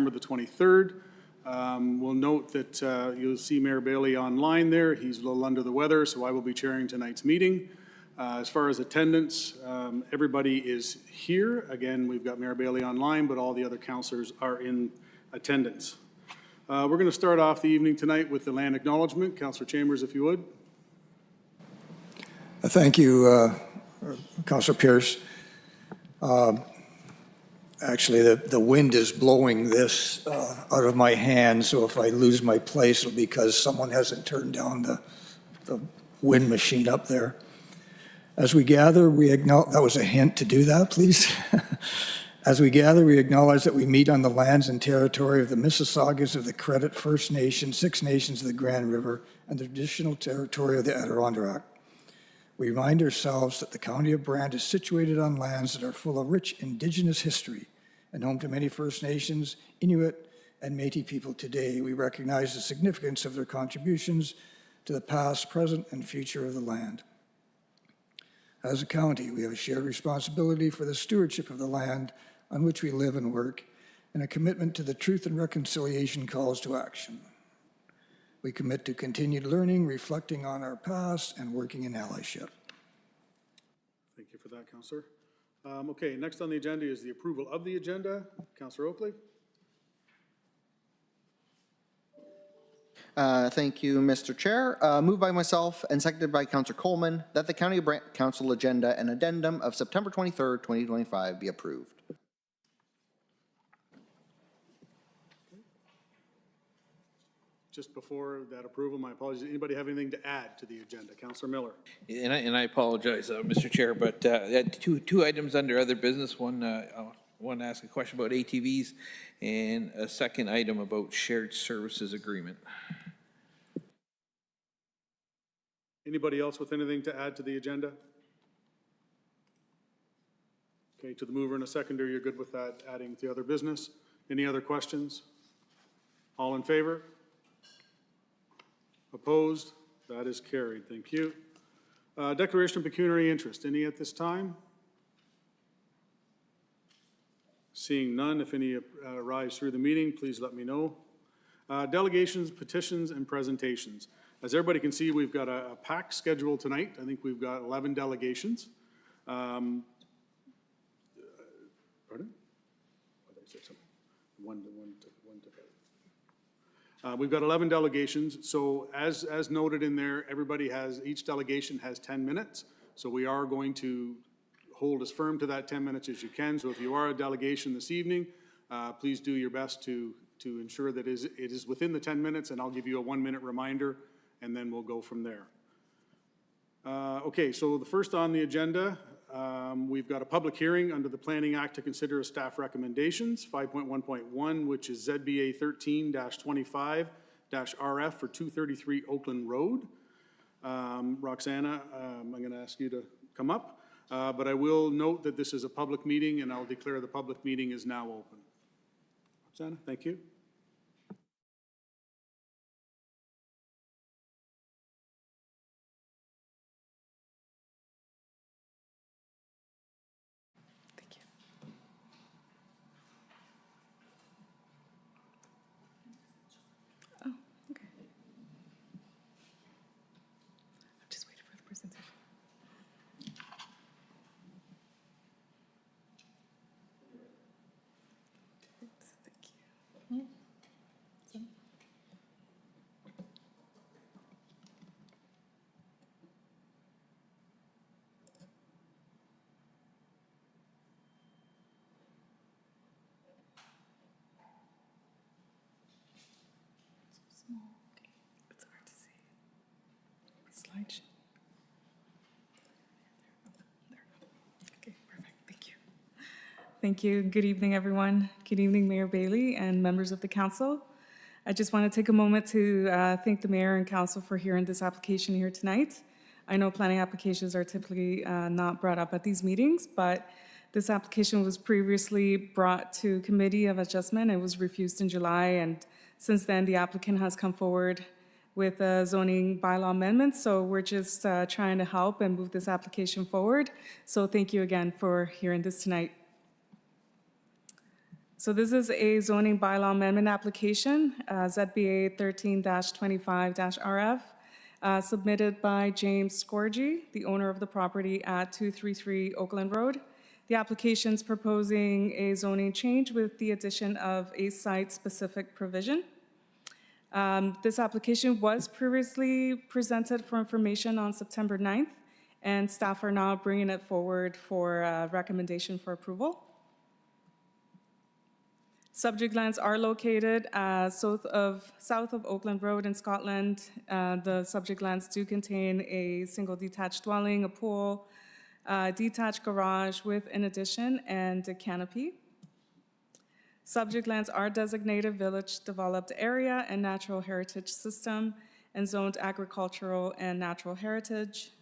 September the 23rd. We'll note that you'll see Mayor Bailey online there. He's a little under the weather, so I will be chairing tonight's meeting. As far as attendance, everybody is here. Again, we've got Mayor Bailey online, but all the other councillors are in attendance. We're going to start off the evening tonight with the land acknowledgement. Councillor Chambers, if you would. Thank you, Councillor Pierce. Actually, the wind is blowing this out of my hand, so if I lose my place, it'll be because someone hasn't turned down the wind machine up there. As we gather, we acknowledge, that was a hint to do that, please. As we gather, we acknowledge that we meet on the lands and territory of the Mississaugas of the Credit First Nation, Six Nations of the Grand River, and the traditional territory of the Adirondack. We remind ourselves that the County of Brant is situated on lands that are full of rich Indigenous history and home to many First Nations, Inuit, and Métis people today. We recognize the significance of their contributions to the past, present, and future of the land. As a county, we have a shared responsibility for the stewardship of the land on which we live and work, and a commitment to the truth and reconciliation calls to action. We commit to continued learning, reflecting on our past, and working in allyship. Thank you for that, Councillor. Okay, next on the agenda is the approval of the agenda. Councillor Oakley. Thank you, Mr. Chair. Moved by myself and seconded by Councillor Coleman that the County of Brant Council agenda and addendum of September 23rd, 2025 be approved. Just before that approval, my apologies. Anybody have anything to add to the agenda? Councillor Miller. And I apologize, Mr. Chair, but two items under other business. One, I want to ask a question about ATVs, and a second item about shared services agreement. Anybody else with anything to add to the agenda? Okay, to the mover and a seconder, you're good with that, adding the other business. Any other questions? All in favor? Opposed? That is carried. Thank you. Declaration of pecuniary interest. Any at this time? Seeing none, if any arise through the meeting, please let me know. Delegations, petitions, and presentations. As everybody can see, we've got a packed schedule tonight. I think we've got 11 delegations. Pardon? Oh, did I say something? One to we've got 11 delegations. So as noted in there, each delegation has 10 minutes. So we are going to hold as firm to that 10 minutes as you can. So if you are a delegation this evening, please do your best to ensure that it is within the 10 minutes, and I'll give you a 1-minute reminder, and then we'll go from there. Okay, so the first on the agenda, we've got a public hearing under the Planning Act to consider staff recommendations, 5.1.1, which is ZBA 13-25-RF for 233 Oakland Road. Roxana, I'm going to ask you to come up, but I will note that this is a public meeting, and I'll declare the public meeting is now open. Roxana, thank you. It's hard to see. Slideshow. Okay, perfect. Thank you. Thank you. Good evening, everyone. Good evening, Mayor Bailey and members of the council. I just want to take a moment to thank the mayor and council for hearing this application here tonight. I know planning applications are typically not brought up at these meetings, but this application was previously brought to Committee of Adjustment. It was refused in July, and since then, the applicant has come forward with a zoning bylaw amendment, so we're just trying to help and move this application forward. So thank you again for hearing this tonight. So this is a zoning bylaw amendment application, ZBA 13-25-RF, submitted by James Scorgie, the owner of the property at 233 Oakland Road. The application's proposing a zoning change with the addition of a site-specific provision. This application was previously presented for information on September 9th, and staff are now bringing it forward for recommendation for approval. Subject lands are located south of Oakland Road in Scotland. The subject lands do contain a single detached dwelling, a pool, detached garage with an addition, and a canopy. Subject lands are designated village developed area and natural heritage system and zoned agricultural and natural heritage.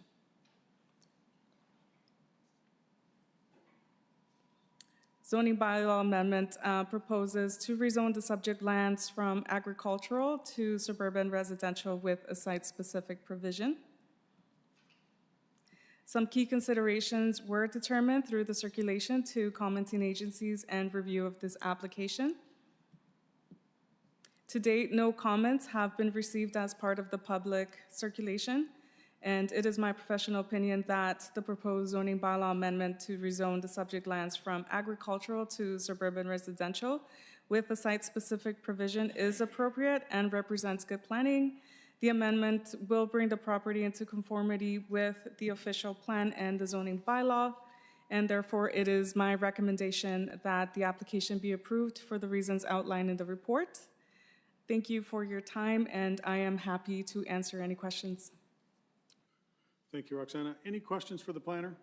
Zoning bylaw amendment proposes to rezone the subject lands from agricultural to suburban residential with a site-specific provision. Some key considerations were determined through the circulation to commenting agencies and review of this application. To date, no comments have been received as part of the public circulation, and it is my professional opinion that the proposed zoning bylaw amendment to rezone the subject lands from agricultural to suburban residential with a site-specific provision is appropriate and represents good planning. The amendment will bring the property into conformity with the official plan and the zoning bylaw, and therefore it is my recommendation that the application be approved for the reasons outlined in the report. Thank you for your time, and I am happy to answer any questions. Thank you, Roxana. Any questions for the planner?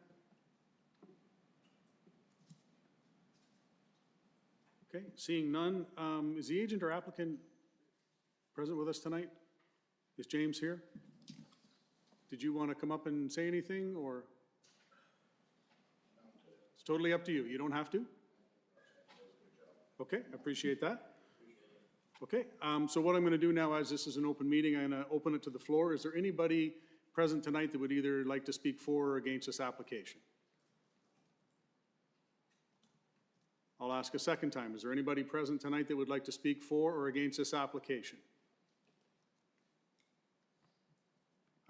Okay, seeing none. Is the agent or applicant present with us tonight? Is James here? Did you want to come up and say anything, or? It's totally up to you. You don't have to? Okay, I appreciate that. Okay, so what I'm going to do now, as this is an open meeting, I'm going to open it to the floor. Is there anybody present tonight that would either like to speak for or against this application? I'll ask a second time. Is there anybody present tonight that would like to speak for or against this application?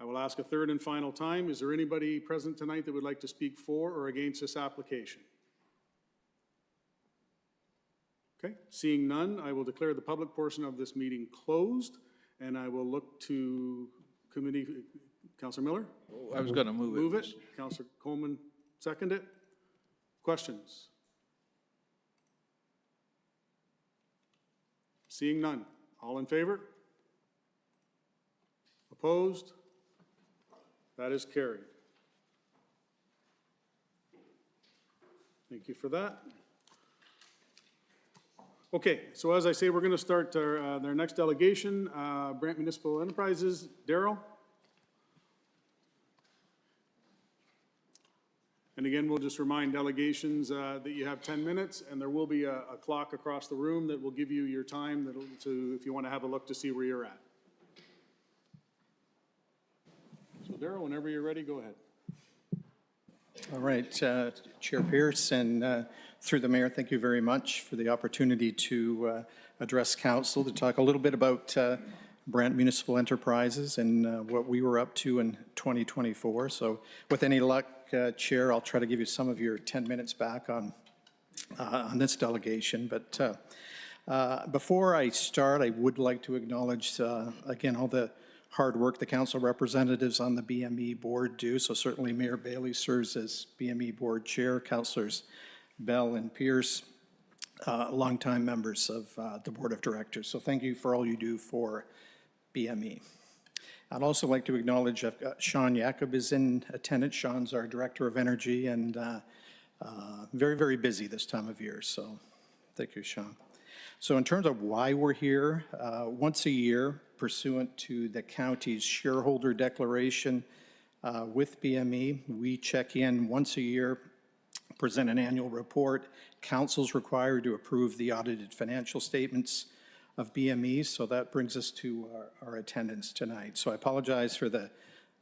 I will ask a third and final time. Is there anybody present tonight that would like to speak for or against this application? Okay, seeing none, I will declare the public portion of this meeting closed, and I will look to committee. Councillor Miller? I was going to move it. Move it. Councillor Coleman, second it. Questions? Seeing none. All in favor? Opposed? That is carried. Thank you for that. Okay, so as I say, we're going to start our next delegation, Brant Municipal Enterprises. Darrell? And again, we'll just remind delegations that you have 10 minutes, and there will be a clock across the room that will give you your time if you want to have a look to see where you're at. So Darrell, whenever you're ready, go ahead. All right, Chair Pierce, and through the mayor, thank you very much for the opportunity to address council to talk a little bit about Brant Municipal Enterprises and what we were up to in 2024. So with any luck, Chair, I'll try to give you some of your 10 minutes back on this delegation. But before I start, I would like to acknowledge, again, all the hard work the council representatives on the BME board do. So certainly Mayor Bailey serves as BME board chair, councillors Bell and Pierce, longtime members of the board of directors. So thank you for all you do for BME. I'd also like to acknowledge Sean Jacob is in attendance. Sean's our Director of Energy and very, very busy this time of year. So thank you, Sean. So in terms of why we're here, once a year, pursuant to the county's shareholder declaration with BME, we check in once a year, present an annual report. Council's required to approve the audited financial statements of BME, so that brings us to our attendance tonight. So I apologize for the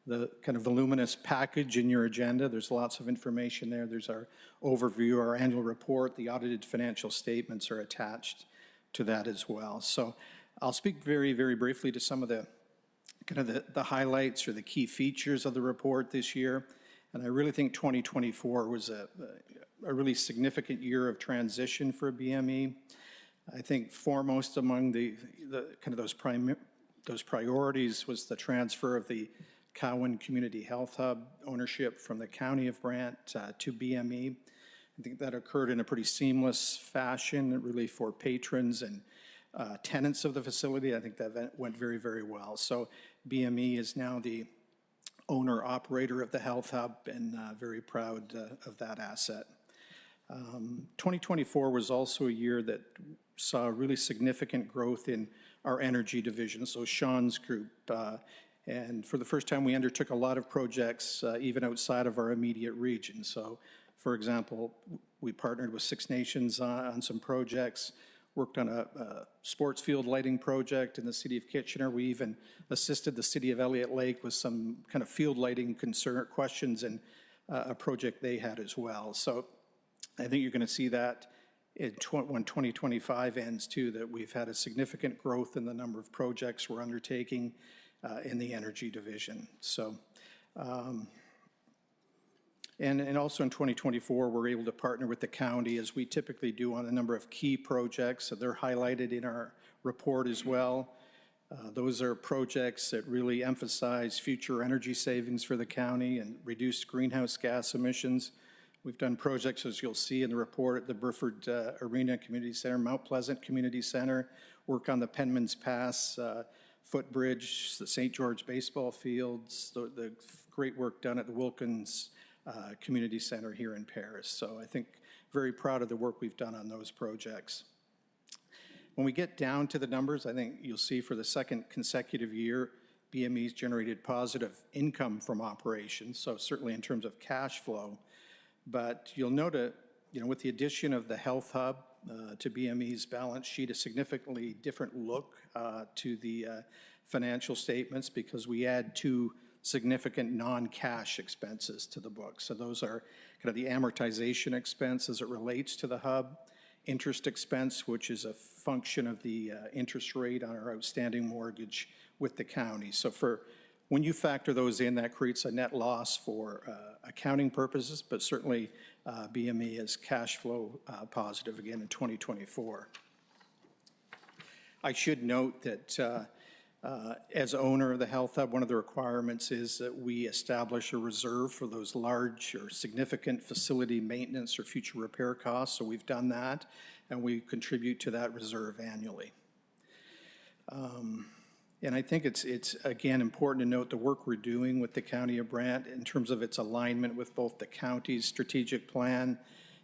the kind of voluminous package in your agenda. There's lots of information there. There's our overview, our annual report, the audited financial statements are attached to that as well. So I'll speak very, very briefly to some of the kind of the highlights or the key features of the report this year. And I really think 2024 was a really significant year of transition for BME. I think foremost among the kind of those priorities was the transfer of the Cowan Community Health Hub ownership from the County of Brant to BME. I think that occurred in a pretty seamless fashion, really for patrons and tenants of the facility. I think that went very, very well. So BME is now the owner-operator of the Health Hub, and very proud of that asset. 2024 was also a year that saw really significant growth in our energy division, so Sean's group. And for the first time, we undertook a lot of projects even outside of our immediate region. So, for example, we partnered with Six Nations on some projects, worked on a sports field lighting project in the city of Kitchener. We even assisted the city of Elliott Lake with some kind of field lighting questions and a project they had as well. So I think you're going to see that when 2025 ends too, that we've had a significant growth in the number of projects we're undertaking in the energy division. So, and also in 2024, we're able to partner with the county as we typically do on a number of key projects. So they're highlighted in our report as well. Those are projects that really emphasize future energy savings for the county and reduced greenhouse gas emissions. We've done projects, as you'll see in the report, at the Burford Arena Community Center, Mount Pleasant Community Center, work on the Penman's Pass footbridge, the St. George baseball fields, the great work done at the Wilkins Community Center here in Paris. So I think very proud of the work we've done on those projects. When we get down to the numbers, I think you'll see for the second consecutive year, BME's generated positive income from operations, so certainly in terms of cash flow. But you'll note, with the addition of the Health Hub to BME's balance sheet, a significantly different look to the financial statements, because we add two significant non-cash expenses to the book. So those are kind of the amortization expense as it relates to the hub, interest expense, which is a function of the interest rate on our outstanding mortgage with the county. So when you factor those in, that creates a net loss for accounting purposes, but certainly BME is cash flow positive again in 2024. I should note that as owner of the Health Hub, one of the requirements is that we establish a reserve for those large or significant facility maintenance or future repair costs. So we've done that, and we contribute to that reserve annually. And I think it's again important to note the work we're doing with the County of Brant in terms of its alignment with both the county's strategic plan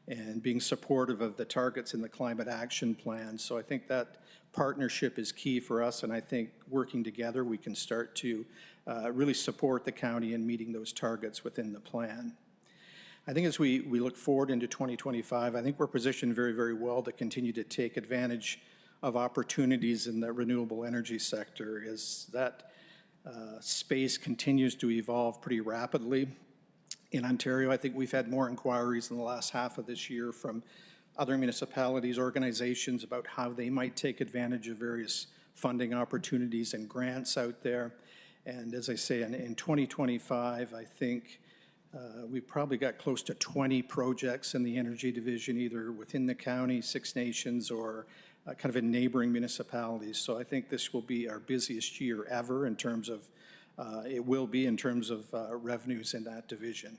and being supportive of the targets in the climate action plan. So I think that partnership is key for us, and I think working together we can start to really support the county in meeting those targets within the plan. I think as we look forward into 2025, I think we're positioned very, very well to continue to take advantage of opportunities in the renewable energy sector as that space continues to evolve pretty rapidly. In Ontario, I think we've had more inquiries in the last half of this year from other municipalities, organizations about how they might take advantage of various funding opportunities and grants out there. And as I say, in 2025, I think we've probably got close to 20 projects in the energy division, either within the county, Six Nations, or kind of in neighboring municipalities. So I think this will be our busiest year ever in terms of, it will be in terms of revenues in that division.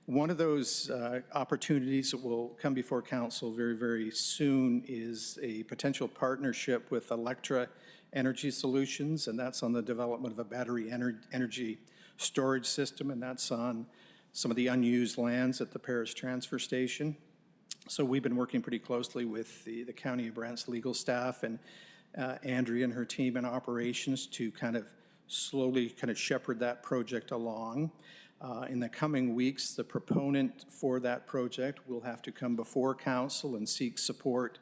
One of those opportunities that will come before council very, very soon is a potential partnership with Electra Energy Solutions, and that's on the development of a battery energy storage system, and that's on some of the unused lands at the Paris Transfer Station. So we've been working pretty closely with the County of Brant's legal staff and Andrea and her team in operations to kind of slowly kind of shepherd that project along. In the coming weeks, the proponent for that project will have to come before council and seek support,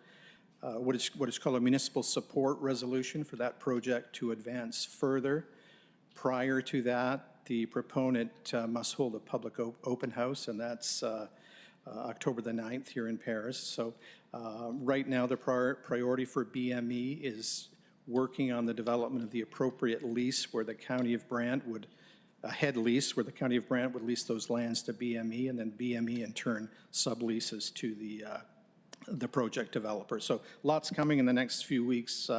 what is called a municipal support resolution for that project to advance further. Prior to that, the proponent must hold a public open house, and that's October the 9th here in Paris. So right now, the priority for BME is working on the development of the appropriate lease where the County of Brant would, a head lease where the County of Brant would lease those lands to BME, and then BME in turn subleases to the project developer. So lots coming in the next few weeks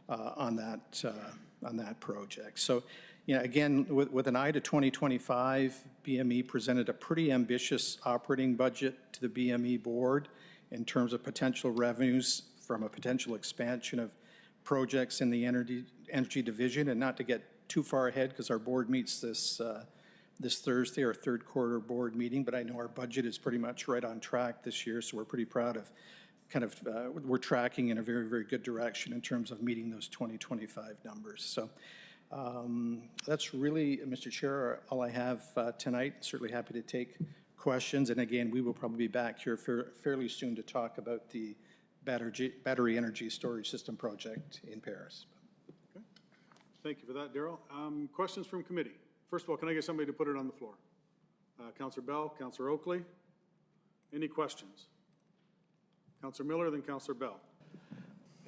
on that project. So, you know, again, with an eye to 2025, BME presented a pretty ambitious operating budget to the BME board in terms of potential revenues from a potential expansion of projects in the energy division, and not to get too far ahead because our board meets this Thursday, our third quarter board meeting, but I know our budget is pretty much right on track this year, so we're pretty proud of we're tracking in a very, very good direction in terms of meeting those 2025 numbers. So that's really, Mr. Chair, all I have tonight. Certainly happy to take questions, and again, we will probably be back here fairly soon to talk about the battery energy storage system project in Paris. Okay. Thank you for that, Darrell. Questions from committee? First of all, can I get somebody to put it on the floor? Councillor Bell, Councillor Oakley. Any questions? Councillor Miller, then Councillor Bell.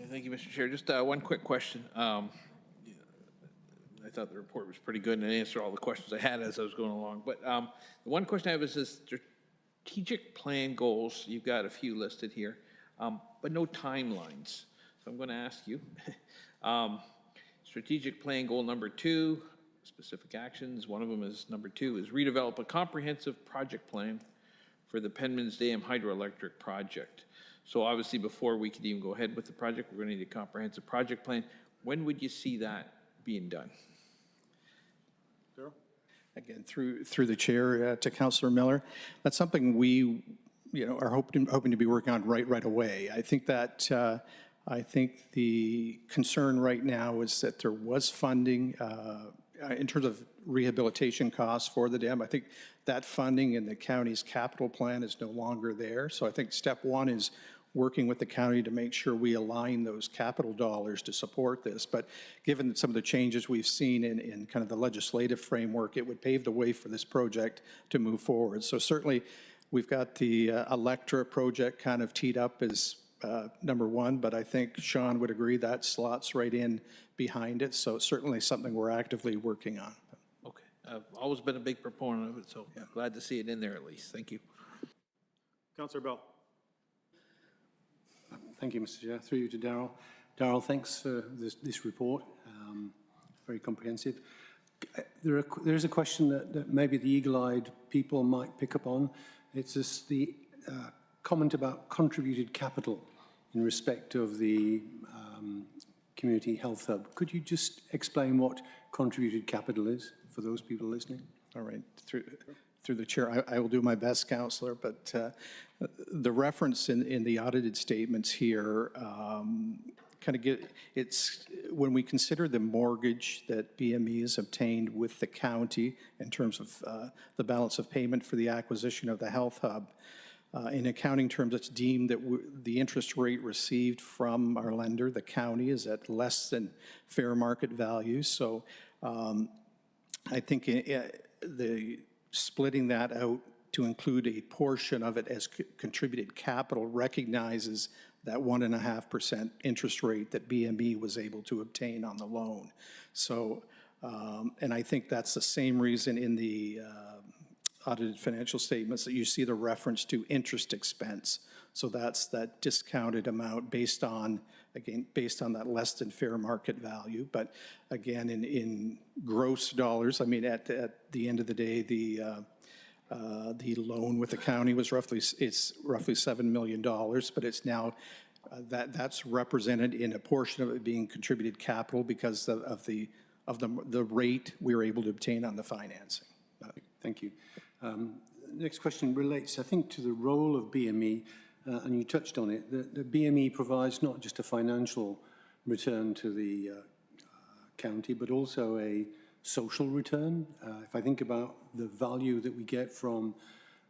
Thank you, Mr. Chair. Just one quick question. I thought the report was pretty good and it answered all the questions I had as I was going along. But the one question I have is this strategic plan goals. You've got a few listed here, but no timelines. So I'm going to ask you, strategic plan goal number 2, specific actions. One of them is number 2 is redevelop a comprehensive project plan for the Penmans Dam hydroelectric project. So obviously before we could even go ahead with the project, we're going to need a comprehensive project plan. When would you see that being done? Darrell? Again, through the chair to Councillor Miller, that's something we, are hoping to be working on right away. I think that I think the concern right now is that there was funding in terms of rehabilitation costs for the dam. I think that funding in the county's capital plan is no longer there. So I think step one is working with the county to make sure we align those capital dollars to support this. But given some of the changes we've seen in kind of the legislative framework, it would pave the way for this project to move forward. So certainly we've got the Electra project kind of teed up as number 1, but I think Sean would agree that slots right in behind it. So certainly something we're actively working on. Okay. I've always been a big proponent of it, so glad to see it in there at least. Thank you. Councillor Bell. Thank you, Mr. Chair. Through you to Darrell. Darrell, thanks for this report. Very comprehensive. There is a question that maybe the eagle-eyed people might pick up on. It's just the comment about contributed capital in respect of the community health hub. Could you just explain what contributed capital is for those people listening? All right. Through the chair, I will do my best, Councillor, but the reference in the audited statements here kind of it's when we consider the mortgage that BME has obtained with the county in terms of the balance of payment for the acquisition of the health hub. In accounting terms, it's deemed that the interest rate received from our lender, the county, is at less than fair market value. So I think the splitting that out to include a portion of it as contributed capital recognizes that 1.5% interest rate that BME was able to obtain on the loan. So, and I think that's the same reason in the audited financial statements that you see the reference to interest expense. So that's that discounted amount based on, again, based on that less than fair market value. But again, in gross dollars, I mean, at the end of the day, the loan with the county was roughly $7 million, but it's now that's represented in a portion of it being contributed capital because of the rate we were able to obtain on the financing. Thank you. Next question relates, I think, to the role of BME, and you touched on it. The BME provides not just a financial return to the county, but also a social return. If I think about the value that we get from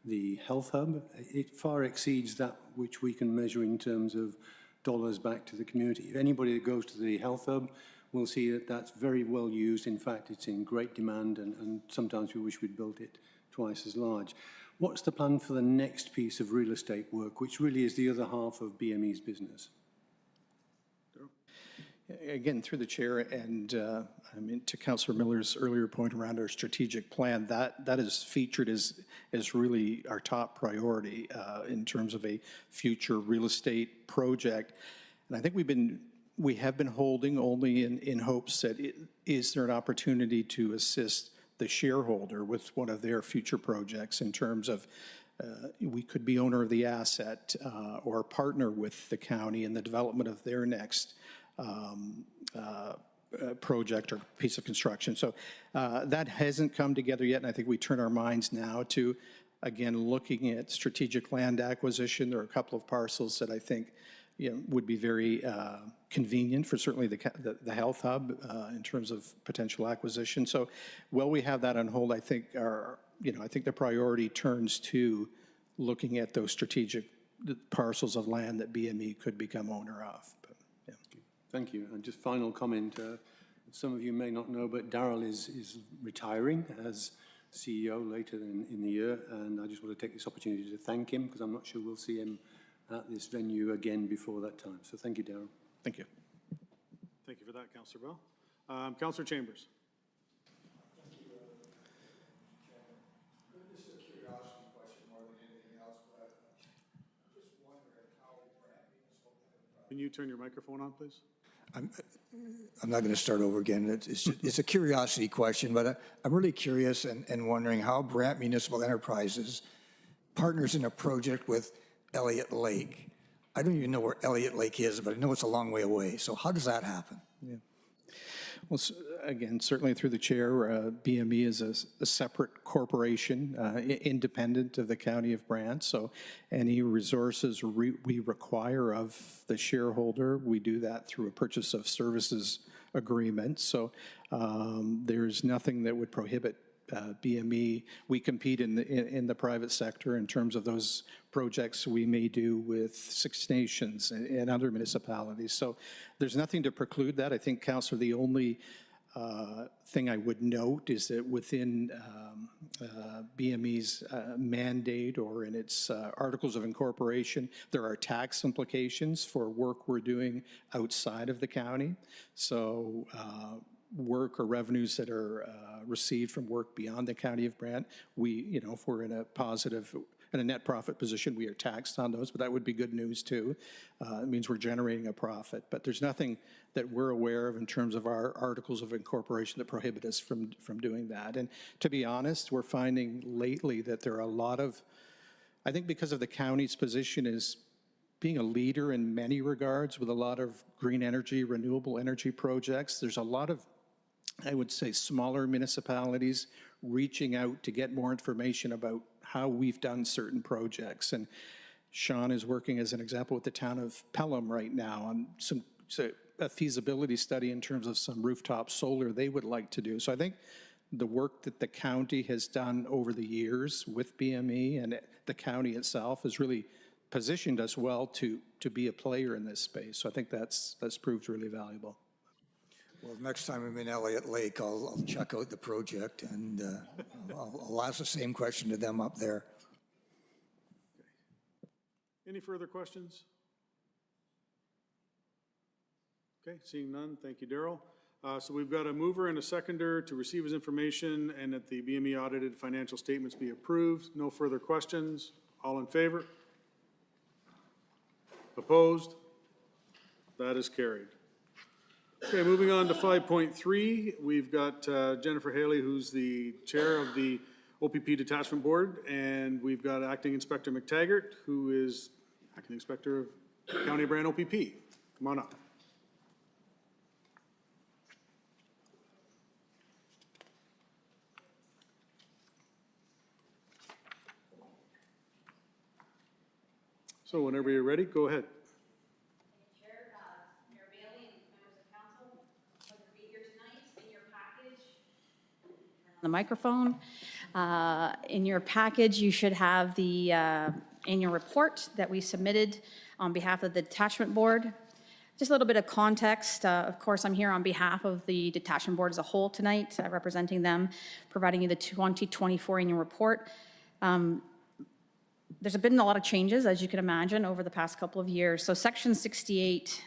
the health hub, it far exceeds that which we can measure in terms of dollars back to the community. If anybody that goes to the health hub we'll see that that's very well used. In fact, it's in great demand, and sometimes we wish we'd built it twice as large. What's the plan for the next piece of real estate work, which really is the other half of BME's business? Again, through the chair, and I mean, to Councillor Miller's earlier point around our strategic plan, that is featured as really our top priority in terms of a future real estate project. And I think we have been holding only in hopes that is there an opportunity to assist the shareholder with one of their future projects in terms of we could be owner of the asset or partner with the county in the development of their next project or piece of construction. So that hasn't come together yet, and I think we turn our minds now to, again, looking at strategic land acquisition. There are a couple of parcels that I think would be very convenient for certainly the health hub in terms of potential acquisition. So while we have that on hold, I think I think the priority turns to looking at those strategic parcels of land that BME could become owner of. But, yeah. Thank you. And just final comment, some of you may not know, but Darrell is retiring as CEO later in the year, and I just want to take this opportunity to thank him because I'm not sure we'll see him at this venue again before that time. So thank you, Darrell. Thank you. Thank you for that, Councillor Bell. Councillor Chambers. This is a curiosity question more than anything else, but I'm just wondering how Brant Municipal Enterprise. Can you turn your microphone on, please? I'm not going to start over again. It's a curiosity question, but I'm really curious and wondering how Brant Municipal Enterprises partners in a project with Elliott Lake. I don't even know where Elliott Lake is, but I know it's a long way away. So how does that happen? Yeah. Well, again, certainly through the chair, BME is a separate corporation, independent of the County of Brant. So any resources we require of the shareholder, we do that through a purchase of services agreement. So there's nothing that would prohibit BME. We compete in the private sector in terms of those projects we may do with Six Nations and other municipalities. So there's nothing to preclude that. I think, Councillor, the only thing I would note is that within BME's mandate or in its articles of incorporation, there are tax implications for work we're doing outside of the county. So work or revenues that are received from work beyond the County of Brant, if we're in a net profit position, we are taxed on those, but that would be good news too. It means we're generating a profit, but there's nothing that we're aware of in terms of our articles of incorporation that prohibit us from doing that. And to be honest, we're finding lately that there are a lot of, I think because of the county's position as being a leader in many regards with a lot of green energy, renewable energy projects, there's a lot of, I would say, smaller municipalities reaching out to get more information about how we've done certain projects. And Sean is working as an example with the town of Pelham right now on a feasibility study in terms of some rooftop solar they would like to do. So I think the work that the county has done over the years with BME and the county itself has really positioned us well to be a player in this space. So I think that's proved really valuable. Well, next time I'm in Elliott Lake, I'll check out the project and I'll ask the same question to them up there. Any further questions? Okay, seeing none, thank you, Darrell. So we've got a mover and a seconder to receive his information and that the BME audited financial statements be approved. No further questions. All in favor? Opposed? That is carried. Okay, moving on to 5.3, we've got Jennifer Haley, who's the chair of the OPP Detachment Board, and we've got Acting Inspector McTaggart, who is Acting Inspector of County of Brant OPP. Come on up. So whenever you're ready, go ahead. The microphone. In your package, you should have the annual report that we submitted on behalf of the Detachment Board Just a little bit of context. Of course, I'm here on behalf of the detachment board as a whole tonight, representing them, providing you the 2024 annual report. There's been a lot of changes, as you can imagine, over the past couple of years. So Section 68,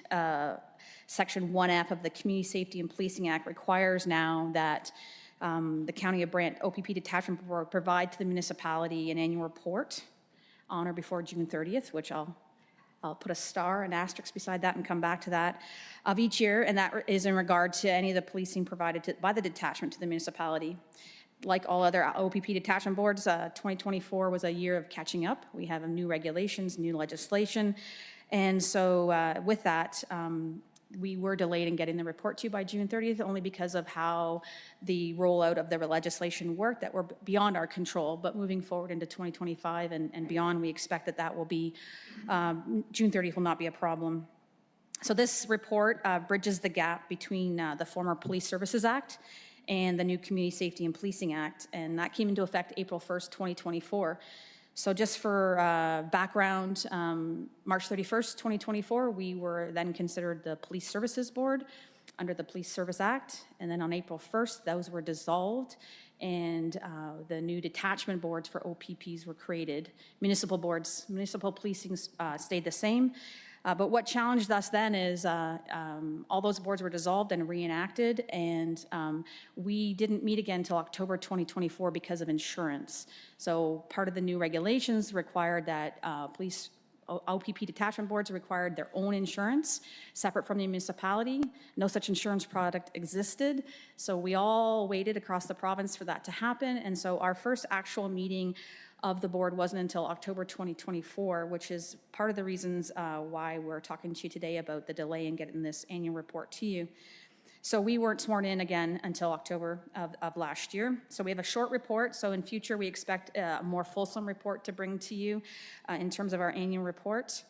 Section 1F of the Community Safety and Policing Act requires now that the County of Brant OPP Detachment Board provide to the municipality an annual report on or before June 30th, which I'll put a star, an asterisk beside that and come back to that, of each year, and that is in regard to any of the policing provided by the detachment to the municipality. Like all other OPP detachment boards, 2024 was a year of catching up. We have new regulations, new legislation, and so with that, we were delayed in getting the report to you by June 30th, only because of how the rollout of the legislation worked that were beyond our control. But moving forward into 2025 and beyond, we expect that that will be, June 30th will not be a problem. So this report bridges the gap between the former Police Services Act and the new Community Safety and Policing Act, and that came into effect April 1st, 2024. So just for background, March 31st, 2024, we were then considered the Police Services Board under the Police Service Act. And then on April 1st, those were dissolved and the new detachment boards for OPPs were created. Municipal boards, municipal policing stayed the same. But what challenged us then is all those boards were dissolved and reenacted, and we didn't meet again until October 2024 because of insurance. So part of the new regulations required that OPP detachment boards required their own insurance, separate from the municipality. No such insurance product existed, so we all waited across the province for that to happen, and so our first actual meeting of the board wasn't until October 2024, which is part of the reasons why we're talking to you today about the delay in getting this annual report to you. So we weren't sworn in again until October of last year. So we have a short report. So in future, we expect a more fulsome report to bring to you in terms of our annual report.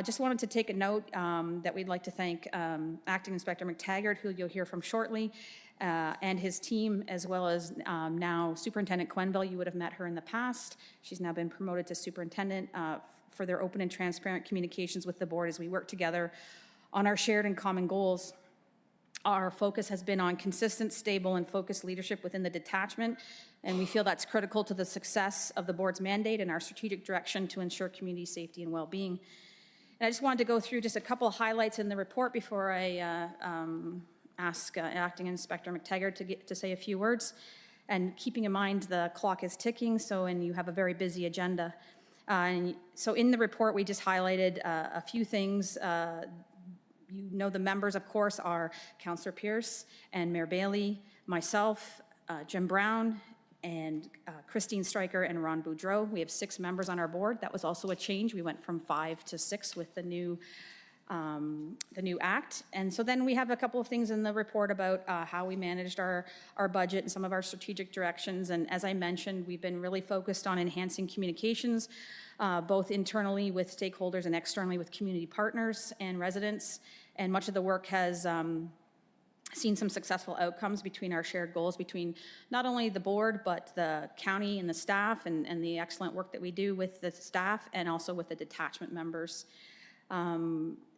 Just wanted to take a note that we'd like to thank Acting Inspector McTaggart, who you'll hear from shortly, and his team, as well as now Superintendent Quenville. You would have met her in the past. She's now been promoted to superintendent for their open and transparent communications with the board as we work together on our shared and common goals. Our focus has been on consistent, stable, and focused leadership within the detachment, and we feel that's critical to the success of the board's mandate and our strategic direction to ensure community safety and well-being. And I just wanted to go through just a couple of highlights in the report before I ask Acting Inspector McTaggart to say a few words. And keeping in mind the clock is ticking, and you have a very busy agenda. And so in the report, we just highlighted a few things. You know the members, of course, are Councillor Pierce and Mayor Bailey, myself, Jim Brown, and Christine Stryker and Ron Boudreau. We have 6 members on our board. That was also a change. We went from 5 to 6 with the new act. And so then we have a couple of things in the report about how we managed our budget and some of our strategic directions. And as I mentioned, we've been really focused on enhancing communications, both internally with stakeholders and externally with community partners and residents. And much of the work has seen some successful outcomes between our shared goals, between not only the board, but the county and the staff, and the excellent work that we do with the staff and also with the detachment members.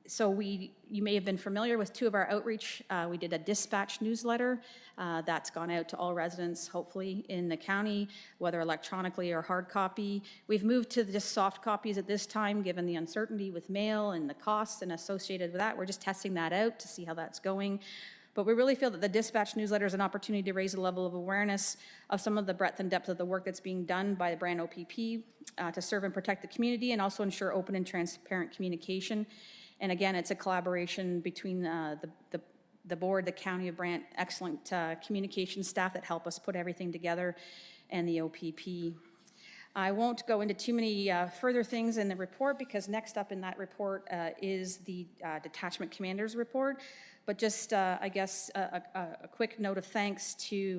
So you may have been familiar with 2 of our outreach. We did a dispatch newsletter that's gone out to all residents, hopefully, in the county, whether electronically or hard copy. We've moved to just soft copies at this time, given the uncertainty with mail and the costs and associated with that. We're just testing that out to see how that's going. But we really feel that the dispatch newsletter is an opportunity to raise a level of awareness of some of the breadth and depth of the work that's being done by the Brant OPP to serve and protect the community and also ensure open and transparent communication. And again, it's a collaboration between the board, the County of Brant, excellent communication staff that help us put everything together, and the OPP. I won't go into too many further things in the report because next up in that report is the detachment commander's report. But just, I guess, a quick note of thanks to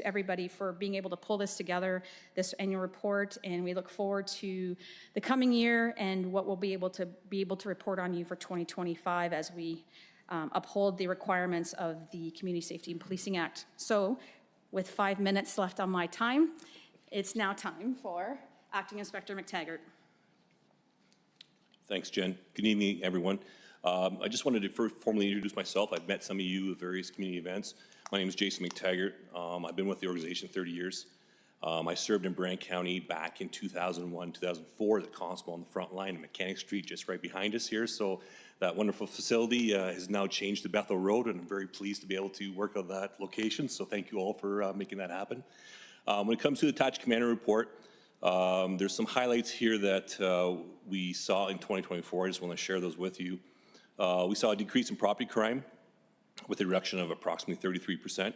everybody for being able to pull this together, this annual report, and we look forward to the coming year and what we'll be able to report on you for 2025 as we uphold the requirements of the Community Safety and Policing Act. So, with 5 minutes left on my time, it's now time for Acting Inspector McTaggart. Thanks, Jen. Good evening, everyone. I just wanted to first formally introduce myself. I've met some of you at various community events. My name is Jason McTaggart. I've been with the organization 30 years. I served in Brant County back in 2001, 2004 as a constable on the front line in Mechanic Street, just right behind us here. So that wonderful facility has now changed to Bethel Road, and I'm very pleased to be able to work on that location. So thank you all for making that happen. When it comes to the Detached Commander Report, there's some highlights here that we saw in 2024. I just want to share those with you. We saw a decrease in property crime with a reduction of approximately 33%.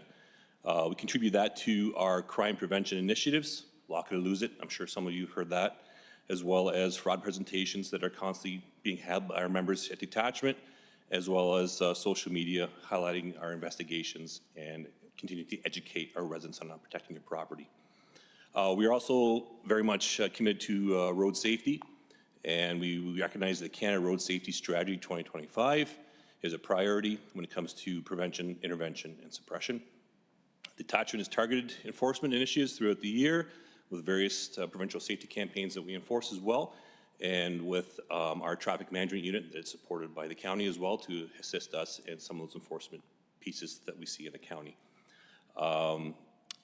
We contribute that to our crime prevention initiatives, lock it or lose it. I'm sure some of you have heard that, as well as fraud presentations that are constantly being had by our members at detachment, as well as social media highlighting our investigations and continue to educate our residents on protecting their property. We are also very much committed to road safety, and we recognize that Canada Road Safety Strategy 2025 is a priority when it comes to prevention, intervention, and suppression. Detachment has targeted enforcement initiatives throughout the year with various provincial safety campaigns that we enforce as well, and with our traffic management unit that's supported by the county as well to assist us in some of those enforcement pieces that we see in the county.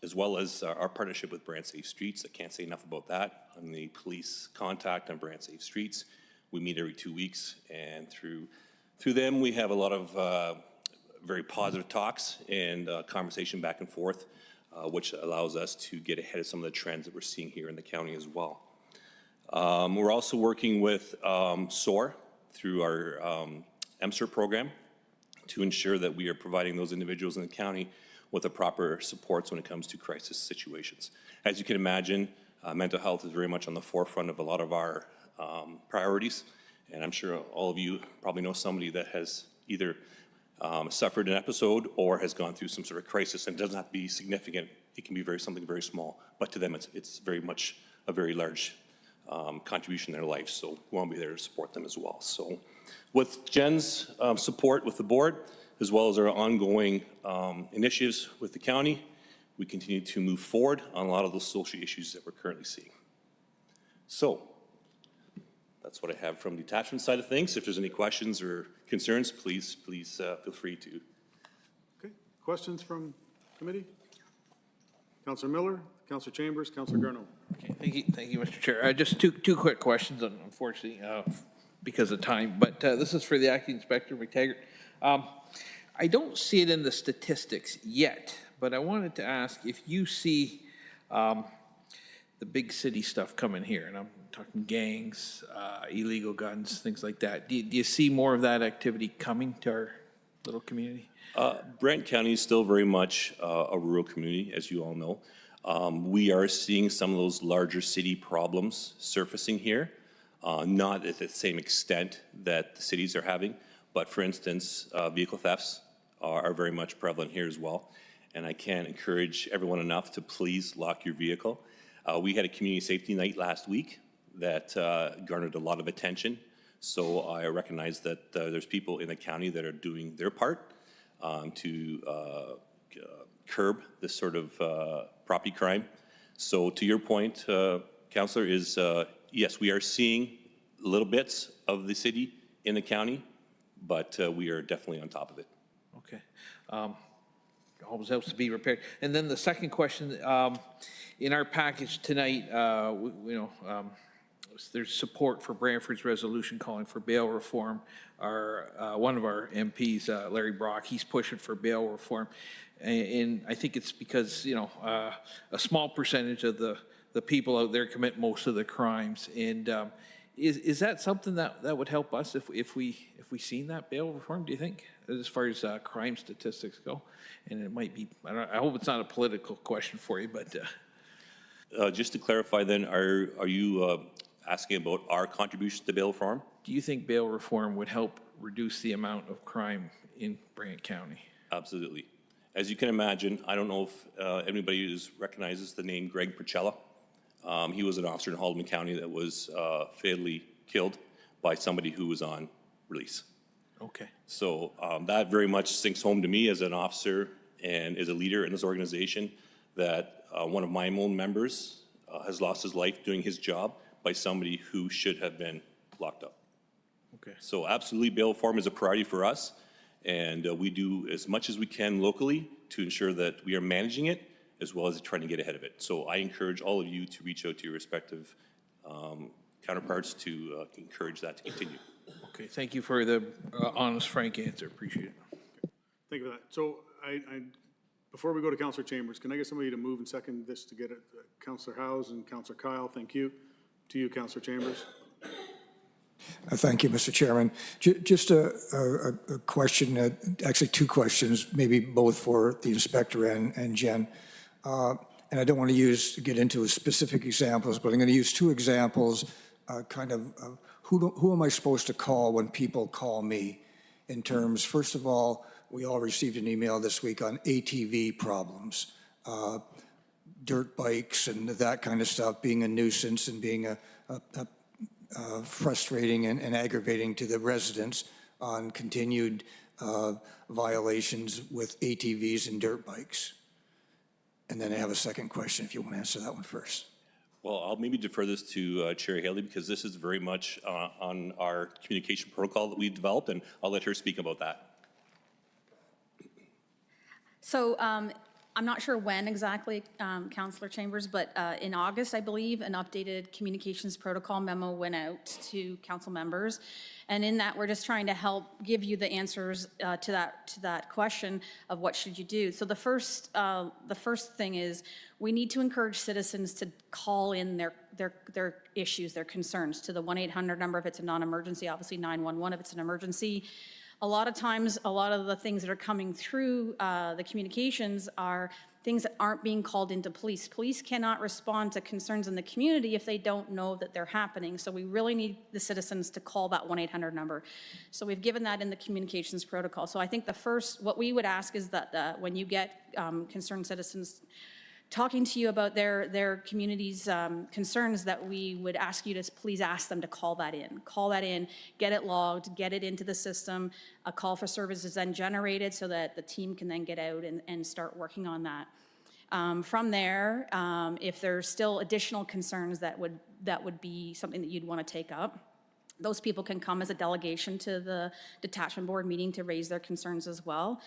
As well as our partnership with Brant Safe Streets. I can't say enough about that. On the police contact on Brant Safe Streets, we meet every 2 weeks, and through them we have a lot of very positive talks and conversation back and forth, which allows us to get ahead of some of the trends that we're seeing here in the county as well. We're also working with SOAR through our MSERT program to ensure that we are providing those individuals in the county with the proper supports when it comes to crisis situations. As you can imagine, mental health is very much on the forefront of a lot of our priorities, and I'm sure all of you probably know somebody that has either suffered an episode or has gone through some sort of crisis, and it doesn't have to be significant. It can be something very small, but to them it's very much a very large contribution in their life, so we want to be there to support them as well. So with Jen's support with the board, as well as our ongoing initiatives with the county, we continue to move forward on a lot of those social issues that we're currently seeing. So that's what I have from the detachment side of things. If there's any questions or concerns, please feel free to. Okay, questions from committee? Councillor Miller, Councillor Chambers, Councillor Garneau. Okay, thank you, Mr. Chair. Just two quick questions, unfortunately, because of time, but this is for the acting inspector, McTaggart. I don't see it in the statistics yet, but I wanted to ask if you see the big city stuff coming here, and I'm talking gangs, illegal guns, things like that. Do you see more of that activity coming to our little community? Brant County is still very much a rural community, as you all know. We are seeing some of those larger city problems surfacing here, not at the same extent that the cities are having, but for instance, vehicle thefts are very much prevalent here as well. And I can't encourage everyone enough to please lock your vehicle. We had a community safety night last week that garnered a lot of attention. So I recognize that there's people in the county that are doing their part to curb this sort of property crime. So to your point, Councillor, is yes, we are seeing little bits of the city in the county, but we are definitely on top of it. Okay. Always helps to be prepared. And then the second question, in our package tonight, there's support for Brantford's resolution calling for bail reform. One of our MPs, Larry Brock, he's pushing for bail reform. And I think it's because, a small percentage of the people out there commit most of the crimes. And is that something that would help us if we seen that bail reform, do you think, as far as crime statistics go? And it might be, I hope it's not a political question for you, but. Just to clarify then, are you asking about our contribution to bail reform? Do you think bail reform would help reduce the amount of crime in Brant County? Absolutely. As you can imagine, I don't know if anybody recognizes the name Greg Percella. He was an officer in Haldeman County that was fatally killed by somebody who was on release. Okay. So that very much sinks home to me as an officer and as a leader in this organization that one of my own members has lost his life doing his job by somebody who should have been locked up. Okay. So absolutely, bail reform is a priority for us, and we do as much as we can locally to ensure that we are managing it as well as trying to get ahead of it. So I encourage all of you to reach out to your respective counterparts to encourage that to continue. Okay, thank you for the honest, frank answer. Appreciate it. Thank you for that. So before we go to Councillor Chambers, can I get somebody to move and second this to get it? Councillor Howes and Councillor Kyle, thank you. To you, Councillor Chambers. Thank you, Mr. Chairman. Just a question, actually two questions, maybe both for the inspector and Jen. And I don't want to get into specific examples, but I'm going to use two examples, who am I supposed to call when people call me in terms, first of all, we all received an email this week on ATV problems, dirt bikes and that kind of stuff being a nuisance and being frustrating and aggravating to the residents on continued violations with ATVs and dirt bikes. And then I have a second question if you want to answer that one first. Well, I'll maybe defer this to Chair Haley because this is very much on our communication protocol that we've developed, and I'll let her speak about that. So I'm not sure when exactly, Councillor Chambers, but in August, I believe, an updated communications protocol memo went out to council members. And in that, we're just trying to help give you the answers to that question of what should you do. So the first thing is we need to encourage citizens to call in their issues, their concerns to the 1-800 number if it's a non-emergency, obviously 911 if it's an emergency. A lot of times, a lot of the things that are coming through the communications are things that aren't being called into police. Police cannot respond to concerns in the community if they don't know that they're happening. So we really need the citizens to call that 1-800 number. So we've given that in the communications protocol. So I think what we would ask is that when you get concerned citizens talking to you about their community's concerns, that we would ask you to please ask them to call that in, get it logged, get it into the system. A call for service is then generated so that the team can then get out and start working on that. From there, if there's still additional concerns that would be something that you'd want to take up, those people can come as a delegation to the detachment board meeting to raise their concerns as well.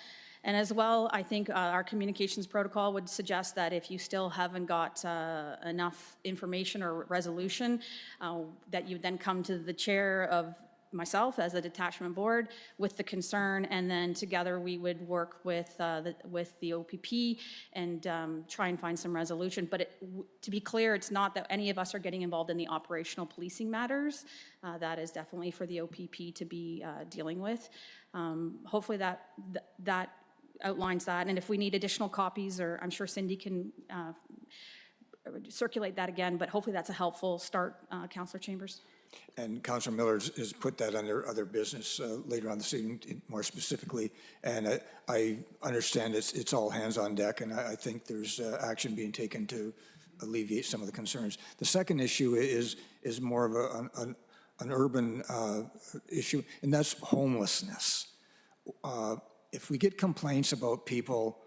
And as well, I think our communications protocol would suggest that if you still haven't got enough information or resolution, that you then come to the chair of myself as a detachment board with the concern, and then together we would work with the OPP and try and find some resolution. But to be clear, it's not that any of us are getting involved in the operational policing matters. That is definitely for the OPP to be dealing with. Hopefully that outlines that, and if we need additional copies, or I'm sure Cindy can circulate that again, but hopefully that's a helpful start, Councillor Chambers. And Councillor Miller has put that under other business later on this evening, more specifically. And I understand it's all hands on deck, and I think there's action being taken to alleviate some of the concerns. The second issue is more of an urban issue, and that's homelessness. If we get complaints about people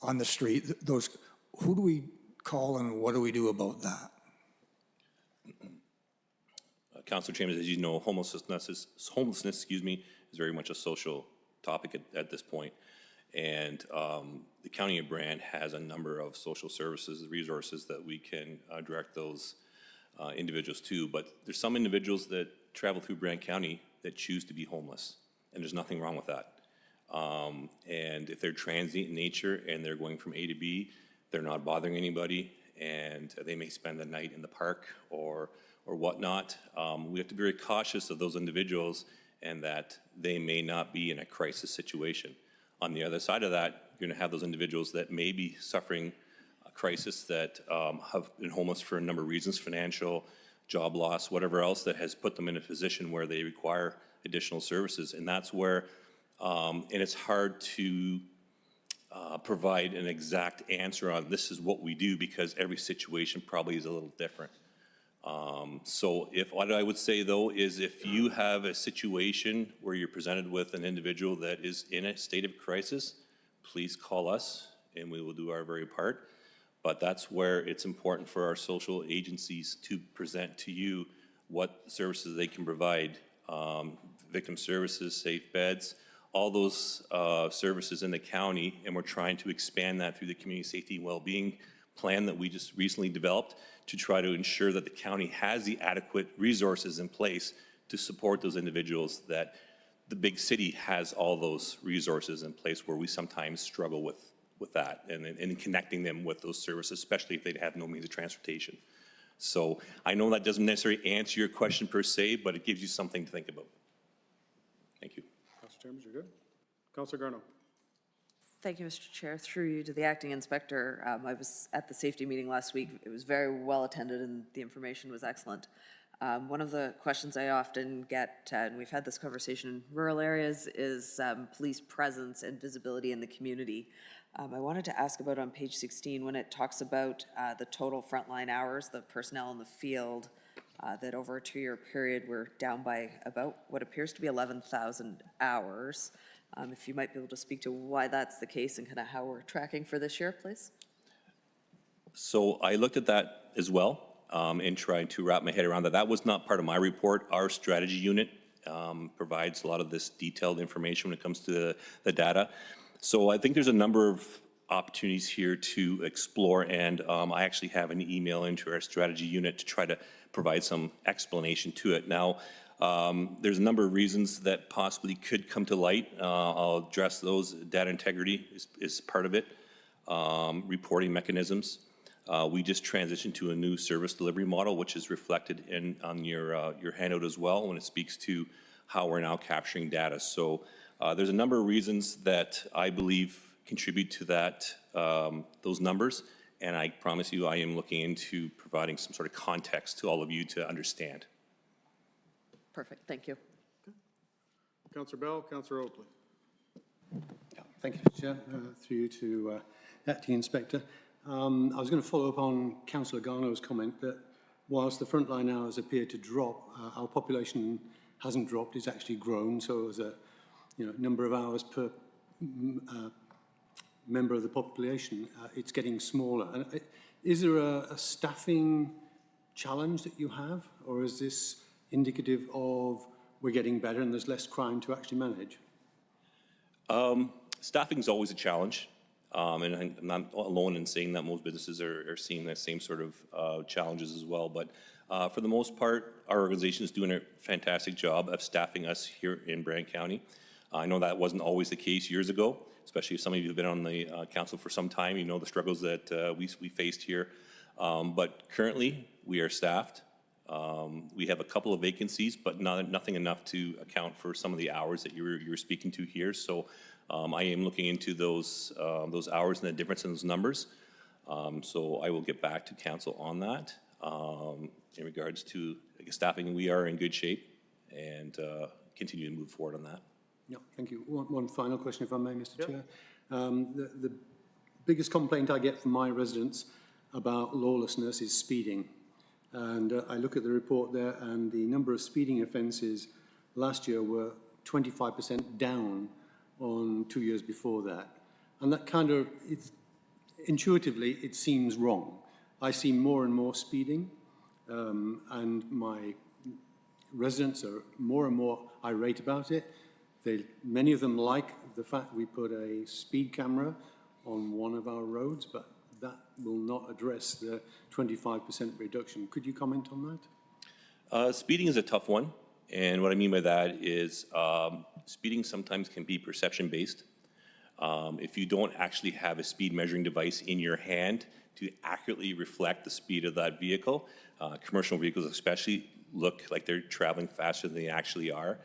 on the street, who do we call and what do we do about that? Councillor Chambers, as you know, homelessness is very much a social topic at this point. And the County of Brant has a number of social services, resources that we can direct those individuals to. But there's some individuals that travel through Brant County that choose to be homeless, and there's nothing wrong with that. And if they're transient in nature and they're going from A to B, they're not bothering anybody, and they may spend the night in the park or whatnot. We have to be very cautious of those individuals and that they may not be in a crisis situation. On the other side of that, you're going to have those individuals that may be suffering a crisis, that have been homeless for a number of reasons, financial, job loss, whatever else that has put them in a position where they require additional services. And that's where, and it's hard to provide an exact answer on this is what we do, because every situation probably is a little different. So what I would say though is if you have a situation where you're presented with an individual that is in a state of crisis, please call us and we will do our very part. But that's where it's important for our social agencies to present to you what services they can provide, victim services, safe beds, all those services in the county, and we're trying to expand that through the community safety and well-being plan that we just recently developed to try to ensure that the county has the adequate resources in place to support those individuals, that the big city has all those resources in place where we sometimes struggle with that and in connecting them with those services, especially if they have no means of transportation. So I know that doesn't necessarily answer your question per se, but it gives you something to think about. Thank you. Councilor Chambers, you're good. Councilor Garno. Thank you, Mr. Chair. Through you to the acting inspector. I was at the safety meeting last week. It was very well attended and the information was excellent. One of the questions I often get, and we've had this conversation in rural areas, is police presence and visibility in the community. I wanted to ask about on page 16 when it talks about the total frontline hours, the personnel in the field, that over a 2-year period we're down by about what appears to be 11,000 hours. If you might be able to speak to why that's the case and kind of how we're tracking for this year, please. So I looked at that as well and tried to wrap my head around that. That was not part of my report. Our strategy unit provides a lot of this detailed information when it comes to the data. So I think there's a number of opportunities here to explore, and I actually have an email into our strategy unit to try to provide some explanation to it. Now, there's a number of reasons that possibly could come to light. I'll address those. Data integrity is part of it. Reporting mechanisms. We just transitioned to a new service delivery model, which is reflected on your handout as well when it speaks to how we're now capturing data. So there's a number of reasons that I believe contribute to that, those numbers, and I promise you I am looking into providing some sort of context to all of you to understand. Perfect, thank you. Councilor Bell, Councilor Oakley. Thank you, Mr. Chair. Through you to Acting Inspector. I was going to follow up on Councillor Garno's comment that whilst the frontline hours appear to drop, our population hasn't dropped, it's actually grown. So as a number of hours per member of the population, it's getting smaller. And is there a staffing challenge that you have, or is this indicative of we're getting better and there's less crime to actually manage? Staffing is always a challenge. And I'm not alone in saying that. Most businesses are seeing that same sort of challenges as well. But for the most part, our organization is doing a fantastic job of staffing us here in Brant County. I know that wasn't always the case years ago, especially if some of you have been on the council for some time. You know the struggles that we faced here. But currently, we are staffed. We have a couple of vacancies, but nothing enough to account for some of the hours that you're speaking to here. So I am looking into those hours and the difference in those numbers. So I will get back to council on that. In regards to staffing, we are in good shape and continue to move forward on that. Yeah, thank you. One final question, if I may, Mr. Chair. The biggest complaint I get from my residents about lawlessness is speeding. And I look at the report there, and the number of speeding offences last year were 25% down on 2 years before that. And that kind of, intuitively, it seems wrong. I see more and more speeding, and my residents are more and more irate about it. Many of them like the fact we put a speed camera on one of our roads, but that will not address the 25% reduction. Could you comment on that? Speeding is a tough one. And what I mean by that is speeding sometimes can be perception-based. If you don't actually have a speed measuring device in your hand to accurately reflect the speed of that vehicle, commercial vehicles especially look like they're traveling faster than they actually are.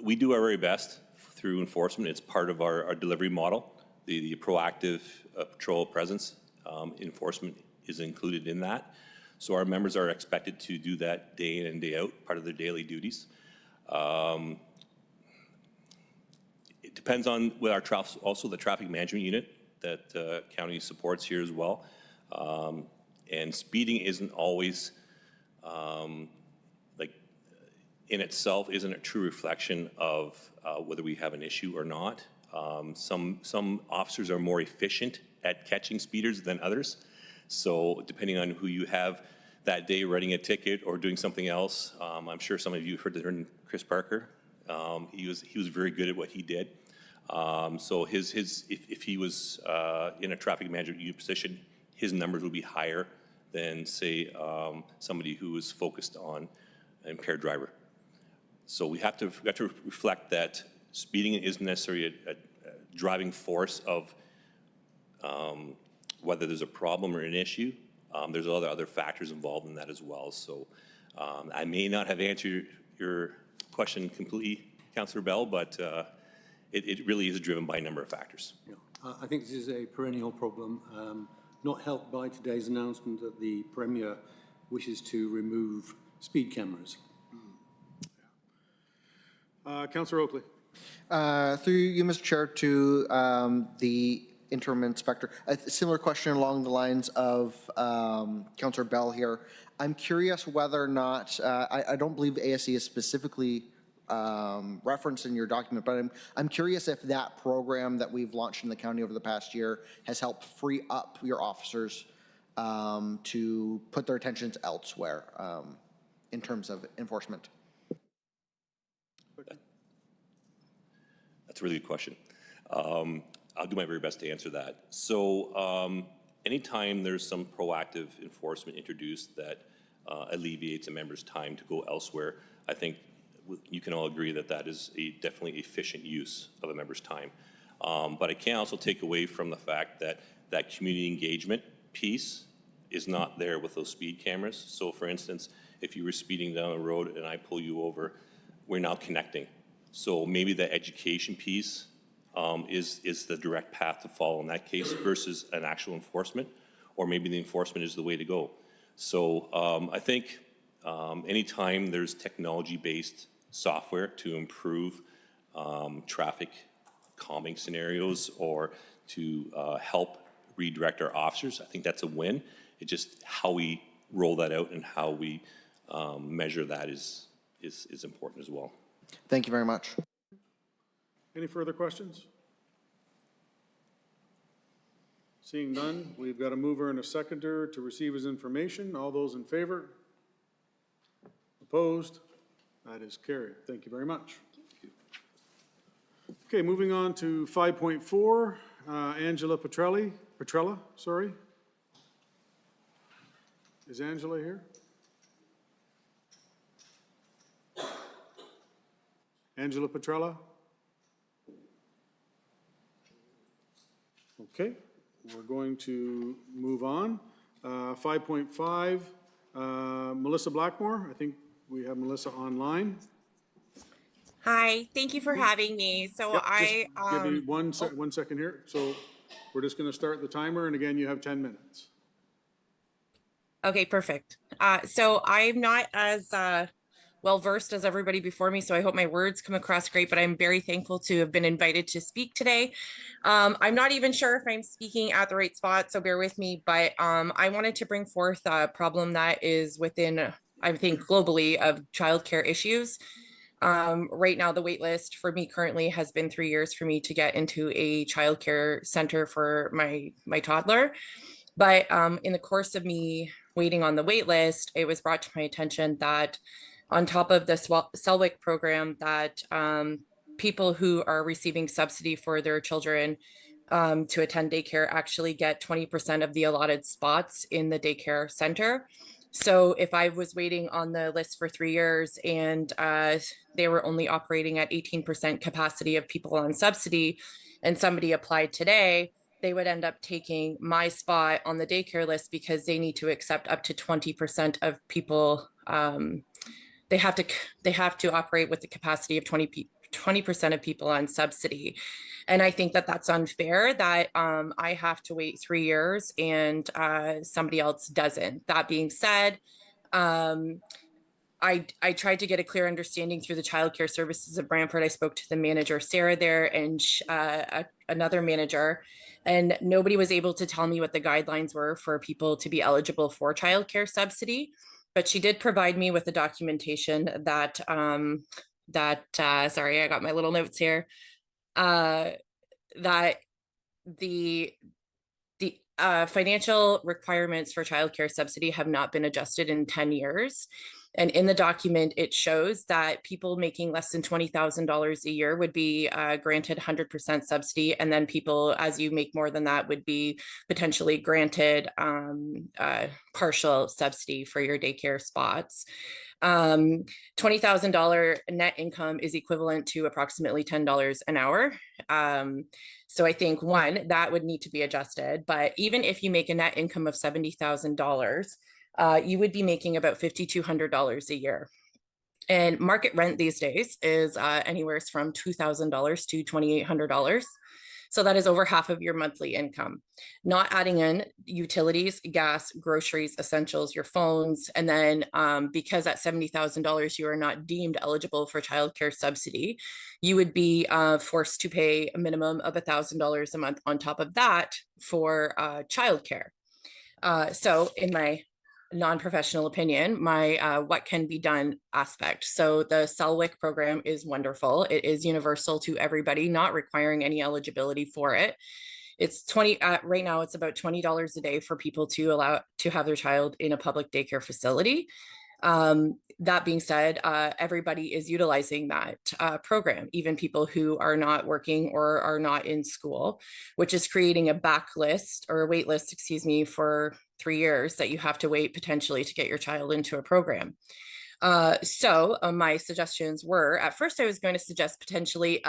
We do our very best through enforcement. It's part of our delivery model. The proactive patrol presence enforcement is included in that. So our members are expected to do that day in and day out, part of their daily duties. It depends on with our also the traffic management unit that county supports here as well. And speeding isn't always in itself isn't a true reflection of whether we have an issue or not. Some officers are more efficient at catching speeders than others. So depending on who you have that day writing a ticket or doing something else. I'm sure some of you heard the term Chris Parker. He was very good at what he did. So if he was in a traffic management unit position, his numbers would be higher than, say, somebody who is focused on an impaired driver. So we have to reflect that speeding isn't necessarily a driving force of whether there's a problem or an issue. There's other factors involved in that as well. So I may not have answered your question completely, Councillor Bell, but it really is driven by a number of factors. Yeah. I think this is a perennial problem, not helped by today's announcement that the Premier wishes to remove speed cameras. Councillor Oakley. Through you, Mr. Chair, to the interim inspector, a similar question along the lines of Councillor Bell here. I'm curious whether or not, I don't believe ASC is specifically referenced in your document, but I'm curious if that program that we've launched in the county over the past year has helped free up your officers to put their attentions elsewhere in terms of enforcement. That's a really good question. I'll do my very best to answer that. So anytime there's some proactive enforcement introduced that alleviates a member's time to go elsewhere, I think you can all agree that that is definitely efficient use of a member's time. But I can't also take away from the fact that that community engagement piece is not there with those speed cameras. So for instance, if you were speeding down the road and I pull you over, we're now connecting. So maybe the education piece is the direct path to follow in that case versus an actual enforcement, or maybe the enforcement is the way to go. So I think anytime there's technology-based software to improve traffic calming scenarios or to help redirect our officers, I think that's a win. It's just how we roll that out and how we measure that is important as well. Thank you very much. Any further questions? Seeing none, we've got a mover and a seconder to receive his information. All those in favor? Opposed? That is carried. Thank you very much. Okay, moving on to 5.4, Angela Petrella, sorry. Is Angela here? Angela Petrella? Okay, we're going to move on. 5.5, Melissa Blackmore. I think we have Melissa online. Hi, thank you for having me. So Yep, I, just give me one second here. So we're just going to start the timer, and again, you have 10 minutes. okay, perfect. So I'm not as well versed as everybody before me, so I hope my words come across great, but I'm very thankful to have been invited to speak today. I'm not even sure if I'm speaking at the right spot, so bear with me, but I wanted to bring forth a problem that is within, I think, globally of childcare issues. Right now, the wait list for me currently has been 3 years for me to get into a childcare center for my toddler. But in the course of me waiting on the wait list, it was brought to my attention that on top of the Selwick program, that people who are receiving subsidy for their children to attend daycare actually get 20% of the allotted spots in the daycare center. So if I was waiting on the list for 3 years and they were only operating at 18% capacity of people on subsidy, and somebody applied today, they would end up taking my spot on the daycare list because they need to accept up to 20% of people. They have to operate with the capacity of 20% of people on subsidy. And I think that that's unfair that I have to wait 3 years and somebody else doesn't. That being said, I tried to get a clear understanding through the childcare services of Brantford. I spoke to the manager, Sarah, there, and another manager, and nobody was able to tell me what the guidelines were for people to be eligible for childcare subsidy. But she did provide me with the documentation that sorry, I got my little notes here. That the financial requirements for childcare subsidy have not been adjusted in 10 years. And in the document, it shows that people making less than $20,000 a year would be granted 100% subsidy. And then people, as you make more than that, would be potentially granted partial subsidy for your daycare spots. $20,000 net income is equivalent to approximately $10 an hour. So I think one, that would need to be adjusted, but even if you make a net income of $70,000, you would be making about $5,200 a year. And market rent these days is anywhere from $2,000 to $2,800. So that is over half of your monthly income, not adding in utilities, gas, groceries, essentials, your phones. And then because at $70,000, you are not deemed eligible for childcare subsidy, you would be forced to pay a minimum of $1,000 a month on top of that for childcare. So in my non-professional opinion, my what can be done aspect. So the CELWIC program is wonderful. It is universal to everybody, not requiring any eligibility for it. It's right now it's about $20 a day for people to allow to have their child in a public daycare facility. That being said, everybody is utilizing that program, even people who are not working or are not in school, which is creating a backlist or a wait list, excuse me, for 3 years that you have to wait potentially to get your child into a program. So my suggestions were, at first I was going to suggest potentially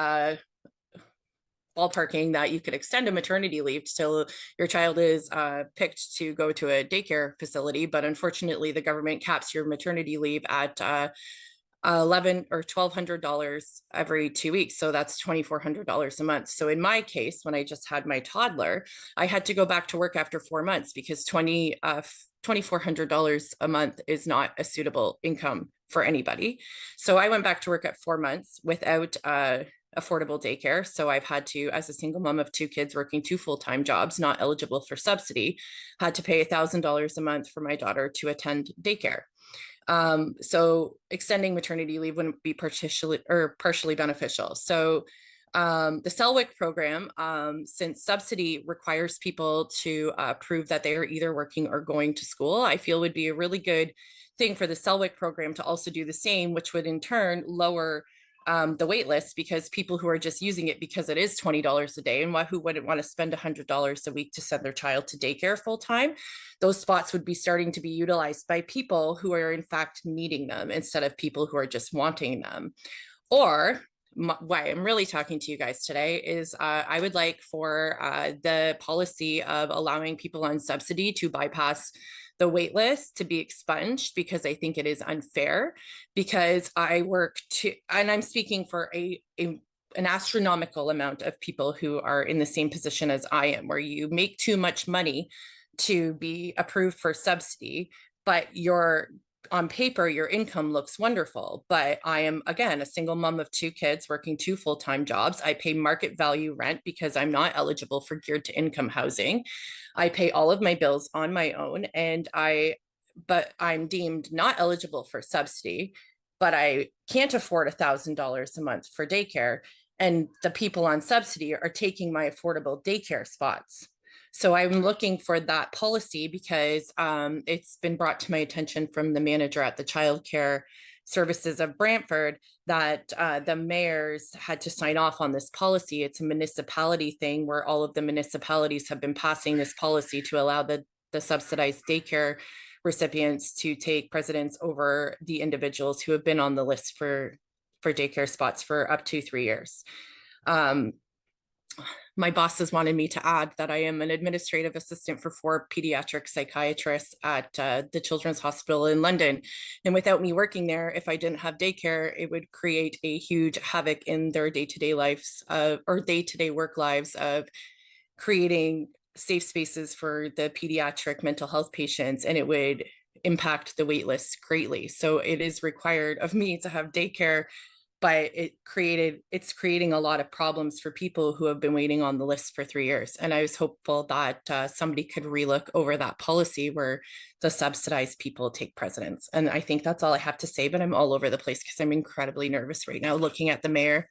ballparking that you could extend a maternity leave till your child is picked to go to a daycare facility. But unfortunately, the government caps your maternity leave at $1,100 or $1,200 every 2 weeks. So that's $2,400 a month. So in my case, when I just had my toddler, I had to go back to work after 4 months because $2,400 a month is not a suitable income for anybody. So I went back to work at 4 months without affordable daycare. So I've had to, as a single mom of 2 kids working 2 full-time jobs, not eligible for subsidy, had to pay $1,000 a month for my daughter to attend daycare. So extending maternity leave wouldn't be partially beneficial. So the CELWIC program, since subsidy requires people to prove that they are either working or going to school, I feel would be a really good thing for the CELWIC program to also do the same, which would in turn lower the wait list, because people who are just using it because it is $20 a day, and who wouldn't want to spend $100 a week to send their child to daycare full time, those spots would be starting to be utilized by people who are in fact needing them instead of people who are just wanting them. Or why I'm really talking to you guys today is I would like for the policy of allowing people on subsidy to bypass the wait list to be expunged, because I think it is unfair, because I work and I'm speaking for an astronomical amount of people who are in the same position as I am, where you make too much money to be approved for subsidy, but on paper, your income looks wonderful. But I am, again, a single mom of 2 kids working 2 full-time jobs. I pay market value rent because I'm not eligible for geared to income housing. I pay all of my bills on my own, but I'm deemed not eligible for subsidy, but I can't afford $1,000 a month for daycare. And the people on subsidy are taking my affordable daycare spots. So I'm looking for that policy because it's been brought to my attention from the manager at the Child Care Services of Brantford that the mayors had to sign off on this policy. It's a municipality thing where all of the municipalities have been passing this policy to allow the subsidized daycare recipients to take precedence over the individuals who have been on the list for daycare spots for up to 3 years. My bosses wanted me to add that I am an administrative assistant for 4 pediatric psychiatrists at the Children's Hospital in London. And without me working there, if I didn't have daycare, it would create a huge havoc in their day-to-day lives or day-to-day work lives of creating safe spaces for the pediatric mental health patients, and it would impact the wait list greatly. So it is required of me to have daycare, but it's creating a lot of problems for people who have been waiting on the list for 3 years. And I was hopeful that somebody could relook over that policy where the subsidized people take precedence. And I think that's all I have to say, but I'm all over the place because I'm incredibly nervous right now looking at the mayor.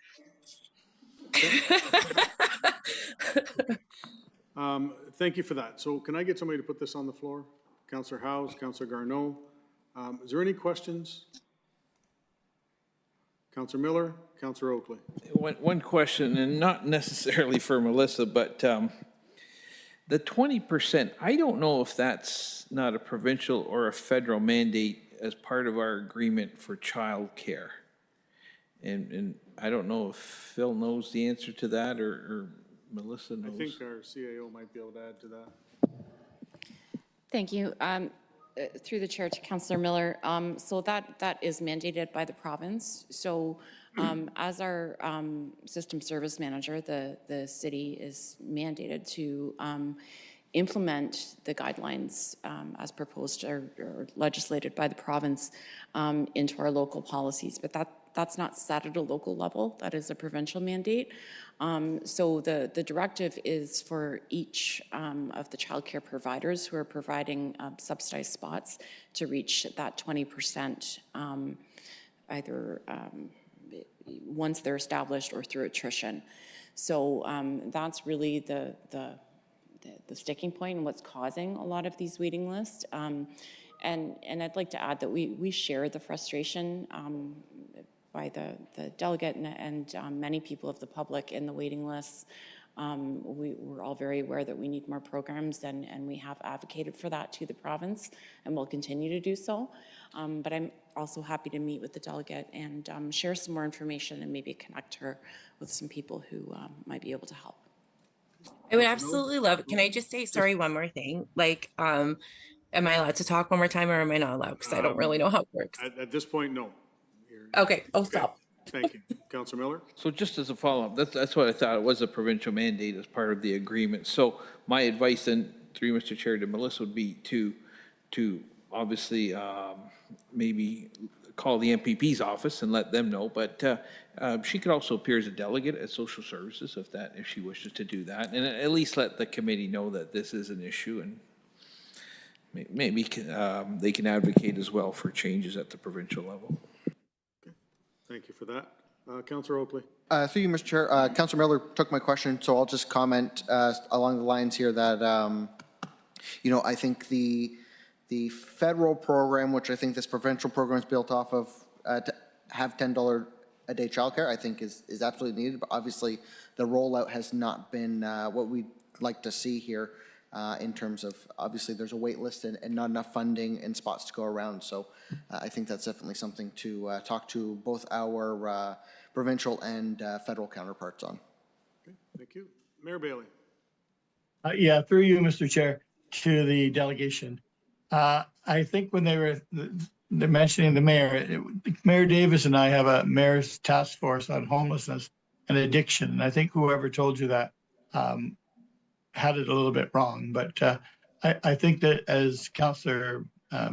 Thank you for that. So can I get somebody to put this on the floor? Councillor Howes, Councillor Garneau. Is there any questions? Councillor Miller, Councillor Oakley. One question, and not necessarily for Melissa, but the 20%, I don't know if that's not a provincial or a federal mandate as part of our agreement for childcare. And I don't know if Phil knows the answer to that or Melissa knows. I think our CAO might be able to add to that. Thank you. Through the chair to Councillor Miller, so that is mandated by the province. So as our system service manager, the city is mandated to implement the guidelines as proposed or legislated by the province into our local policies. But that's not set at a local level. That is a provincial mandate. So the directive is for each of the childcare providers who are providing subsidized spots to reach that 20% either once they're established or through attrition. So that's really the sticking point and what's causing a lot of these waiting lists. And I'd like to add that we share the frustration by the delegate and many people of the public in the waiting lists. We're all very aware that we need more programs, and we have advocated for that to the province, and will continue to do so. But I'm also happy to meet with the delegate and share some more information and maybe connect her with some people who might be able to help. I would absolutely love it. Can I just say, sorry, one more thing? Like, am I allowed to talk one more time or am I not allowed? Because I don't really know how it works. At this point, no. Okay, I'll stop. Thank you. Councillor Miller? So just as a follow-up, that's what I thought. It was a provincial mandate as part of the agreement. So my advice then, through Mr. Chair, to Melissa would be to obviously maybe call the MPP's office and let them know. But she could also appear as a delegate at social services if she wishes to do that, and at least let the committee know that this is an issue, and maybe they can advocate as well for changes at the provincial level. Thank you for that. Councillor Oakley. Through you, Mr. Chair, Councillor Miller took my question, so I'll just comment along the lines here that, I think the federal program, which I think this provincial program is built off of, to have $10 a day childcare, I think is absolutely needed. But obviously, the rollout has not been what we'd like to see here in terms of, obviously, there's a wait list and not enough funding and spots to go around. So I think that's definitely something to talk to both our provincial and federal counterparts on. Okay, thank you. Mayor Bailey. Yeah, through you, Mr. Chair, to the delegation. I think when they're mentioning the mayor, Mayor Davis and I have a mayor's task force on homelessness and addiction. And I think whoever told you that had it a little bit wrong. But I think that, as Councillor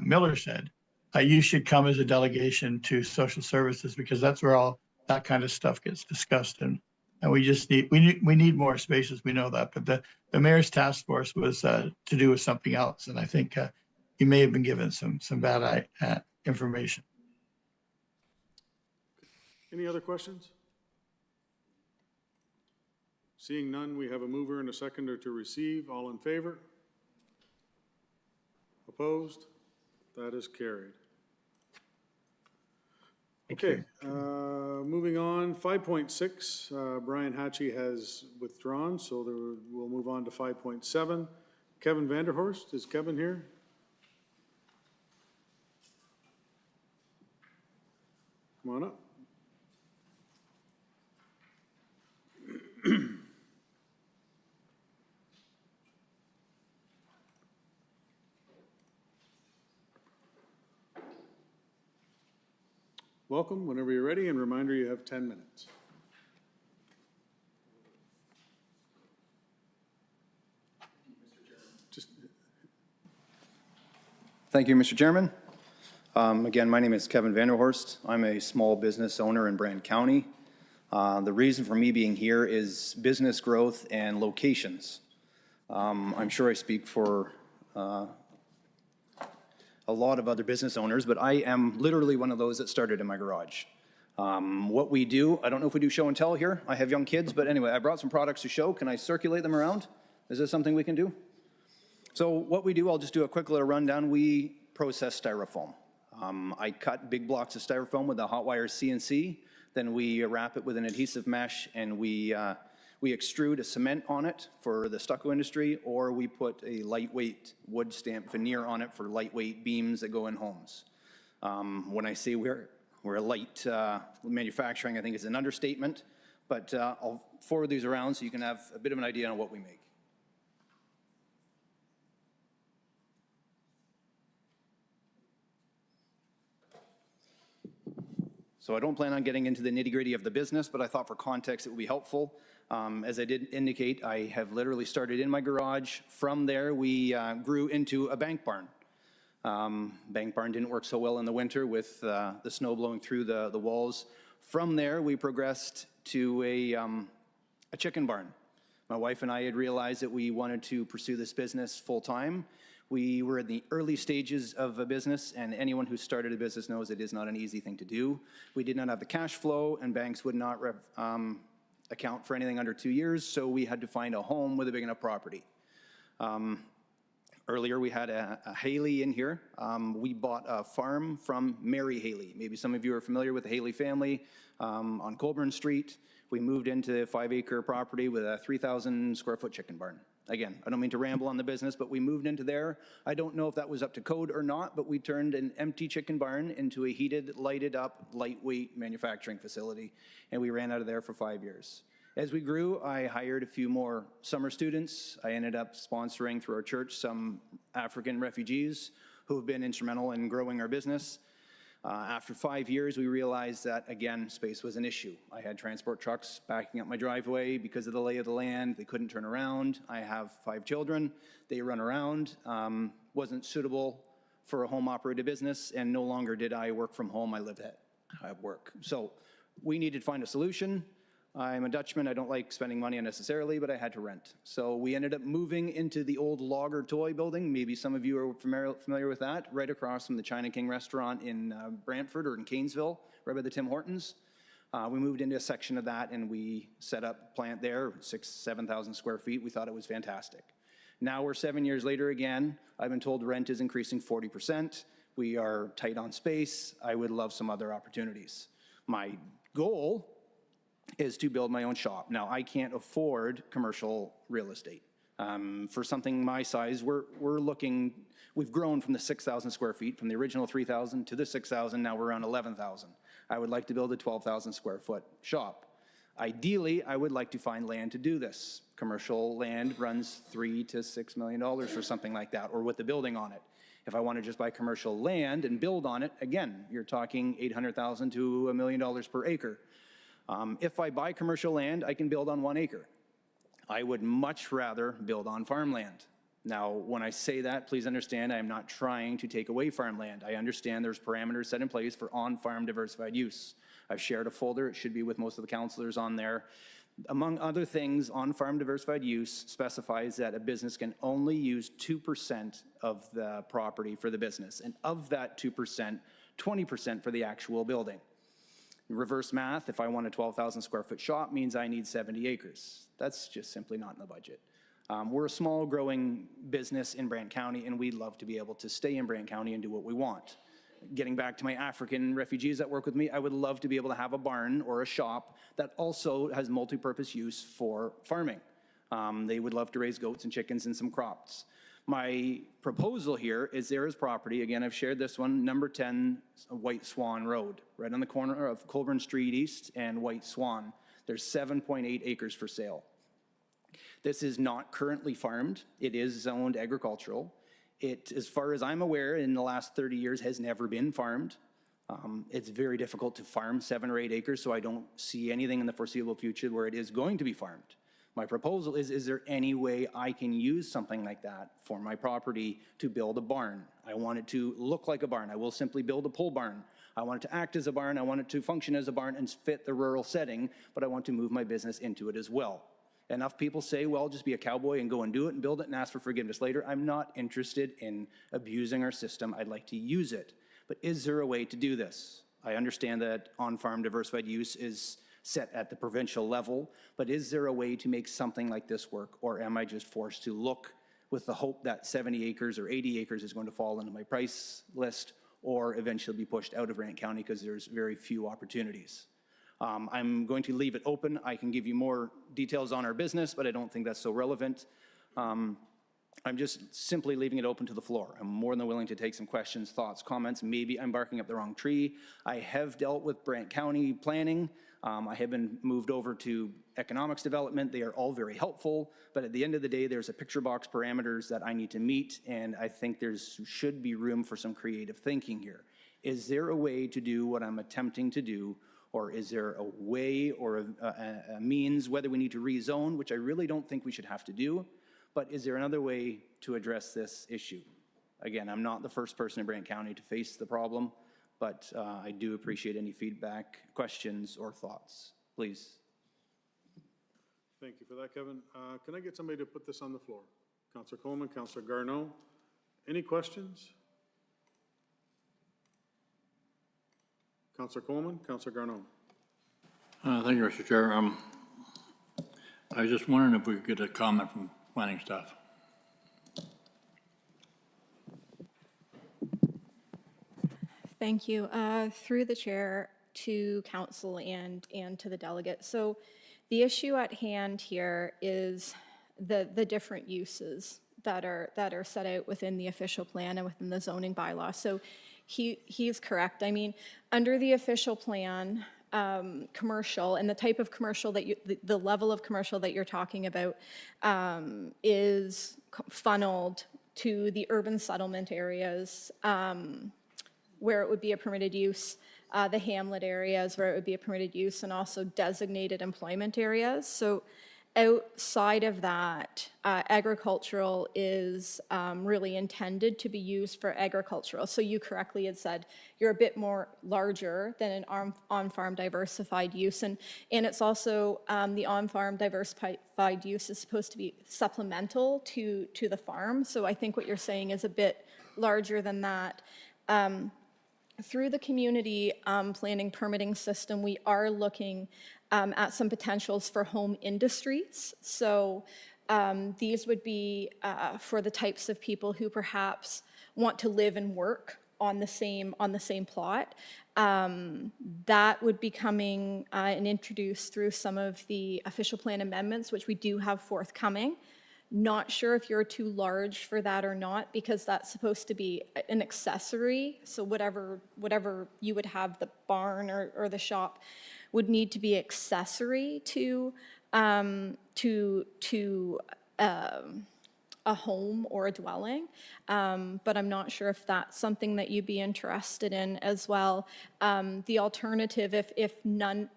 Miller said, you should come as a delegation to social services, because that's where all that kind of stuff gets discussed. And we just need more spaces. We know that. But the mayor's task force was to do with something else. And I think you may have been given some bad information. Any other questions? Seeing none, we have a mover and a seconder to receive. All in favor? Opposed? That is carried. Okay, moving on, 5.6, Brian Hatchie has withdrawn, so we'll move on to 5.7. Kevin Vanderhorst, is Kevin here? Come on up. Welcome, whenever you're ready, and reminder you have 10 minutes. Thank you, Mr. Chairman. Again, my name is Kevin Vanderhorst. I'm a small business owner in Brant County. The reason for me being here is business growth and locations. I'm sure I speak for a lot of other business owners, but I am literally one of those that started in my garage. What we do, I don't know if we do show and tell here. I have young kids, but anyway, I brought some products to show. Can I circulate them around? Is this something we can do? So what we do, I'll just do a quick little rundown. We process styrofoam. I cut big blocks of styrofoam with a hot wire CNC. Then we wrap it with an adhesive mesh, and we extrude a cement on it for the stucco industry, or we put a lightweight wood stamp veneer on it for lightweight beams that go in homes. When I say we're a light manufacturing, I think it's an understatement, but I'll forward these around so you can have a bit of an idea on what we make. So I don't plan on getting into the nitty-gritty of the business, but I thought for context it would be helpful. As I did indicate, I have literally started in my garage. From there, we grew into a bank barn. Bank barn didn't work so well in the winter with the snow blowing through the walls. From there, we progressed to a chicken barn. My wife and I had realized that we wanted to pursue this business full-time. We were in the early stages of a business, and anyone who started a business knows it is not an easy thing to do. We did not have the cash flow, and banks would not account for anything under 2 years, so we had to find a home with a big enough property. Earlier, we had a Haley in here. We bought a farm from Mary Haley. Maybe some of you are familiar with the Haley family on Colburn Street. We moved into a 5-acre property with a 3,000 square foot chicken barn. Again, I don't mean to ramble on the business, but we moved into there. I don't know if that was up to code or not, but we turned an empty chicken barn into a heated, lighted up, lightweight manufacturing facility, and we ran out of there for 5 years. As we grew, I hired a few more summer students. I ended up sponsoring through our church some African refugees who have been instrumental in growing our business. After 5 years, we realized that, again, space was an issue. I had transport trucks backing up my driveway because of the lay of the land. They couldn't turn around. I have 5 children. They run around. Wasn't suitable for a home-operated business, and no longer did I work from home. I lived at work. So we needed to find a solution. I'm a Dutchman. I don't like spending money unnecessarily, but I had to rent. So we ended up moving into the old Logger Toy building. Maybe some of you are familiar with that, right across from the China King restaurant in Brantford or in Canesville, right by the Tim Hortons. We moved into a section of that, and we set up a plant there, 7,000 square feet. We thought it was fantastic. Now we're 7 years later again. I've been told rent is increasing 40%. We are tight on space. I would love some other opportunities. My goal is to build my own shop. Now, I can't afford commercial real estate. For something my size, we've grown from the 6,000 square feet, from the original 3,000 to the 6,000, now we're around 11,000. I would like to build a 12,000 square foot shop. Ideally, I would like to find land to do this. Commercial land runs $3 to $6 million for something like that, or with the building on it. If I want to just buy commercial land and build on it, again, you're talking $800,000 to $1 million per acre. If I buy commercial land, I can build on 1 acre. I would much rather build on farmland. Now, when I say that, please understand I am not trying to take away farmland. I understand there's parameters set in place for on-farm diversified use. I've shared a folder. It should be with most of the councilors on there. Among other things, on-farm diversified use specifies that a business can only use 2% of the property for the business. And of that 2%, 20% for the actual building. Reverse math, if I want a 12,000 square foot shop, means I need 70 acres. That's just simply not in the budget. We're a small growing business in Brant County, and we'd love to be able to stay in Brant County and do what we want. Getting back to my African refugees that work with me, I would love to be able to have a barn or a shop that also has multi-purpose use for farming. They would love to raise goats and chickens and some crops. My proposal here is there is property, again, I've shared this one, number 10 White Swan Road, right on the corner of Colburn Street East and White Swan. There's 7.8 acres for sale. This is not currently farmed. It is zoned agricultural. It, as far as I'm aware, in the last 30 years has never been farmed. It's very difficult to farm 7 or 8 acres, so I don't see anything in the foreseeable future where it is going to be farmed. My proposal is there any way I can use something like that for my property to build a barn? I want it to look like a barn. I will simply build a pole barn. I want it to act as a barn. I want it to function as a barn and fit the rural setting, but I want to move my business into it as well. Enough people say, well, just be a cowboy and go and do it and build it and ask for forgiveness later. I'm not interested in abusing our system. I'd like to use it. But is there a way to do this? I understand that on-farm diversified use is set at the provincial level, but is there a way to make something like this work, or am I just forced to look with the hope that 70 acres or 80 acres is going to fall into my price list or eventually be pushed out of Grant County because there's very few opportunities. I'm going to leave it open. I can give you more details on our business, but I don't think that's so relevant. I'm just simply leaving it open to the floor. I'm more than willing to take some questions, thoughts, comments. Maybe I'm barking up the wrong tree. I have dealt with Brant County planning. I have been moved over to economics development. They are all very helpful, but at the end of the day, there's a picture box parameters that I need to meet, and I think should be room for some creative thinking here. Is there a way to do what I'm attempting to do, or is there a way or a means, whether we need to rezone, which I really don't think we should have to do, but is there another way to address this issue? Again, I'm not the first person in Brant County to face the problem, but I do appreciate any feedback, questions, or thoughts. Please. Thank you for that, Kevin. Can I get somebody to put this on the floor? Councillor Coleman, Councillor Garneau. Any questions? Councillor Coleman, Councillor Garneau. Thank you, Mr. Chair. I was just wondering if we could get a comment from planning staff. Thank you. Through the chair to council and to the delegate. So the issue at hand here is the different uses that are set out within the official plan and within the zoning bylaw. So he's correct. I mean, under the official plan, commercial and the type of commercial that the level of commercial that you're talking about is funneled to the urban settlement areas where it would be a permitted use, the hamlet areas where it would be a permitted use, and also designated employment areas. So outside of that, agricultural is really intended to be used for agricultural. So you correctly had said you're a bit more larger than an on-farm diversified use. And it's also, the on-farm diversified use is supposed to be supplemental to the farm. So I think what you're saying is a bit larger than that. Through the community planning permitting system, we are looking at some potentials for home industries. So these would be for the types of people who perhaps want to live and work on the same plot. That would be coming and introduced through some of the official plan amendments, which we do have forthcoming. Not sure if you're too large for that or not, because that's supposed to be an accessory. So whatever you would have, the barn or the shop, would need to be accessory to a home or a dwelling. But I'm not sure if that's something that you'd be interested in as well. The alternative, if none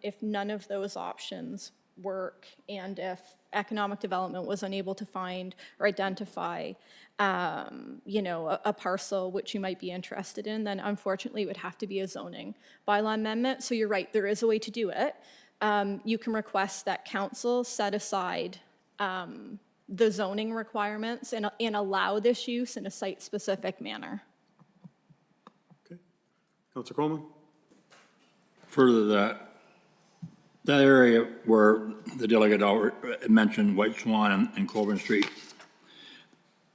of those options work, and if economic development was unable to find or identify, a parcel which you might be interested in, then unfortunately it would have to be a zoning bylaw amendment. So you're right, there is a way to do it. You can request that council set aside the zoning requirements and allow this use in a site-specific manner. Okay. Councillor Coleman. Further that area where the delegate mentioned White Swan and Colburn Street,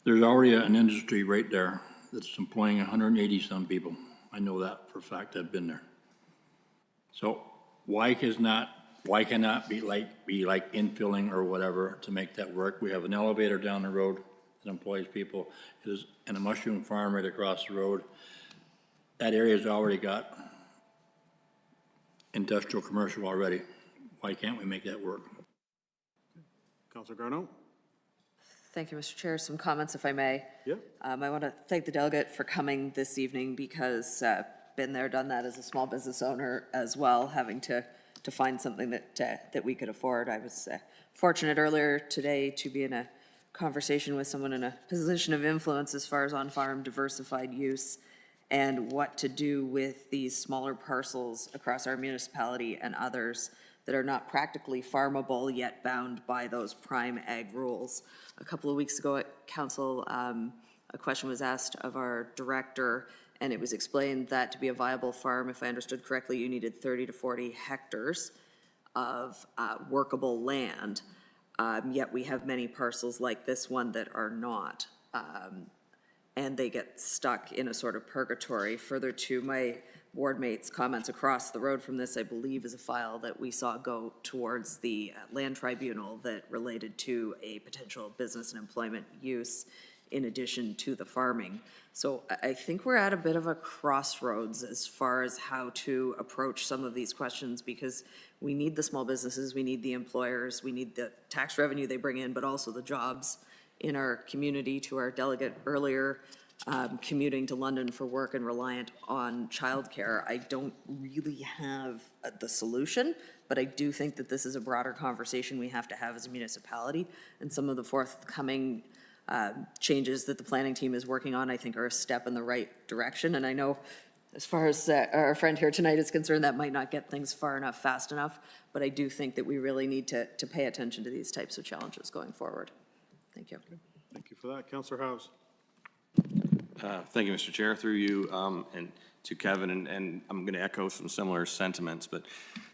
there's already an industry right there that's employing 180 some people. I know that for a fact. I've been there. So why cannot be like infilling or whatever to make that work? We have an elevator down the road that employs people. It is, and a mushroom farm right across the road. That area's already got industrial commercial already. Why can't we make that work? Councillor Garneau. Thank you, Mr. Chair. Some comments, if I may. Yeah. I want to thank the delegate for coming this evening, because been there, done that as a small business owner as well, having to find something that we could afford. I was fortunate earlier today to be in a conversation with someone in a position of influence as far as on-farm diversified use and what to do with these smaller parcels across our municipality and others that are not practically farmable yet bound by those prime ag rules. A couple of weeks ago at council, a question was asked of our director, and it was explained that to be a viable farm, if I understood correctly, you needed 30 to 40 hectares of workable land. Yet we have many parcels like this one that are not. And they get stuck in a sort of purgatory. Further to my ward mate's comments, across the road from this, I believe, is a file that we saw go towards the land tribunal that related to a potential business and employment use in addition to the farming. So I think we're at a bit of a crossroads as far as how to approach some of these questions, because we need the small businesses, we need the employers, we need the tax revenue they bring in, but also the jobs in our community. To our delegate earlier, commuting to London for work and reliant on childcare, I don't really have the solution, but I do think that this is a broader conversation we have to have as a municipality, and some of the forthcoming changes that the planning team is working on, I think, are a step in the right direction. And I know, as far as our friend here tonight is concerned, that might not get things far enough, fast enough, but I do think that we really need to pay attention to these types of challenges going forward. Thank you. Thank you for that. Councillor House. Thank you, Mr. Chair, through you, and to Kevin, and I'm going to echo some similar sentiments, but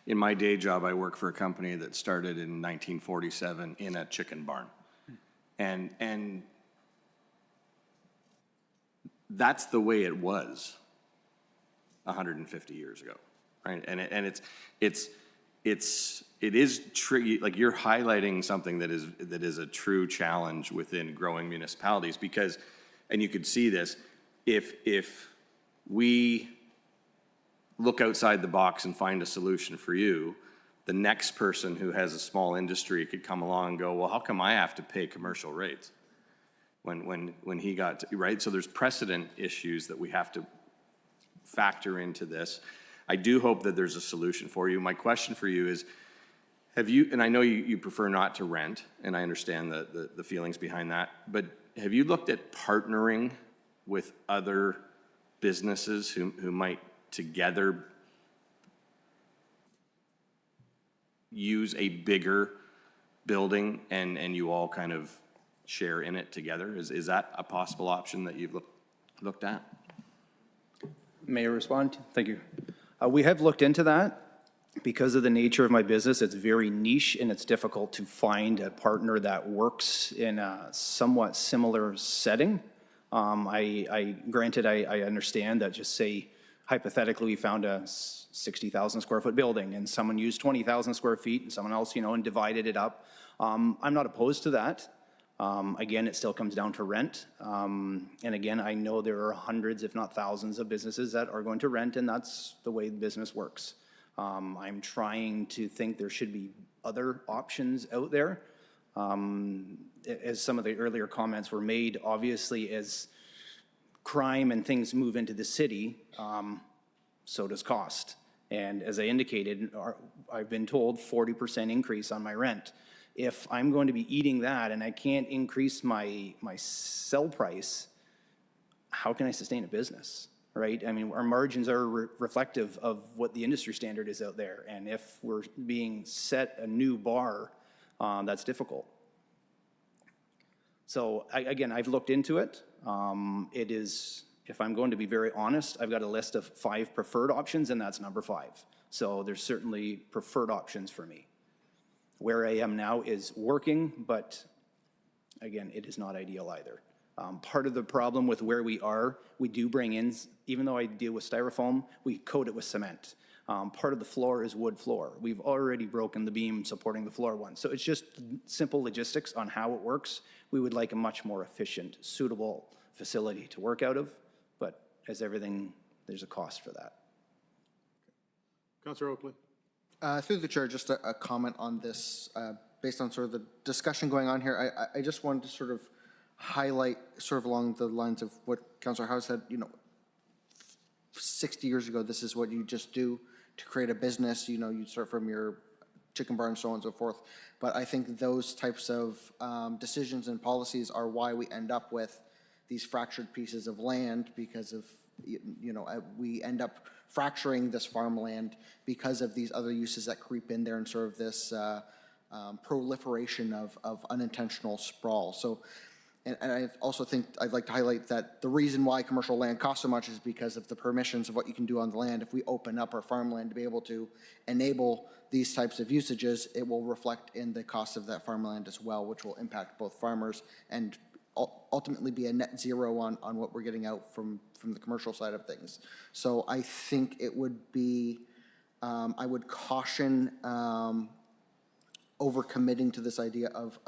in my day job, I work for a company that started in 1947 in a chicken barn. And that's the way it was 150 years ago, right? And it is tricky. Like, you're highlighting something that is a true challenge within growing municipalities, because, and you could see this, if we look outside the box and find a solution for you, the next person who has a small industry could come along and go, well, how come I have to pay commercial rates when he got to, right? So there's precedent issues that we have to factor into this. I do hope that there's a solution for you. My question for you is, have you, and I know you prefer not to rent, and I understand the feelings behind that, but have you looked at partnering with other businesses who might together use a bigger building and you all kind of share in it together? Is that a possible option that you've looked at? May I respond? Thank you. We have looked into that. Because of the nature of my business, it's very niche and it's difficult to find a partner that works in a somewhat similar setting. Granted, I understand that, just say hypothetically we found a 60,000 square foot building and someone used 20,000 square feet and someone else, and divided it up. I'm not opposed to that. Again, it still comes down to rent. And again, I know there are hundreds, if not thousands, of businesses that are going to rent, and that's the way business works. I'm trying to think there should be other options out there. As some of the earlier comments were made, obviously as crime and things move into the city, so does cost. And as I indicated, I've been told 40% increase on my rent. If I'm going to be eating that and I can't increase my sell price, how can I sustain a business? Right? I mean, our margins are reflective of what the industry standard is out there. And if we're being set a new bar, that's difficult. So again, I've looked into it. It is, if I'm going to be very honest, I've got a list of 5 preferred options, and that's number 5. So there's certainly preferred options for me. Where I am now is working, but again, it is not ideal either. Part of the problem with where we are, we do bring in, even though I deal with styrofoam, we coat it with cement. Part of the floor is wood floor. We've already broken the beam supporting the floor one. So it's just simple logistics on how it works. We would like a much more efficient, suitable facility to work out of, but as everything, there's a cost for that. Councillor Oakley. Through the chair, just a comment on this, based on sort of the discussion going on here. I just wanted to sort of highlight, sort of along the lines of what Councillor House said, 60 years ago, this is what you just do to create a business. You start from your chicken barn, so on and so forth. But I think those types of decisions and policies are why we end up with these fractured pieces of land, because of, we end up fracturing this farmland because of these other uses that creep in there, and sort of this proliferation of unintentional sprawl. So And I also think I'd like to highlight that the reason why commercial land costs so much is because of the permissions of what you can do on the land. If we open up our farmland to be able to enable these types of usages, it will reflect in the cost of that farmland as well, which will impact both farmers and ultimately be a net zero on what we're getting out from the commercial side of things. So I think it would be, I would caution overcommitting to this idea of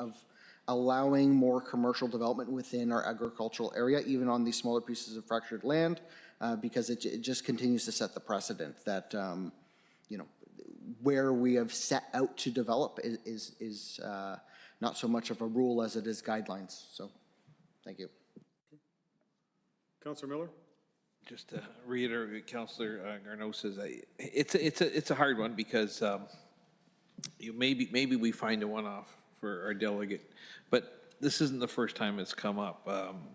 allowing more commercial development within our agricultural area, even on these smaller pieces of fractured land, because it just continues to set the precedent that, you know, where we have set out to develop is not so much of a rule as it is guidelines. So, thank you. Councillor Miller? Just to reiterate what Councillor Garneau says, it's a hard one because maybe we find a one-off for our delegate, but this isn't the first time it's come up.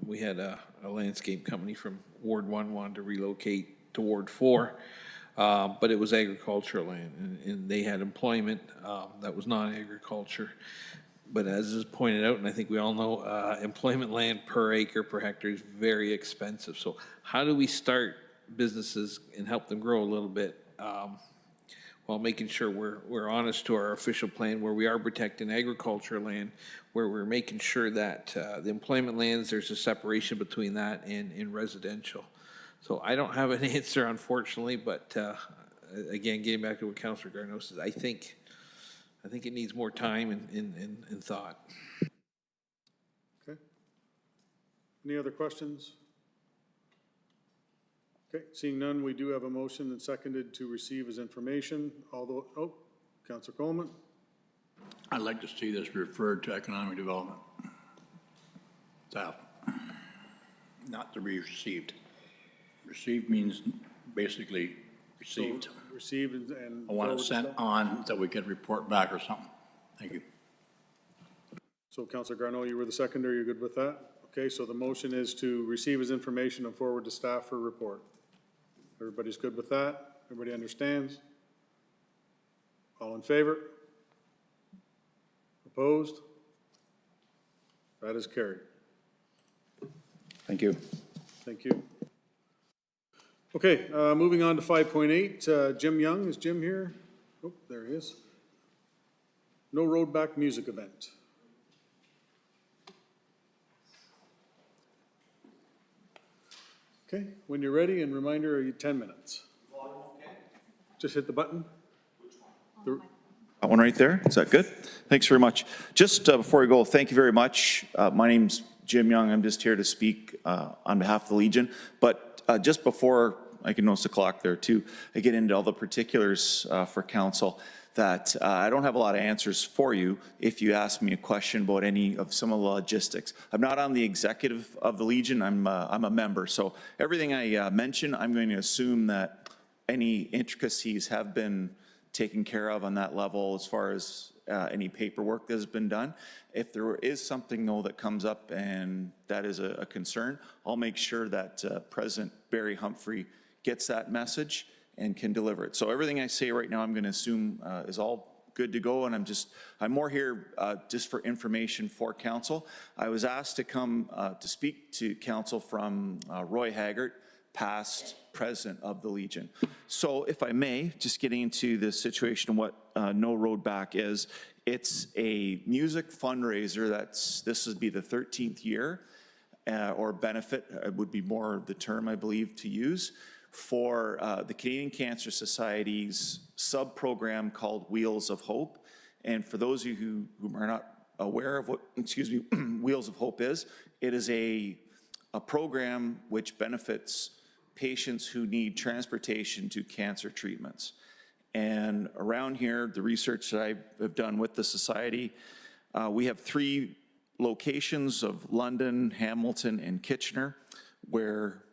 We had a landscape company from Ward 1 wanted to relocate to Ward 4, but it was agricultural land, and they had employment that was non-agriculture. But as is pointed out, and I think we all know, employment land per acre, per hectare is very expensive. So how do we start businesses and help them grow a little bit while making sure we're honest to our official plan, where we are protecting agriculture land, where we're making sure that the employment lands, there's a separation between that and residential. So I don't have an answer, unfortunately, but again, getting back to what Councillor Garneau says, I think it needs more time and thought. Okay. Any other questions? Okay, seeing none, we do have a motion and seconded to receive as information. Although, Councillor Coleman. I'd like to see this referred to economic development. Staff, not to be received. Received means basically received. So, received and. I want it sent on that we could report back or something. Thank you. So Councillor Garneau, you were the seconder, you're good with that? Okay, so the motion is to receive as information and forward to staff for report. Everybody's good with that? Everybody understands? All in favor? Opposed? That is carried. Thank you. Thank you. Okay, moving on to 5.8, Jim Young, is Jim here? Oh, there he is. No Road Back music event. Okay, when you're ready, and reminder, you 10 minutes. Just hit the button. That one right there, is that good? Thanks very much. Just before we go, thank you very much. My name's Jim Young, I'm just here to speak on behalf of the Legion, but just before, I can notice the clock there too, I get into all the particulars for council, that I don't have a lot of answers for you if you ask me a question about any of some of the logistics. I'm not on the executive of the Legion, I'm a member, so everything I mention, I'm going to assume that any intricacies have been taken care of on that level as far as any paperwork that has been done. If there is something though that comes up and that is a concern, I'll make sure that President Barry Humphrey gets that message and can deliver it. So everything I say right now, I'm going to assume is all good to go, and I'm more here just for information for council. I was asked to come to speak to council from Roy Haggart, past president of the Legion. So if I may, just getting into the situation of what No Road Back is, it's a music fundraiser this would be the 13th year, or benefit would be more the term I believe to use, for the Canadian Cancer Society's sub-program called Wheels of Hope. And for those of you who are not aware of what, Wheels of Hope is, it is a program which benefits patients who need transportation to cancer treatments. And around here, the research that I have done with the society, we have 3 locations of London, Hamilton, and Kitchener, where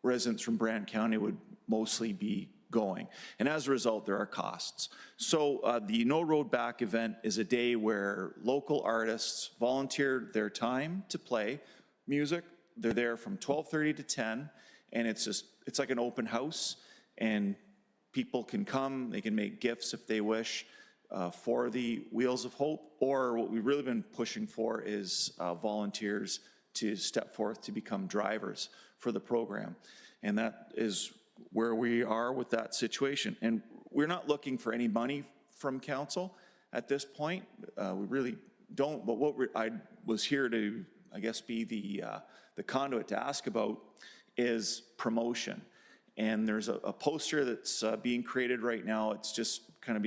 residents from Brant County would mostly be going. And as a result, there are costs. So the No Road Back event is a day where local artists volunteer their time to play music. They're there from 12:30 to 10, and it's like an open house, and people can come, they can make gifts if they wish. for the Wheels of Hope, or what we've really been pushing for is volunteers to step forth to become drivers for the program. And that is where we are with that situation. And we're not looking for any money from council at this point. We really don't, but I was here to, I guess, be the conduit to ask about is promotion. And there's a poster that's being created right now. It's just kind of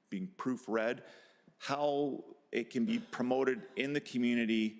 being proofread, how it can be promoted in the community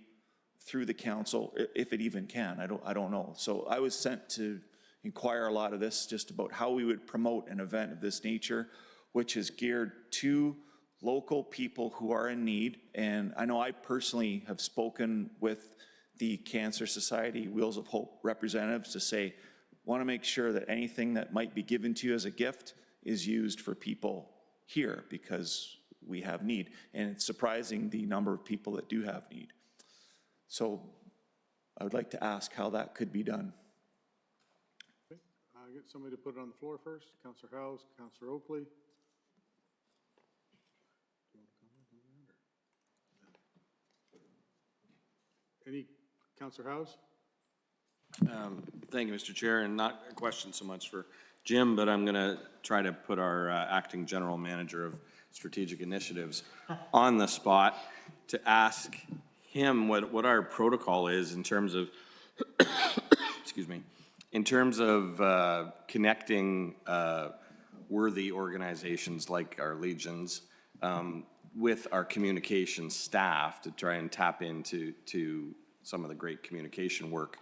through the council, if it even can. I don't know. So I was sent to inquire a lot of this just about how we would promote an event of this nature, which is geared to local people who are in need. And I know I personally have spoken with the Cancer Society Wheels of Hope representatives to say, want to make sure that anything that might be given to you as a gift is used for people here, because we have need. And it's surprising the number of people that do have need. So I would like to ask how that could be done. Okay. I'll get somebody to put it on the floor first. Councillor Howes, Councillor Oakley. Any, Councillor Howes? Thank you, Mr. Chair, and not a question so much for Jim, but I'm going to try to put our acting general manager of strategic initiatives on the spot to ask him what our protocol is in terms of, excuse me, in terms of connecting worthy organizations like our Legions with our communication staff to try and tap into some of the great communication work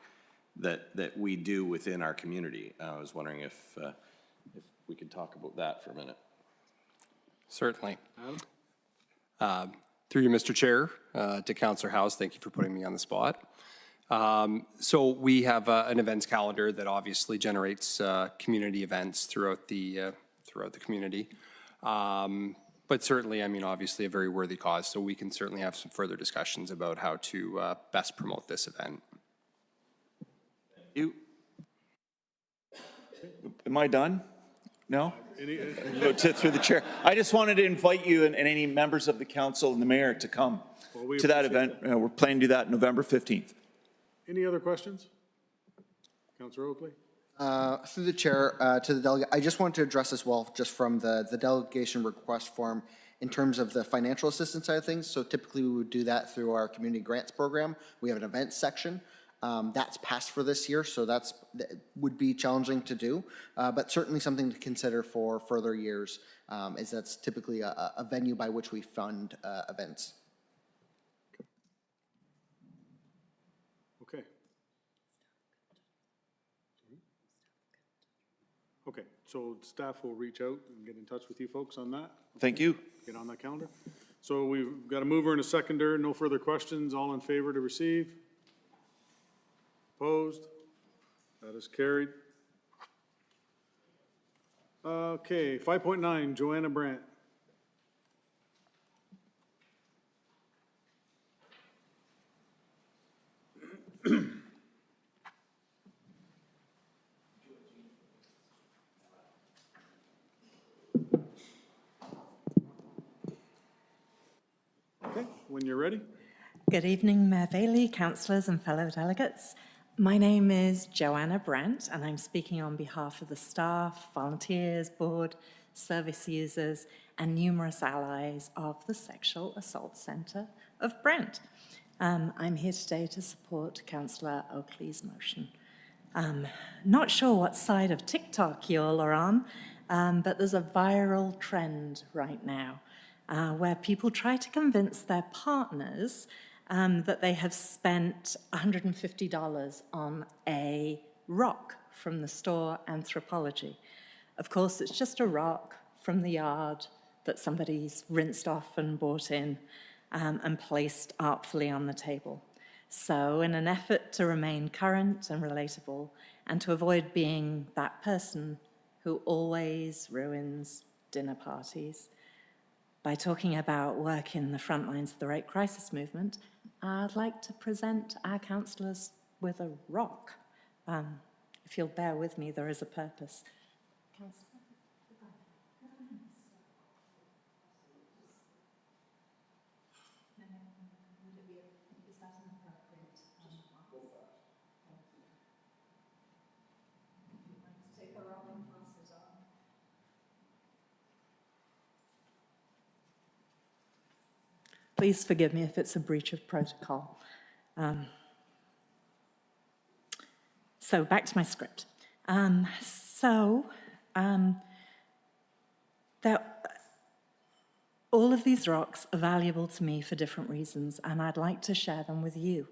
that we do within our community. I was wondering if we could talk about that for a minute. Certainly. Through you, Mr. Chair, to Councillor House, thank you for putting me on the spot. So we have an events calendar that obviously generates community events throughout the community. But certainly, I mean, obviously a very worthy cause, so we can certainly have some further discussions about how to best promote this event. Am I done? No? Through the chair. I just wanted to invite you and any members of the council and the mayor to come to that event. We're planning to do that November 15th. Any other questions? Councillor Oakley? Through the chair, to the delegate, I just wanted to address as well, just from the delegation request form, in terms of the financial assistance side of things. So typically we would do that through our community grants program. We have an events section. That's passed for this year, so that would be challenging to do, but certainly something to consider for further years, as that's typically a venue by which we fund events. Okay. Okay, so staff will reach out and get in touch with you folks on that. Thank you. Get on that calendar. So we've got a mover and a seconder. No further questions. All in favor to receive? Opposed? That is carried. Okay, 5.9, Joanna Brandt. Okay, when you're ready. Good evening, Mayor Bailey, councillors and fellow delegates. My name is Joanna Brandt, and I'm speaking on behalf of the staff, volunteers, board, service users, and numerous allies of the Sexual Assault Centre of Brent. I'm here today to support Councillor Oakley's motion. Not sure what side of TikTok you all are on, but there's a viral trend right now where people try to convince their partners that they have spent $150 on a rock from the store Anthropology. Of course, it's just a rock from the yard that somebody's rinsed off and brought in and placed artfully on the table. So in an effort to remain current and relatable and to avoid being that person who always ruins dinner parties, by talking about work in the front lines of the rape crisis movement, I'd like to present our councillors with a rock. If you'll bear with me, there is a purpose. Please forgive me if it's a breach of protocol. So back to my script. All of these rocks are valuable to me for different reasons, and I'd like to share them with you.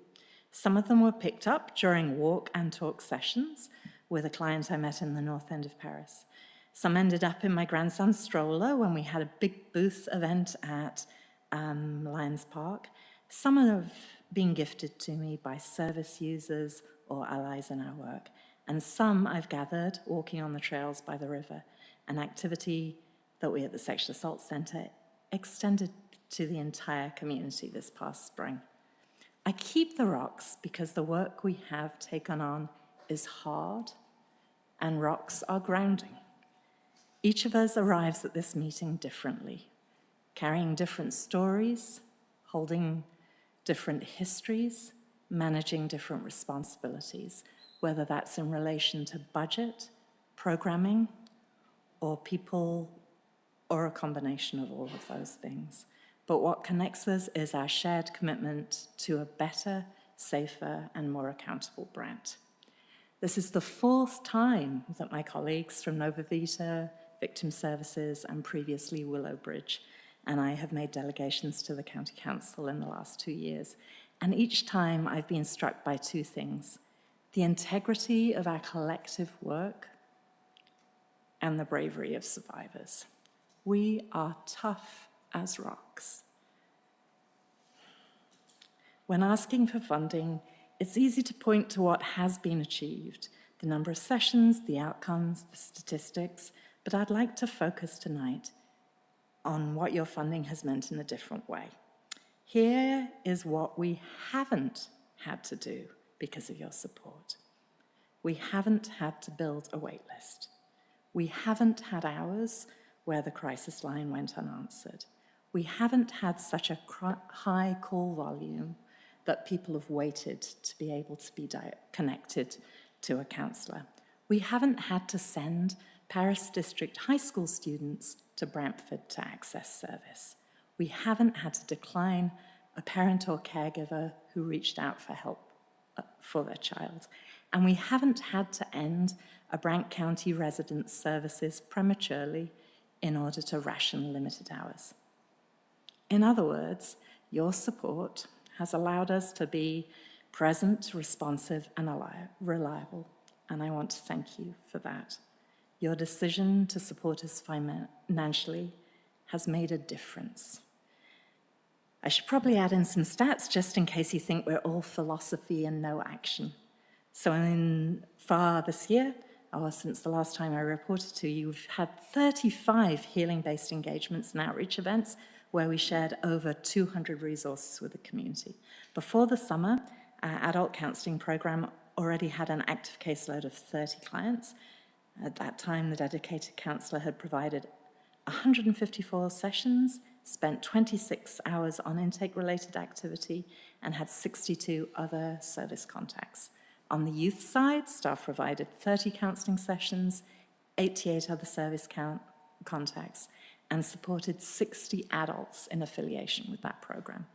Some of them were picked up during walk and talk sessions with a client I met in the North End of Paris. Some ended up in my grandson's stroller when we had a big booth event at Lions Park. Some have been gifted to me by service users or allies in our work, and some I've gathered walking on the trails by the river, an activity that we at the Sexual Assault Centre extended to the entire community this past spring. I keep the rocks because the work we have taken on is hard, and rocks are grounding. Each of us arrives at this meeting differently, carrying different stories, holding different histories, managing different responsibilities, whether that's in relation to budget, programming, or people, or a combination of all of those things. But what connects us is our shared commitment to a better, safer, and more accountable Brant. This is the 4th time that my colleagues from Nova Vita, Victim Services, and previously Willowbridge, and I have made delegations to the County Council in the last 2 years. And each time I've been struck by 2 things: the integrity of our collective work and the bravery of survivors. We are tough as rocks. When asking for funding, it's easy to point to what has been achieved, the number of sessions, the outcomes, the statistics, but I'd like to focus tonight on what your funding has meant in a different way. Here is what we haven't had to do because of your support. We haven't had to build a wait list. We haven't had hours where the crisis line went unanswered. We haven't had such a high call volume that people have waited to be able to be connected to a counsellor. We haven't had to send Paris District High School students to Brantford to access service. We haven't had to decline a parent or caregiver who reached out for help for their child. And we haven't had to end a Brant County residents' services prematurely in order to ration limited hours. In other words, your support has allowed us to be present, responsive, and reliable, and I want to thank you for that. Your decision to support us financially has made a difference. I should probably add in some stats just in case you think we're all philosophy and no action. So far this year, or since the last time I reported to you, we've had 35 healing-based engagements and outreach events where we shared over 200 resources with the community. Before the summer, our adult counselling program already had an active caseload of 30 clients. At that time, the dedicated counsellor had provided 154 sessions, spent 26 hours on intake-related activity, and had 62 other service contacts. On the youth side, staff provided 30 counselling sessions, 88 other service contacts, and supported 60 adults in affiliation with that program.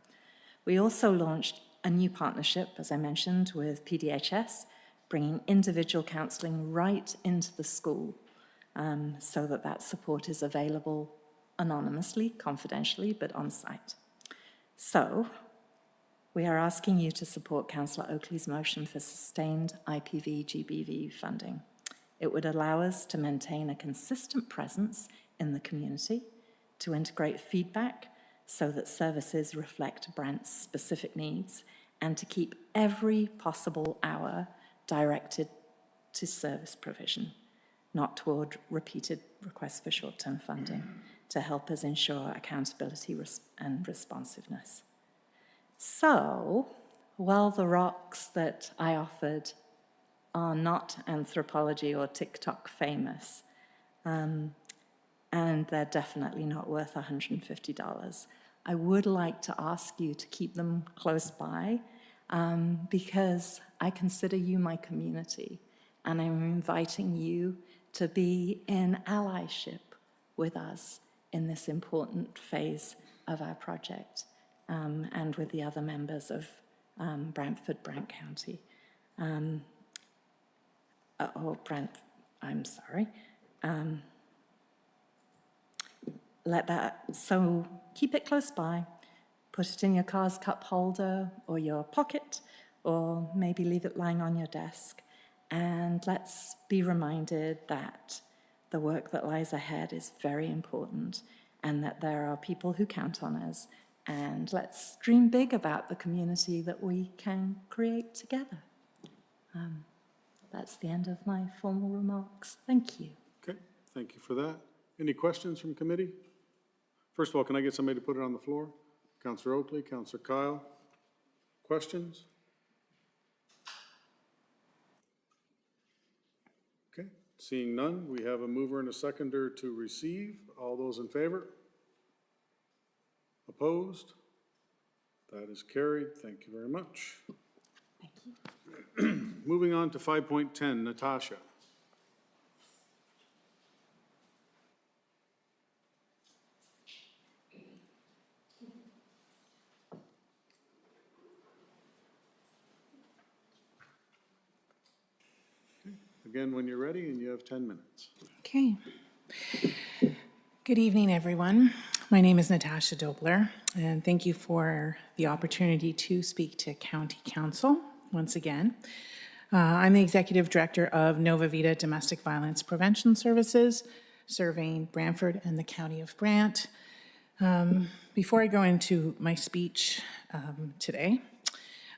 We also launched a new partnership, as I mentioned, with PDHS, bringing individual counselling right into the school so that support is available anonymously, confidentially, but on site. So, we are asking you to support Councillor Oakley's motion for sustained IPV-GBV funding. It would allow us to maintain a consistent presence in the community, to integrate feedback so that services reflect Brant's specific needs, and to keep every possible hour directed to service provision, not toward repeated requests for short-term funding, to help us ensure accountability and responsiveness. So, while the rocks that I offered are not anthropology or TikTok famous, and they're definitely not worth $150, I would like to ask you to keep them close by because I consider you my community, and I'm inviting you to be in allyship with us in this important phase of our project, and with the other members of Brant County. I'm sorry. So keep it close by. Put it in your car's cup holder or your pocket, or maybe leave it lying on your desk. And let's be reminded that the work that lies ahead is very important, and that there are people who count on us. And let's dream big about the community that we can create together. That's the end of my formal remarks. Thank you. Okay, thank you for that. Any questions from committee? First of all, can I get somebody to put it on the floor? Councillor Oakley, Councillor Kyle. Questions? Okay, seeing none, we have a mover and a seconder to receive. All those in favor? Opposed? That is carried. Thank you very much. Thank you. Moving on to 5.10, Natasha. Again, when you're ready, and you have 10 minutes. Okay. Good evening, everyone. My name is Natasha Dobler, and thank you for the opportunity to speak to County Council once again. I'm the Executive Director of Nova Vita Domestic Violence Prevention Services, serving Brantford and the County of Brant. Before I go into my speech today,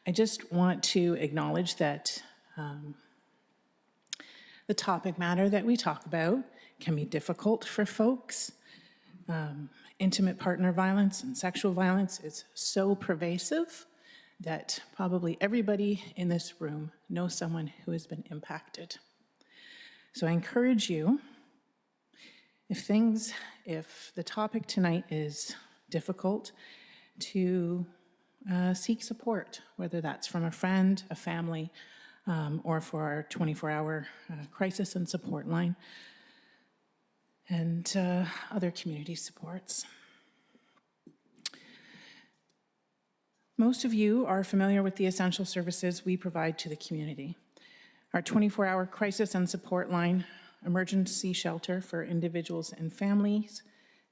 I just want to acknowledge that the topic matter that we talk about can be difficult for folks. Intimate partner violence and sexual violence is so pervasive that probably everybody in this room knows someone who has been impacted. So I encourage you, if the topic tonight is difficult, to seek support, whether that's from a friend, a family, or for our 24-hour crisis and support line, and other community supports. Most of you are familiar with the essential services we provide to the community. Our 24-hour crisis and support line, emergency shelter for individuals and families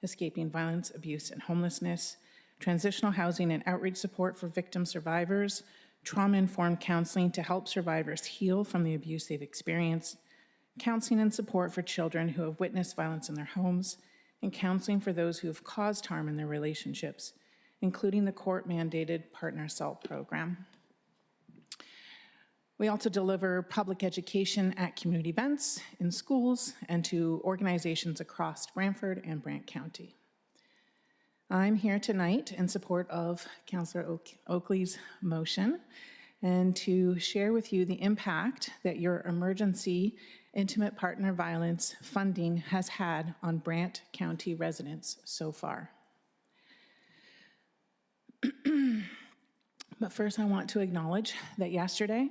escaping violence, abuse, and homelessness, transitional housing and outreach support for victim survivors, trauma-informed counseling to help survivors heal from the abuse they've experienced, counseling and support for children who have witnessed violence in their homes, and counseling for those who have caused harm in their relationships, including the court-mandated partner assault program. We also deliver public education at community events, in schools, and to organizations across Brantford and Brant County. I'm here tonight in support of Councillor Oakley's motion and to share with you the impact that your emergency intimate partner violence funding has had on Brant County residents so far. But first, I want to acknowledge that yesterday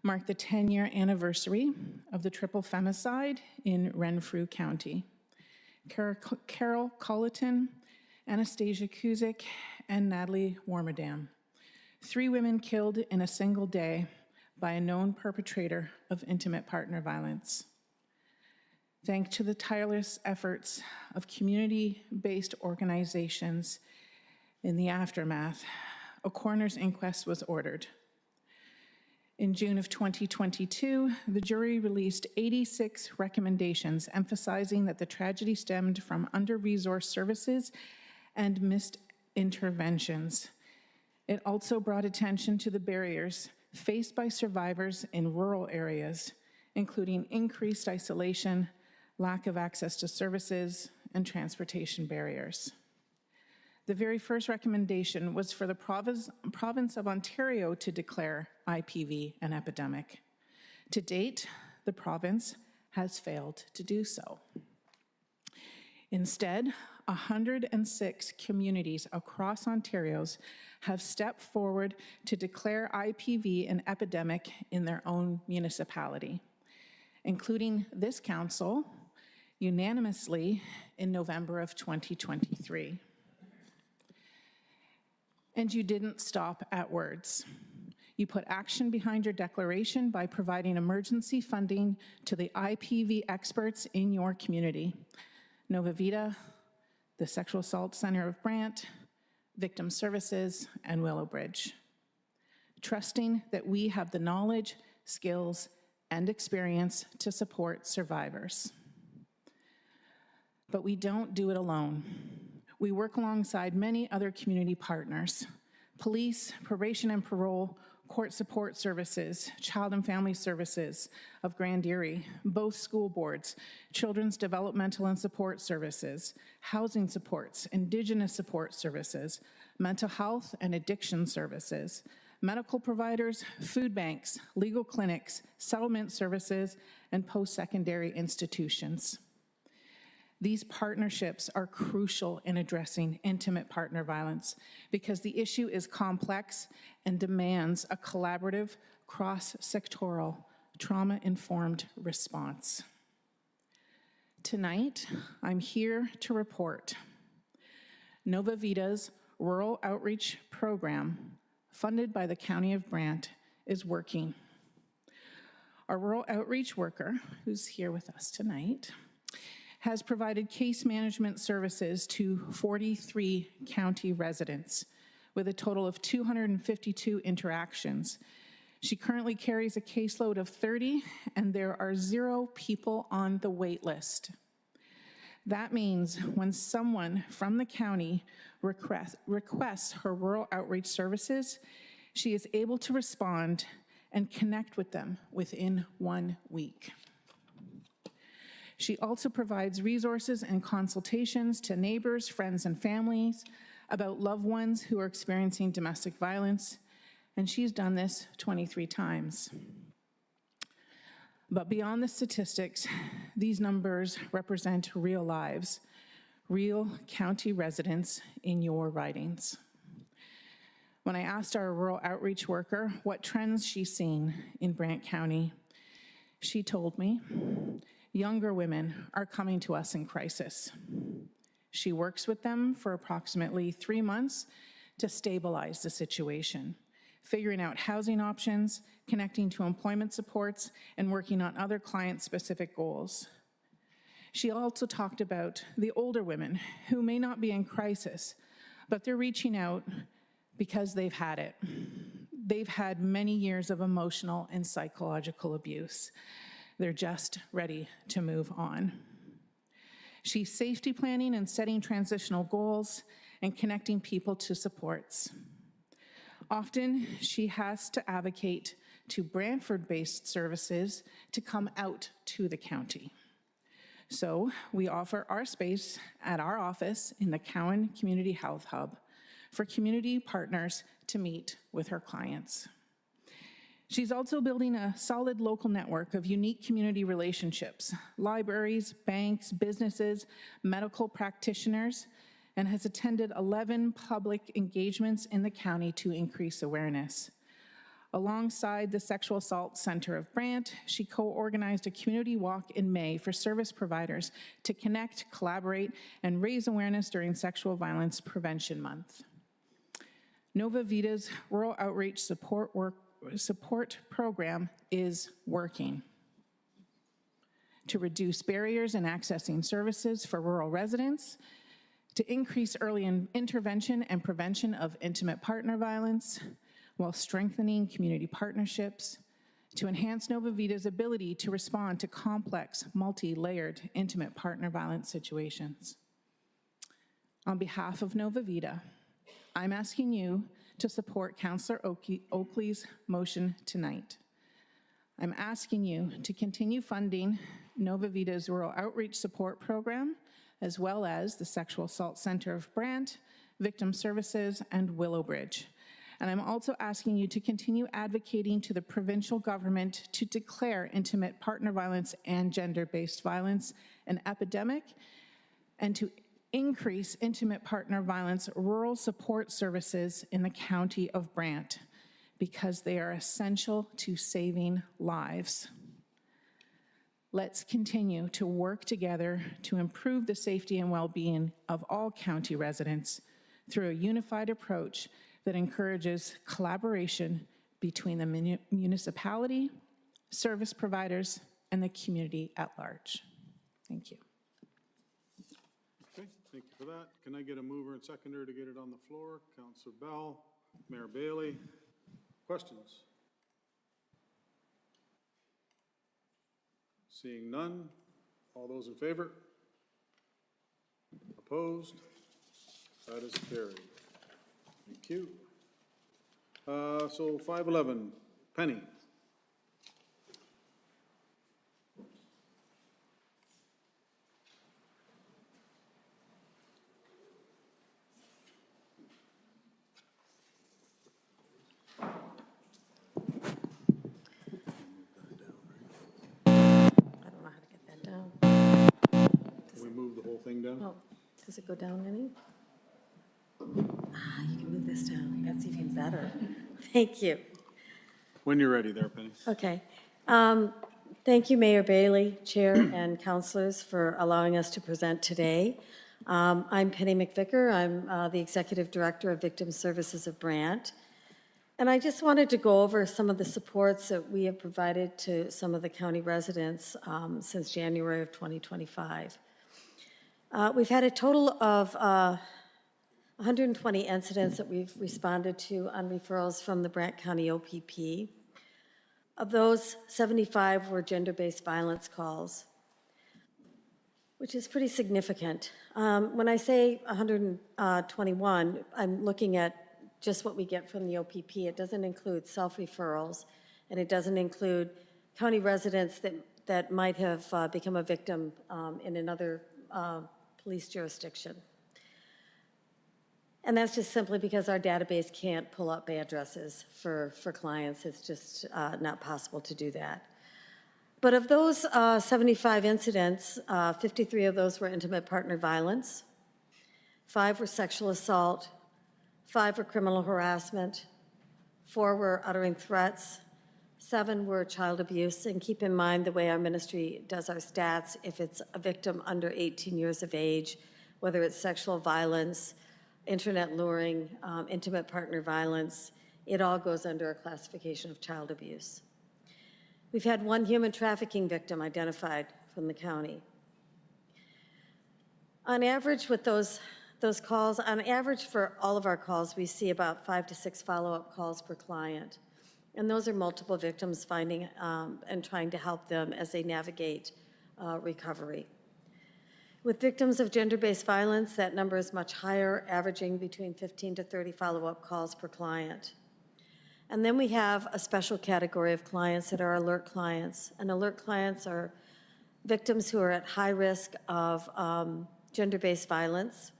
marked the 10-year anniversary of the triple femicide in Renfrew County. Carol Colleton, Anastasia Kuzik, and Natalie Warmadam. 3 women killed in a single day by a known perpetrator of intimate partner violence. Thanks to the tireless efforts of community-based organizations in the aftermath, a coroner's inquest was ordered. In June of 2022, the jury released 86 recommendations emphasizing that the tragedy stemmed from under-resourced services and missed interventions. It also brought attention to the barriers faced by survivors in rural areas, including increased isolation, lack of access to services, and transportation barriers. The very first recommendation was for the province of Ontario to declare IPV an epidemic. To date, the province has failed to do so. Instead, 106 communities across Ontario have stepped forward to declare IPV an epidemic in their own municipality, including this council unanimously in November of 2023. And you didn't stop at words. You put action behind your declaration by providing emergency funding to the IPV experts in your community. Nova Vita, the Sexual Assault Center of Brant, Victim Services, and Willowbridge. Trusting that we have the knowledge, skills, and experience to support survivors. But we don't do it alone. We work alongside many other community partners: police, probation and parole, court support services, child and family services of Grand Erie, both school boards, children's developmental and support services, housing supports, Indigenous support services, mental health and addiction services, medical providers, food banks, legal clinics, settlement services, and post-secondary institutions. These partnerships are crucial in addressing intimate partner violence because the issue is complex and demands a collaborative, cross-sectoral, trauma-informed response. Tonight, I'm here to report Nova Vita's Rural Outreach Program, funded by the County of Brant, is working. Our rural outreach worker, who's here with us tonight, has provided case management services to 43 county residents with a total of 252 interactions. She currently carries a caseload of 30, and there are 0 people on the wait list. That means when someone from the county requests her rural outreach services, she is able to respond and connect with them within 1 week. She also provides resources and consultations to neighbors, friends, and families about loved ones who are experiencing domestic violence, and she's done this 23 times. But beyond the statistics, these numbers represent real lives, real county residents in your ridings. When I asked our rural outreach worker what trends she's seen in Brant County, she told me, younger women are coming to us in crisis. She works with them for approximately 3 months to stabilize the situation, figuring out housing options, connecting to employment supports, and working on other client-specific goals. She also talked about the older women who may not be in crisis, but they're reaching out because they've had it. They've had many years of emotional and psychological abuse. They're just ready to move on. She's safety planning and setting transitional goals and connecting people to supports. Often, she has to advocate to Brantford-based services to come out to the county. So we offer our space at our office in the Cowan Community Health Hub for community partners to meet with her clients. She's also building a solid local network of unique community relationships, libraries, banks, businesses, medical practitioners, and has attended 11 public engagements in the county to increase awareness. Alongside the Sexual Assault Center of Brant, she co-organized a community walk in May for service providers to connect, collaborate, and raise awareness during Sexual Violence Prevention Month. Nova Vita's Rural Outreach Support Program is working to reduce barriers in accessing services for rural residents, to increase early intervention and prevention of intimate partner violence, while strengthening community partnerships, to enhance Nova Vita's ability to respond to complex, multi-layered intimate partner violence situations. On behalf of Nova Vita, I'm asking you to support Councillor Oakley's motion tonight. I'm asking you to continue funding Nova Vita's Rural Outreach Support Program, as well as the Sexual Assault Center of Brant, Victim Services, and Willowbridge. And I'm also asking you to continue advocating to the provincial government to declare intimate partner violence and gender-based violence an epidemic, and to increase intimate partner violence rural support services in the county of Brant because they are essential to saving lives. Let's continue to work together to improve the safety and well-being of all county residents through a unified approach that encourages collaboration between the municipality, service providers, and the community at large. Thank you. Okay, thank you for that. Can I get a mover and seconder to get it on the floor? Councillor Bell, Mayor Bailey. Questions? Seeing none. All those in favor? Opposed? That is carried. Thank you. So 511, Penny. Can we move the whole thing down? Oh, does it go down any? You can move this down. That's even better. Thank you. When you're ready there, Penny. Okay. Thank you, Mayor Bailey, Chair, and councilors for allowing us to present today. I'm Penny McVicker. I'm the Executive Director of Victim Services of Brant. And I just wanted to go over some of the supports that we have provided to some of the county residents since January of 2025. We've had a total of 120 incidents that we've responded to on referrals from the Brant County OPP. Of those, 75 were gender-based violence calls, which is pretty significant. When I say 121, I'm looking at just what we get from the OPP. It doesn't include self-referrals, and it doesn't include county residents that might have become a victim in another police jurisdiction. And that's just simply because our database can't pull up addresses for clients. It's just not possible to do that. But of those 75 incidents, 53 of those were intimate partner violence, 5 were sexual assault, 5 were criminal harassment, 4 were uttering threats, 7 were child abuse. And keep in mind the way our ministry does our stats, if it's a victim under 18 years of age, whether it's sexual violence, internet luring, intimate partner violence, it all goes under a classification of child abuse. We've had 1 human trafficking victim identified from the county. On average with those calls, on average for all of our calls, we see about 5 to 6 follow-up calls per client. And those are multiple victims finding and trying to help them as they navigate recovery. With victims of gender-based violence, that number is much higher, averaging between 15 to 30 follow-up calls per client. And then we have a special category of clients that are alert clients. And alert clients are victims who are at high risk of gender-based violence,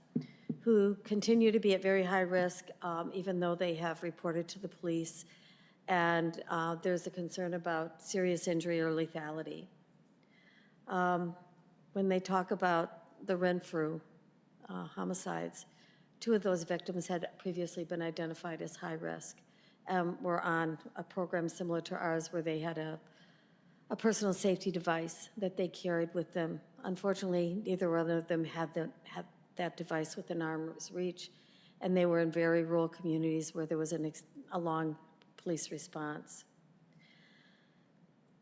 who continue to be at very high risk even though they have reported to the police. And there's a concern about serious injury or lethality. When they talk about the Renfrew homicides, 2 of those victims had previously been identified as high risk and were on a program similar to ours where they had a personal safety device that they carried with them. Unfortunately, neither one of them had that device within arm's reach, and they were in very rural communities where there was a long police response.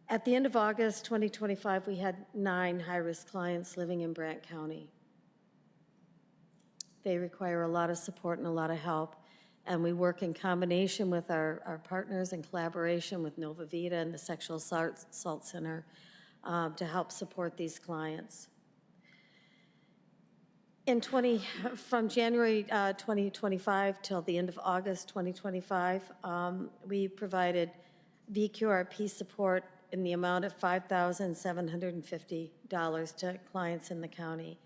At the end of August 2025, we had 9 high-risk clients living in Brant County. They require a lot of support and a lot of help, and we work in combination with our partners in collaboration with Nova Vita and the Sexual Assault Center to help support these clients. From January 2025 till the end of August 2025, we provided VQRP support in the amount of $5,750 to clients in the county.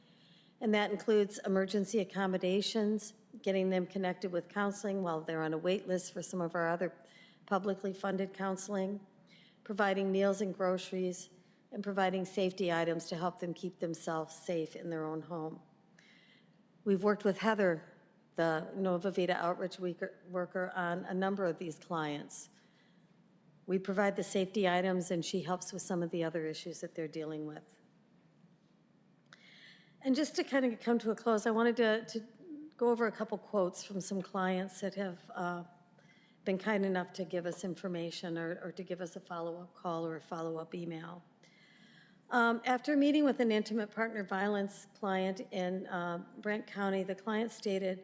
And that includes emergency accommodations, getting them connected with counseling while they're on a wait list for some of our other publicly funded counseling, providing meals and groceries, and providing safety items to help them keep themselves safe in their own home. We've worked with Heather, the Nova Vita outreach worker, on a number of these clients. We provide the safety items, and she helps with some of the other issues that they're dealing with. And just to kind of come to a close, I wanted to go over a couple quotes from some clients that have been kind enough to give us information or to give us a follow-up call or a follow-up email. After meeting with an intimate partner violence client in Brant County, the client stated,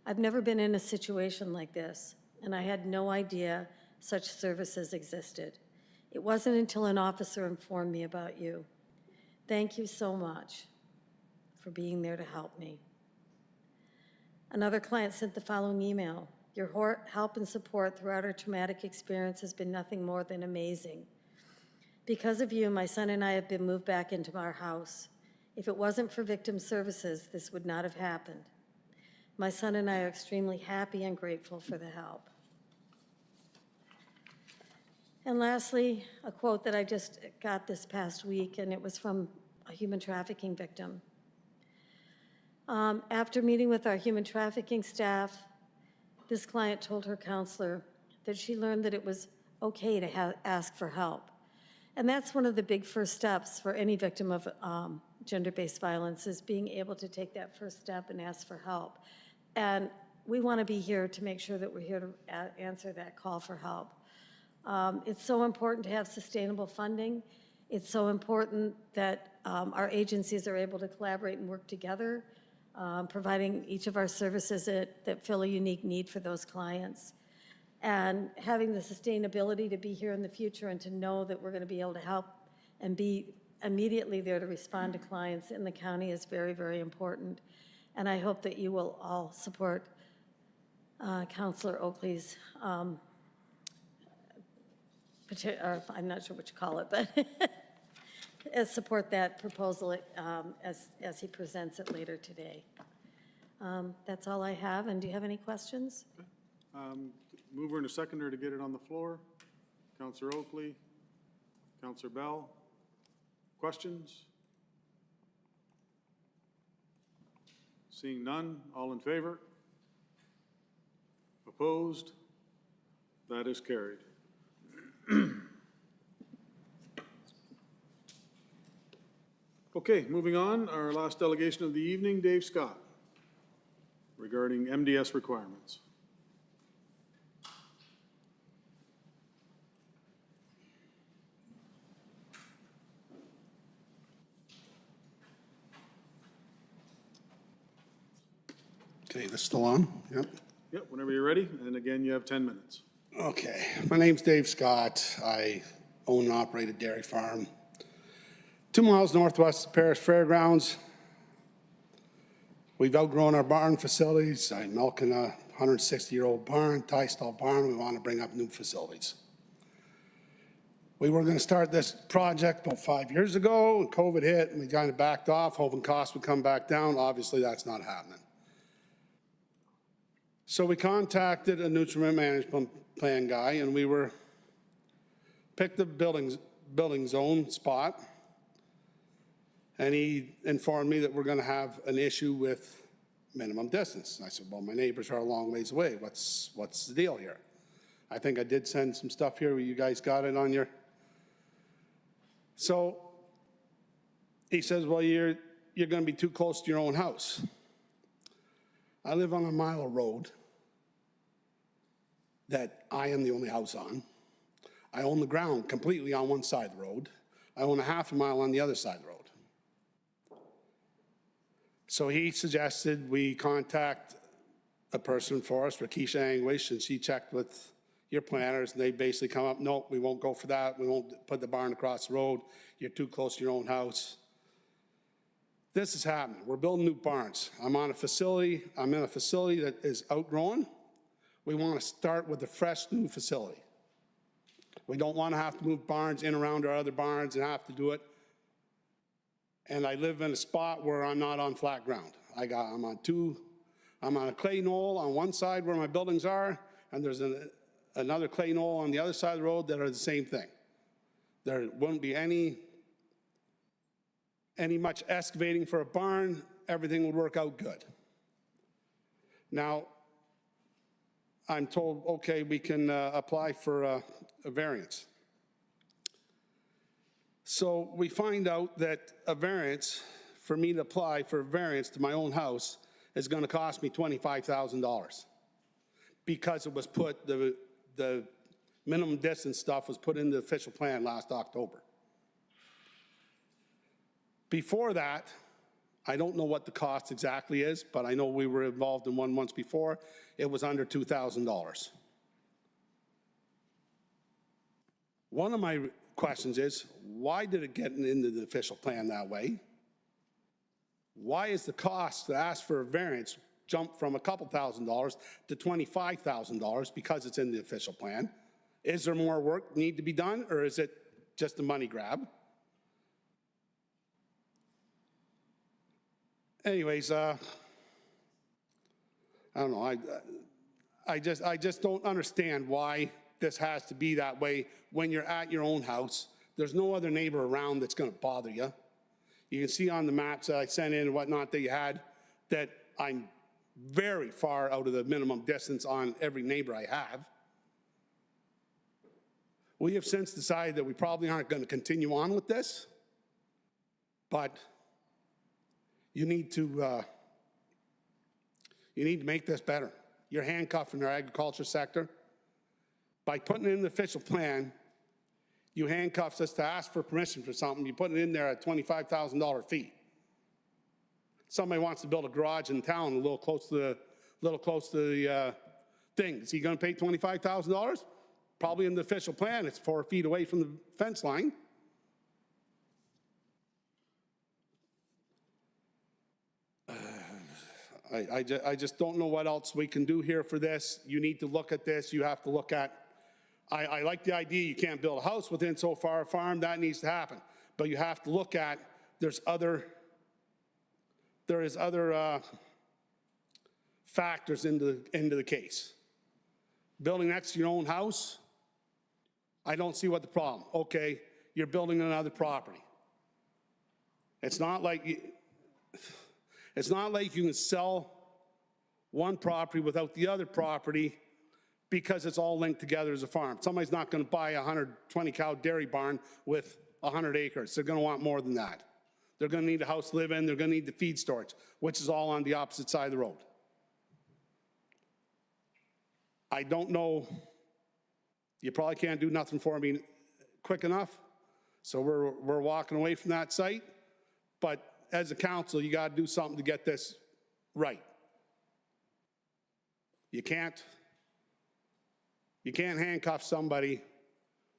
"I've never been in a situation like this, and I had no idea such services existed. It wasn't until an officer informed me about you. Thank you so much for being there to help me." Another client sent the following email: "Your help and support throughout our traumatic experience has been nothing more than amazing. Because of you, my son and I have been moved back into our house. If it wasn't for victim services, this would not have happened. My son and I are extremely happy and grateful for the help." And lastly, a quote that I just got this past week, and it was from a human trafficking victim. After meeting with our human trafficking staff, this client told her counselor that she learned that it was okay to ask for help. And that's one of the big first steps for any victim of gender-based violence, is being able to take that first step and ask for help. And we want to be here to make sure that we're here to answer that call for help. It's so important to have sustainable funding. It's so important that our agencies are able to collaborate and work together, providing each of our services that fill a unique need for those clients. And having the sustainability to be here in the future and to know that we're going to be able to help and be immediately there to respond to clients in the county is very, very important. And I hope that you will all support Councillor Oakley's, I'm not sure what you call it, but support that proposal as he presents it later today. That's all I have. And do you have any questions? Mover and a seconder to get it on the floor. Councillor Oakley, Councillor Bell. Questions? Seeing none, all in favor? Opposed? That is carried. Okay, moving on, our last delegation of the evening, Dave Scott, regarding MDS requirements. Okay, this still on? Yep. Yep, whenever you're ready, and again, you have 10 minutes. Okay, my name's Dave Scott. I own and operate a dairy farm 2 miles northwest of Paris Fairgrounds. We've outgrown our barn facilities. I'm milking a 160-year-old barn, tie-stall barn. We want to bring up new facilities. We were going to start this project about 5 years ago, and COVID hit, and we kind of backed off, hoping costs would come back down. Obviously, that's not happening. So we contacted a nutrient management plan guy, and we picked the building zone spot, and he informed me that we're going to have an issue with minimum distance. And I said, well, my neighbors are a long ways away. What's the deal here? I think I did send some stuff here where you guys got it on your. So he says, well, you're going to be too close to your own house. I live on a mile of road that I am the only house on. I own the ground completely on one side of the road. I own a half a mile on the other side of the road. So he suggested we contact a person for us, Rakisha Anguish, and she checked with your planners, and they basically come up, nope, we won't go for that. We won't put the barn across the road. You're too close to your own house. This is happening. We're building new barns. I'm in a facility that is outgrown. We want to start with a fresh new facility. We don't want to have to move barns in around our other barns and have to do it. And I live in a spot where I'm not on flat ground. I'm on a clay knoll on one side where my buildings are, and there's another clay knoll on the other side of the road that are the same thing. There won't be any much excavating for a barn. Everything would work out good. Now, I'm told, okay, we can apply for a variance. So we find out that a variance, for me to apply for a variance to my own house, is going to cost me $25,000 because it was put, the minimum distance stuff was put in the official plan last October. Before that, I don't know what the cost exactly is, but I know we were involved in one once before. It was under $2,000. One of my questions is, why did it get into the official plan that way? Why is the cost to ask for a variance jump from a couple $1,000s to $25,000 because it's in the official plan? Is there more work need to be done, or is it just a money grab? Anyways, I don't know. I just don't understand why this has to be that way when you're at your own house. There's no other neighbor around that's going to bother you. You can see on the maps that I sent in and whatnot that you had that I'm very far out of the minimum distance on every neighbor I have. We have since decided that we probably aren't going to continue on with this, but you need to make this better. You're handcuffing our agriculture sector. By putting it in the official plan, you handcuffs us to ask for permission for something. You put it in there at $25,000 fee. Somebody wants to build a garage in town a little close to the thing. Is he going to pay $25,000? Probably in the official plan, it's 4 feet away from the fence line. I just don't know what else we can do here for this. You need to look at this. You have to look at, I like the idea you can't build a house within so far a farm. That needs to happen. But you have to look at, there is other factors into the case. Building next to your own house, I don't see what the problem. Okay, you're building another property. It's not like you can sell one property without the other property because it's all linked together as a farm. Somebody's not going to buy a 120 cow dairy barn with 100 acres. They're going to want more than that. They're going to need a house to live in. They're going to need the feed storage, which is all on the opposite side of the road. I don't know. You probably can't do nothing for me quick enough. So we're walking away from that site. But as a council, you got to do something to get this right. You can't handcuff somebody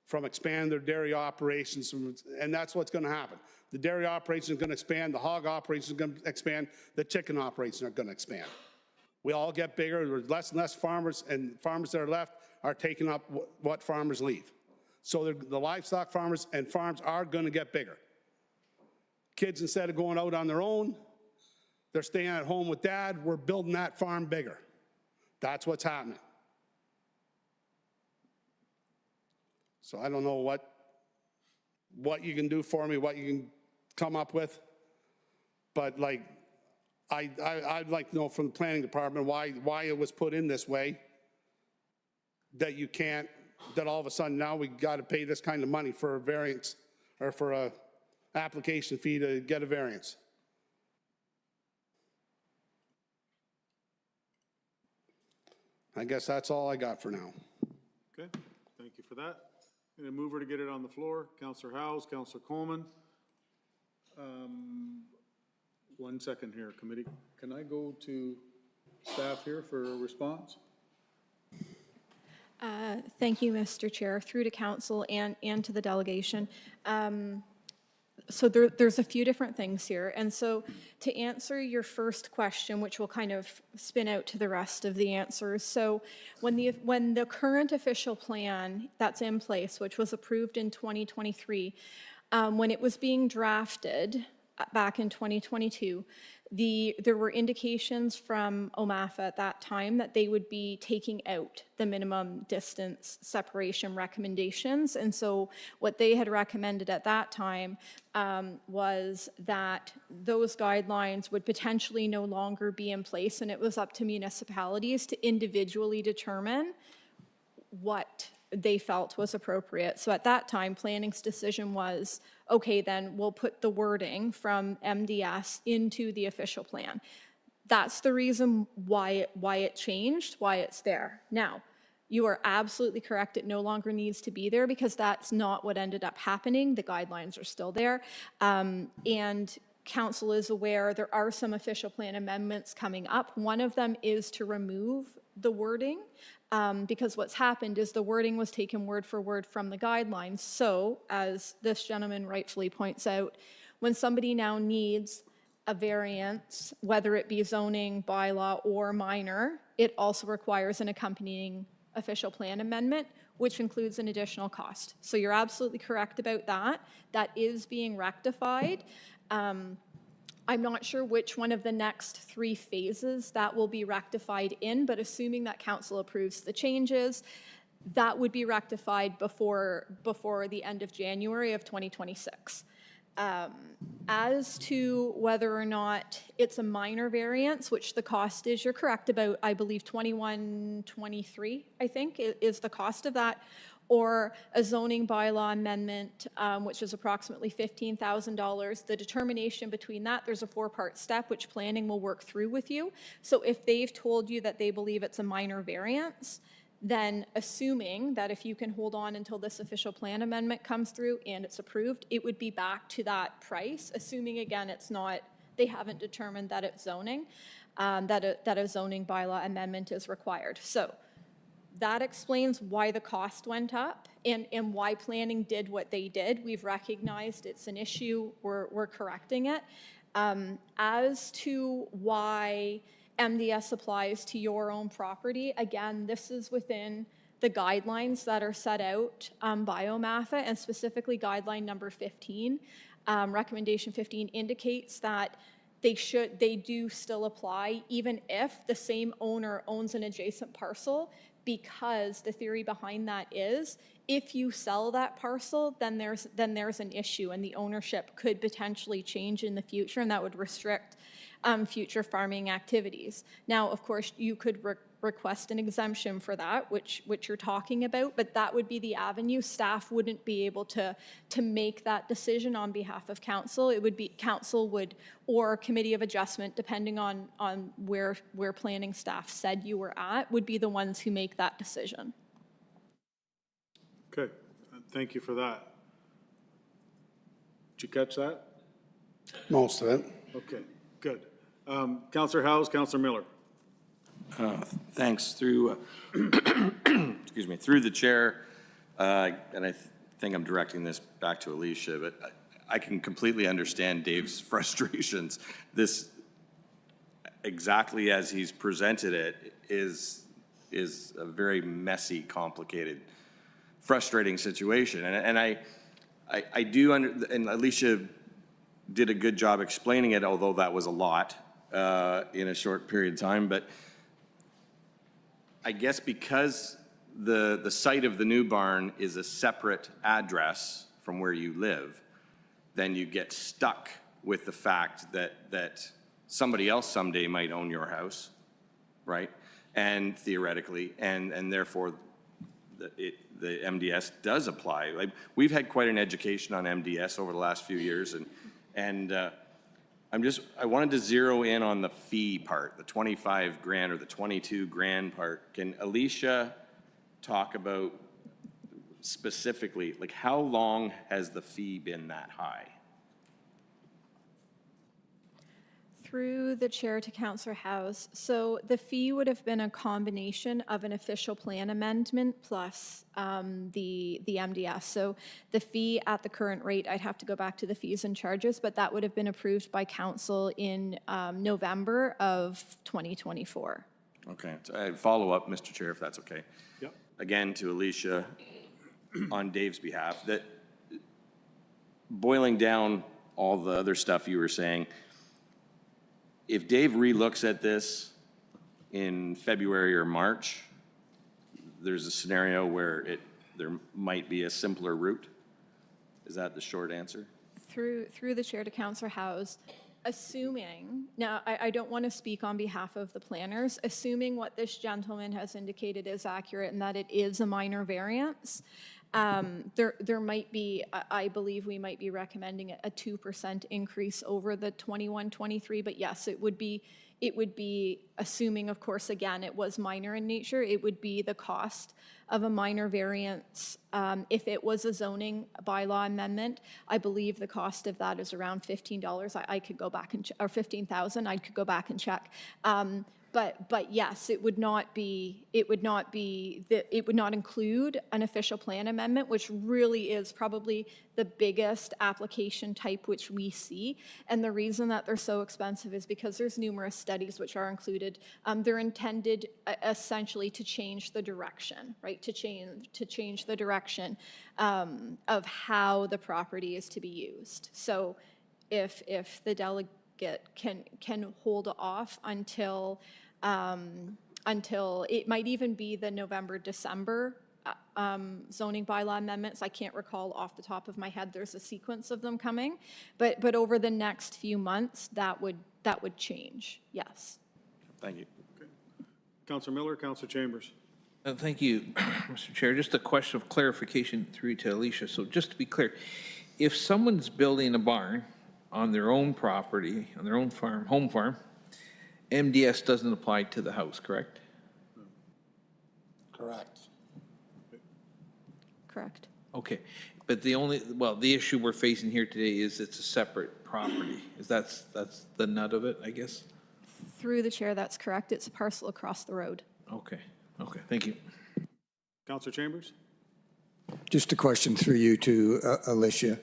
from expanding their dairy operations, and that's what's going to happen. The dairy operation is going to expand, the hog operation is going to expand, the chicken operations are going to expand. We all get bigger, there's less and less farmers, and farmers that are left are taking up what farmers leave. So the livestock farmers and farms are going to get bigger. Kids, instead of going out on their own, they're staying at home with dad. We're building that farm bigger. That's what's happening. So I don't know what you can do for me, what you can come up with, but like, I'd like to know from the planning department why it was put in this way, that you can't, that all of a sudden now we got to pay this kind of money for a variance or for a application fee to get a variance. I guess that's all I got for now. Okay, thank you for that. I'm going to move her to get it on the floor. Councillor Howes, Councillor Coleman. 1 second here, committee. Can I go to staff here for a response? Thank you, Mr. Chair, through to council and to the delegation. So there's a few different things here. And so to answer your first question, which will kind of spin out to the rest of the answers. So when the current official plan that's in place, which was approved in 2023, when it was being drafted back in 2022, There were indications from OMAFA at that time that they would be taking out the minimum distance separation recommendations. And so what they had recommended at that time was that those guidelines would potentially no longer be in place, and it was up to municipalities to individually determine what they felt was appropriate. So at that time, planning's decision was, okay, then we'll put the wording from MDS into the official plan. That's the reason why it changed, why it's there. Now, you are absolutely correct. It no longer needs to be there because that's not what ended up happening. The guidelines are still there. And council is aware there are some official plan amendments coming up. One of them is to remove the wording because what's happened is the wording was taken word for word from the guidelines. So, as this gentleman rightfully points out, when somebody now needs a variance, whether it be zoning, bylaw, or minor, it also requires an accompanying official plan amendment, which includes an additional cost. So you're absolutely correct about that. That is being rectified. I'm not sure which one of the next 3 phases that will be rectified in, but assuming that council approves the changes, that would be rectified before the end of January of 2026. As to whether or not it's a minor variance, which the cost is, you're correct about, I believe, $21.23, I think, is the cost of that, or a zoning bylaw amendment, which is approximately $15,000. The determination between that, there's a 4-part step, which planning will work through with you. So if they've told you that they believe it's a minor variance, then assuming that if you can hold on until this official plan amendment comes through and it's approved, it would be back to that price, assuming, again, it's not, they haven't determined that it's zoning, that a zoning bylaw amendment is required. So that explains why the cost went up and why planning did what they did. We've recognized it's an issue, we're correcting it. As to why MDS applies to your own property, again, this is within the guidelines that are set out by OMAFA, and specifically guideline number 15. Recommendation 15 indicates that they do still apply even if the same owner owns an adjacent parcel, because the theory behind that is if you sell that parcel, then there's an issue and the ownership could potentially change in the future, and that would restrict future farming activities. Now, of course, you could request an exemption for that, which you're talking about, but that would be the avenue. Staff wouldn't be able to make that decision on behalf of council. It would be council or committee of adjustment, depending on where planning staff said you were at, would be the ones who make that decision. Okay, thank you for that. Did you catch that? Most of it. Okay, good. Councillor Howes, Councillor Miller. Thanks. Through, excuse me, through the chair, and I think I'm directing this back to Alicia, but I can completely understand Dave's frustrations. This, exactly as he's presented it, is a very messy, complicated, frustrating situation. And I do, and Alicia did a good job explaining it, although that was a lot in a short period of time. But I guess because the site of the new barn is a separate address from where you live, then you get stuck with the fact that somebody else someday might own your house, right? And theoretically, and therefore the MDS does apply. Like, we've had quite an education on MDS over the last few years, and I wanted to zero in on the fee part, the 25 grand or the 22 grand part. Can Alicia talk about specifically, like, how long has the fee been that high? Through the chair to Councillor Howes. So the fee would have been a combination of an official plan amendment plus the MDS. So the fee at the current rate, I'd have to go back to the fees and charges, but that would have been approved by council in November of 2024. Okay, so I follow up, Mr. Chair, if that's okay. Yep. Again, to Alicia, on Dave's behalf, that boiling down all the other stuff you were saying, if Dave relooks at this in February or March, there's a scenario where there might be a simpler route? Is that the short answer? Through the chair to Councillor House, assuming, now I don't want to speak on behalf of the planners, assuming what this gentleman has indicated is accurate and that it is a minor variance, there might be, I believe we might be recommending a 2% increase over the 21-23, but yes, it would be, assuming, of course, again, it was minor in nature, it would be the cost of a minor variance. If it was a zoning bylaw amendment, I believe the cost of that is around $15. I could go back and, or 15,000, I could go back and check. But yes, it would not include an official plan amendment, which really is probably the biggest application type which we see. And the reason that they're so expensive is because there's numerous studies which are included. They're intended essentially to change the direction, right? To change the direction of how the property is to be used. So if the delegate can hold off until it might even be the November, December zoning bylaw amendments. I can't recall off the top of my head. There's a sequence of them coming, but over the next few months, that would change. Yes. Thank you. Okay. Councillor Miller, Councillor Chambers. Thank you, Mr. Chair. Just a question of clarification through to Alicia. So just to be clear, if someone's building a barn on their own property, on their own farm, home farm, MDS doesn't apply to the house, correct? Correct. Correct. Okay, but the issue we're facing here today is it's a separate property. That's the nut of it, I guess? Through the chair, that's correct. It's a parcel across the road. Okay, thank you. Councillor Chambers? Just a question through you to Alicia.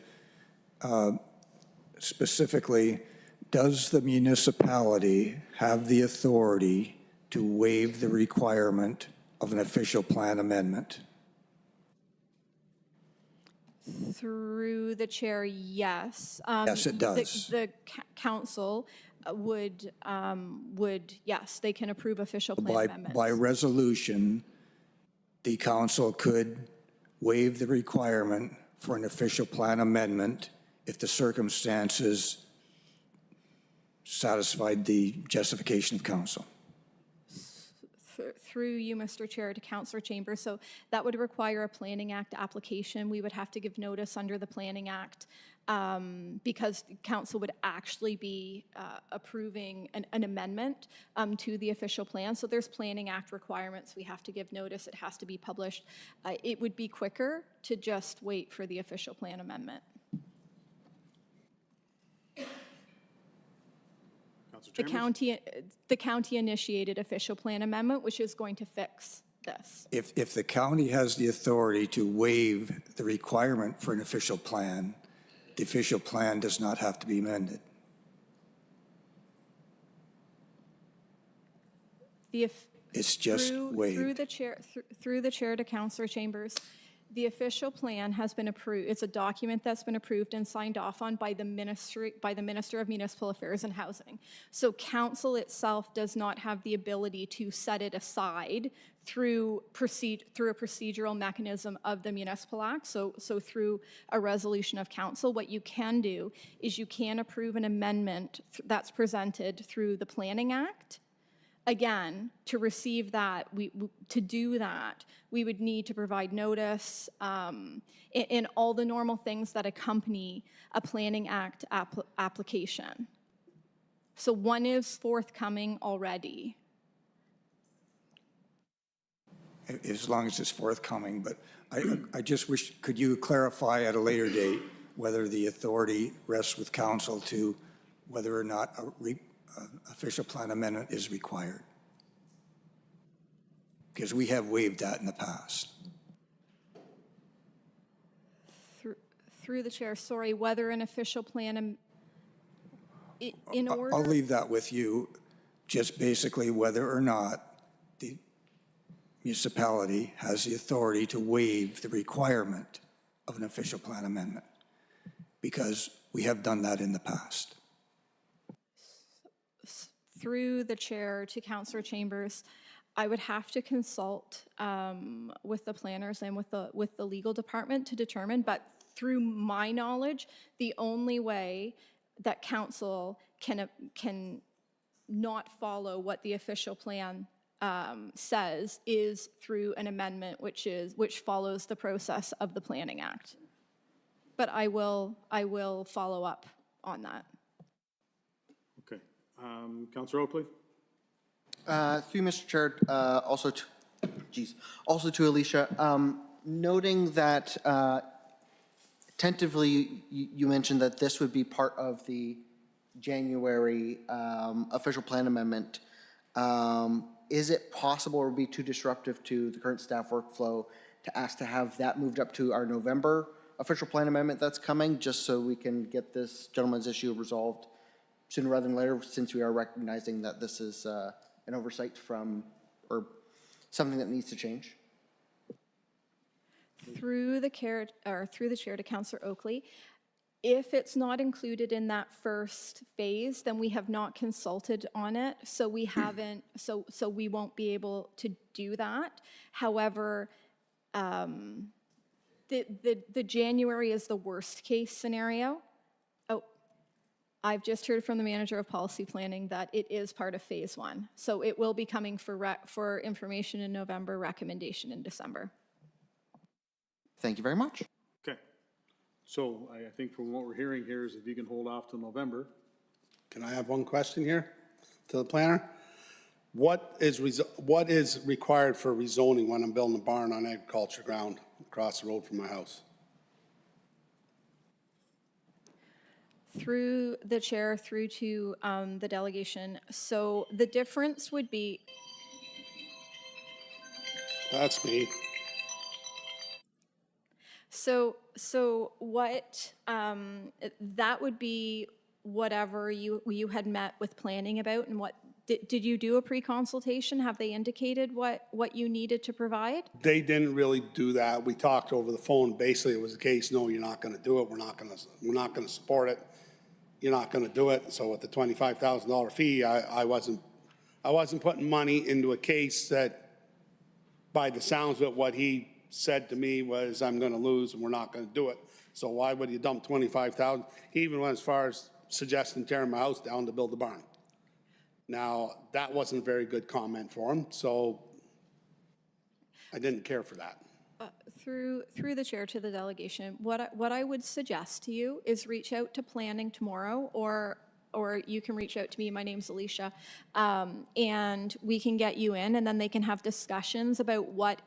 Specifically, does the municipality have the authority to waive the requirement of an official plan amendment? Through the chair, yes. Yes, it does. The council would, yes, they can approve official plan amendments. By resolution, the council could waive the requirement for an official plan amendment if the circumstances satisfied the justification of council. Through you, Mr. Chair, to Councillor Chambers. So that would require a Planning Act application. We would have to give notice under the Planning Act because council would actually be approving an amendment to the official plan. So there's Planning Act requirements. We have to give notice. It has to be published. It would be quicker to just wait for the official plan amendment. The county initiated official plan amendment, which is going to fix this. If the county has the authority to waive the requirement for an official plan, the official plan does not have to be amended. It's just waived. Through the chair to Councillor Chambers. The official plan has been approved. It's a document that's been approved and signed off on by the Minister of Municipal Affairs and Housing. So council itself does not have the ability to set it aside through a procedural mechanism of the Municipal Act. So through a resolution of council, what you can do is you can approve an amendment that's presented through the Planning Act. Again, to receive that, to do that, we would need to provide notice in all the normal things that accompany a Planning Act application. So one is forthcoming already. As long as it's forthcoming, but I just wish, could you clarify at a later date whether the authority rests with council to whether or not official plan amendment is required? Because we have waived that in the past. Through the chair, sorry, whether an official plan in order. I'll leave that with you, just basically whether or not the municipality has the authority to waive the requirement of an official plan amendment, because we have done that in the past. through the chair to Councillor Chambers, I would have to consult with the planners and with the legal department to determine, but through my knowledge, the only way that council can not follow what the official plan says is through an amendment which follows the process of the Planning Act. But I will follow up on that. Okay. Councillor Oakley? Through Mr. Chair, also to Alicia, noting that tentatively you mentioned that this would be part of the January official plan amendment. Is it possible or would be too disruptive to the current staff workflow to ask to have that moved up to our November official plan amendment that's coming, just so we can get this gentleman's issue resolved sooner rather than later, since we are recognizing that this is an oversight from, or something that needs to change? Through the chair to Councillor Oakley, if it's not included in that first phase, then we have not consulted on it, so we haven't, so we won't be able to do that. However, the January is the worst case scenario. Oh, I've just heard from the manager of policy planning that it is part of phase 1. So it will be coming for information in November, recommendation in December. Thank you very much. Okay. So I think from what we're hearing here is if you can hold off till November. Can I have one question here to the planner? What is required for rezoning when I'm building a barn on agriculture ground across the road from my house? Through the chair, through to the delegation. So the difference would be. That's me. So what, that would be whatever you had met with planning about, and what, did you do a pre-consultation? Have they indicated what you needed to provide? They didn't really do that. We talked over the phone. Basically, it was the case, no, you're not gonna do it. We're not gonna support it. You're not gonna do it. So with the $25,000 fee, I wasn't putting money into a case that, by the sounds of it, what he said to me was, I'm gonna lose and we're not gonna do it. So why would you dump $25,000? He even went as far as suggesting tearing my house down to build a barn. Now, that wasn't a very good comment for him, so I didn't care for that. Through the chair to the delegation, what I would suggest to you is reach out to planning tomorrow, or you can reach out to me. My name's Alicia, and we can get you in, and then they can have discussions about what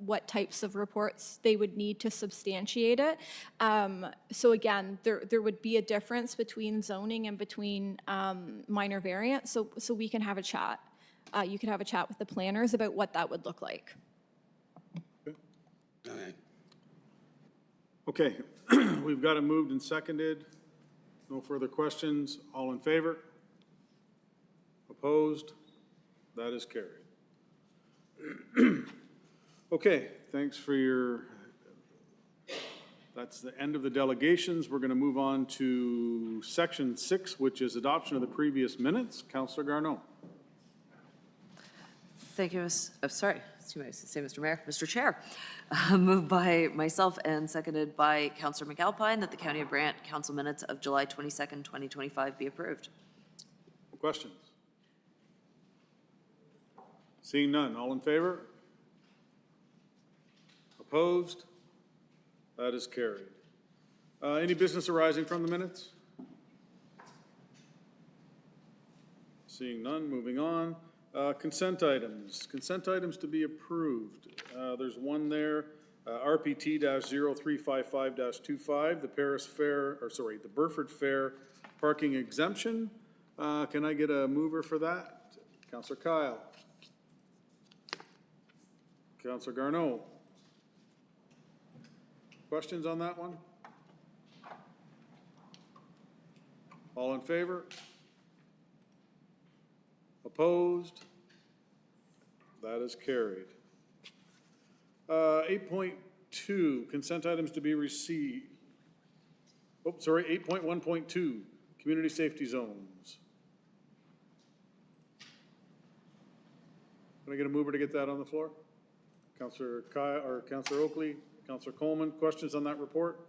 what types of reports they would need to substantiate it. So again, there would be a difference between zoning and between minor variant. So we can have a chat. You can have a chat with the planners about what that would look like. Okay, we've got it moved and seconded. No further questions. All in favor? Opposed? That is carried. Okay, thanks for your, that's the end of the delegations. We're going to move on to section 6, which is adoption of the previous minutes. Councillor Garneau. Thank you, Mr. Mayor, Mr. Chair. Moved by myself and seconded by Councillor McAlpine that the County of Brant Council minutes of July 22nd, 2025 be approved. Questions? Seeing none, all in favor? Opposed? That is carried. Any business arising from the minutes? Seeing none, moving on. Consent items. Consent items to be approved. There's one there, RPT-0355-25, the the Burford Fair parking exemption. Can I get a mover for that? Councillor Kyle. Councillor Garneau. Questions on that one? All in favor? Opposed? That is carried. 8.2, consent items to be received. 8.1.2, community safety zones. Can I get a mover to get that on the floor? Councillor Kyle, or Councillor Oakley, Councillor Coleman, questions on that report?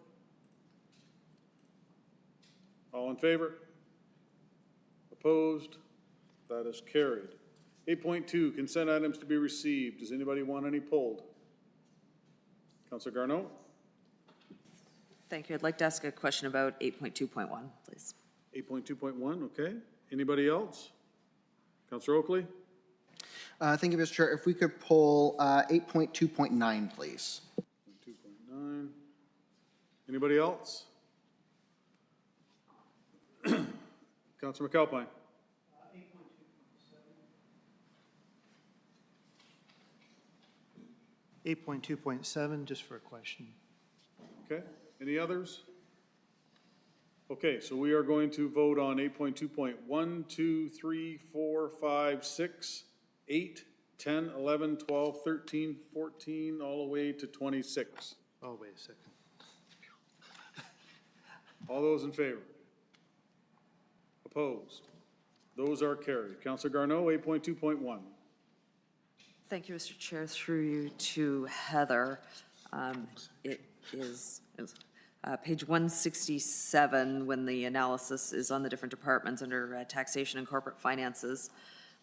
All in favor? Opposed? That is carried. 8.2, consent items to be received. Does anybody want any pulled? Councillor Garneau? Thank you. I'd like to ask a question about 8.2.1, please. 8.2.1, okay. Anybody else? Councillor Oakley? Thank you, Mr. Chair. If we could pull 8.2.9, please. 2.9. Anybody else? Councillor McAlpine? 8.2.7, just for a question. Okay, any others? Okay, so we are going to vote on 8.2.1, 2, 3, 4, 5, 6, 8, 10, 11, 12, 13, 14, all the way to 26. Oh, wait a second. All those in favor? Opposed? Those are carried. Councillor Garneau, 8.2.1. Thank you, Mr. Chair. Through you to Heather. It is page 167 when the analysis is on the different departments under taxation and corporate finances.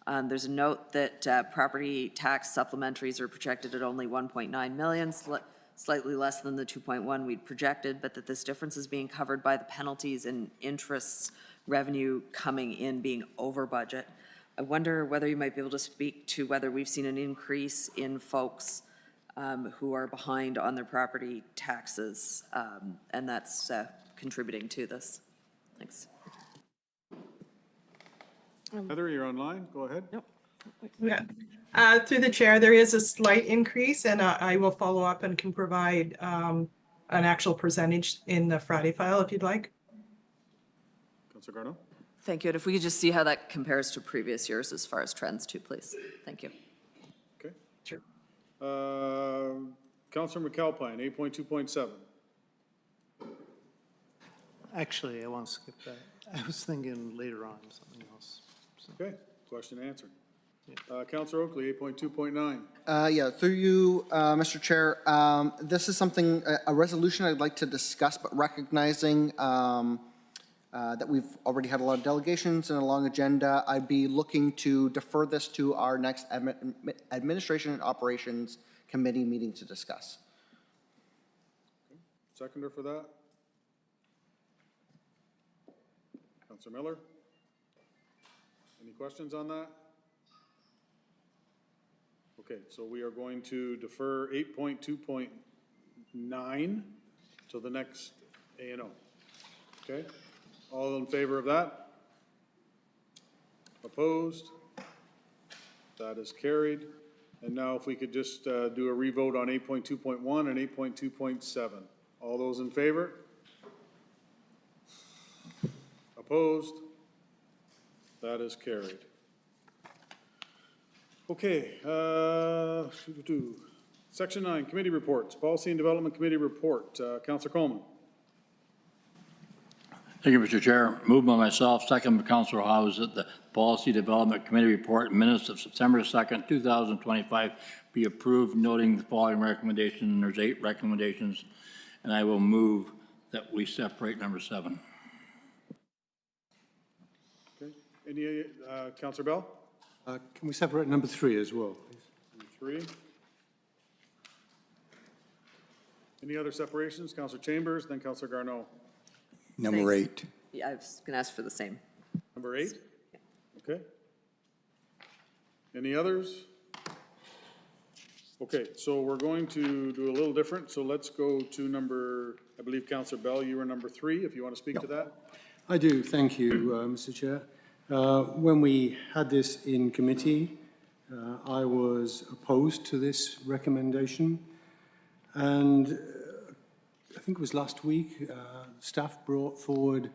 There's a note that property tax supplementaries are projected at only 1.9 million, slightly less than the 2.1 we'd projected, but that this difference is being covered by the penalties and interests revenue coming in being over budget. I wonder whether you might be able to speak to whether we've seen an increase in folks who are behind on their property taxes, and that's contributing to this. Thanks. Heather, you're online. Go ahead. Nope. Yeah. Through the chair, there is a slight increase, and I will follow up and can provide an actual percentage in the Friday file if you'd like. Councillor Garneau? Thank you. And if we could just see how that compares to previous years as far as trends too, please. Thank you. Okay. Sure. Councillor McAlpine, 8.2.7. Actually, I want to skip that. I was thinking later on something else. So. Okay, question answered. Councillor Oakley, 8.2.9. Yeah, through you, Mr. Chair. This is something, a resolution I'd like to discuss, but recognizing that we've already had a lot of delegations and a long agenda, I'd be looking to defer this to our next Administration and Operations Committee meeting to discuss. Okay. Seconder for that? Councillor Miller? Any questions on that? Okay, so we are going to defer 8.2.9 to the next A&O. Okay? All in favor of that? Opposed? That is carried. And now if we could just do a revote on 8.2.1 and 8.2.7. All those in favor? Opposed? That is carried. Okay, Section 9, Committee Reports, Policy and Development Committee Report. Councillor Coleman. Thank you, Mr. Chair. Moved by myself, second by Councillor Howes, that the Policy Development Committee Report minutes of September 2nd, 2025 be approved, noting the following recommendation. There's 8 recommendations, and I will move that we separate number 7. Okay, any, Councillor Bell? Can we separate number 3 as well, please? Number 3. Any other separations? Councillor Chambers, then Councillor Garneau. Number 8. Yeah, I was going to ask for the same. Number 8? Okay. Any others? Okay, so we're going to do a little different. So let's go to number, I believe Councillor Bell, you were number 3, if you want to speak to that. I do, thank you, Mr. Chair. When we had this in committee, I was opposed to this recommendation, and I think it was last week, staff brought forward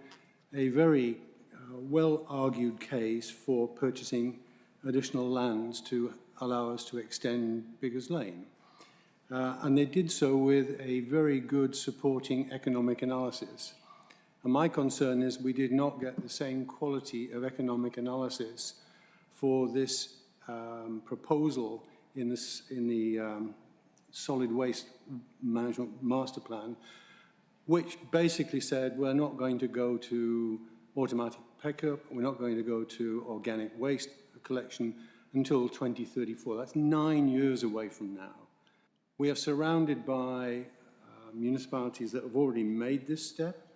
a very well-argued case for purchasing additional lands to allow us to extend Biggers Lane. And they did so with a very good supporting economic analysis. And my concern is we did not get the same quality of economic analysis for this proposal in the solid waste management master plan, which basically said we're not going to go to automatic pickup, we're not going to go to organic waste collection until 2034. That's 9 years away from now. We are surrounded by municipalities that have already made this step.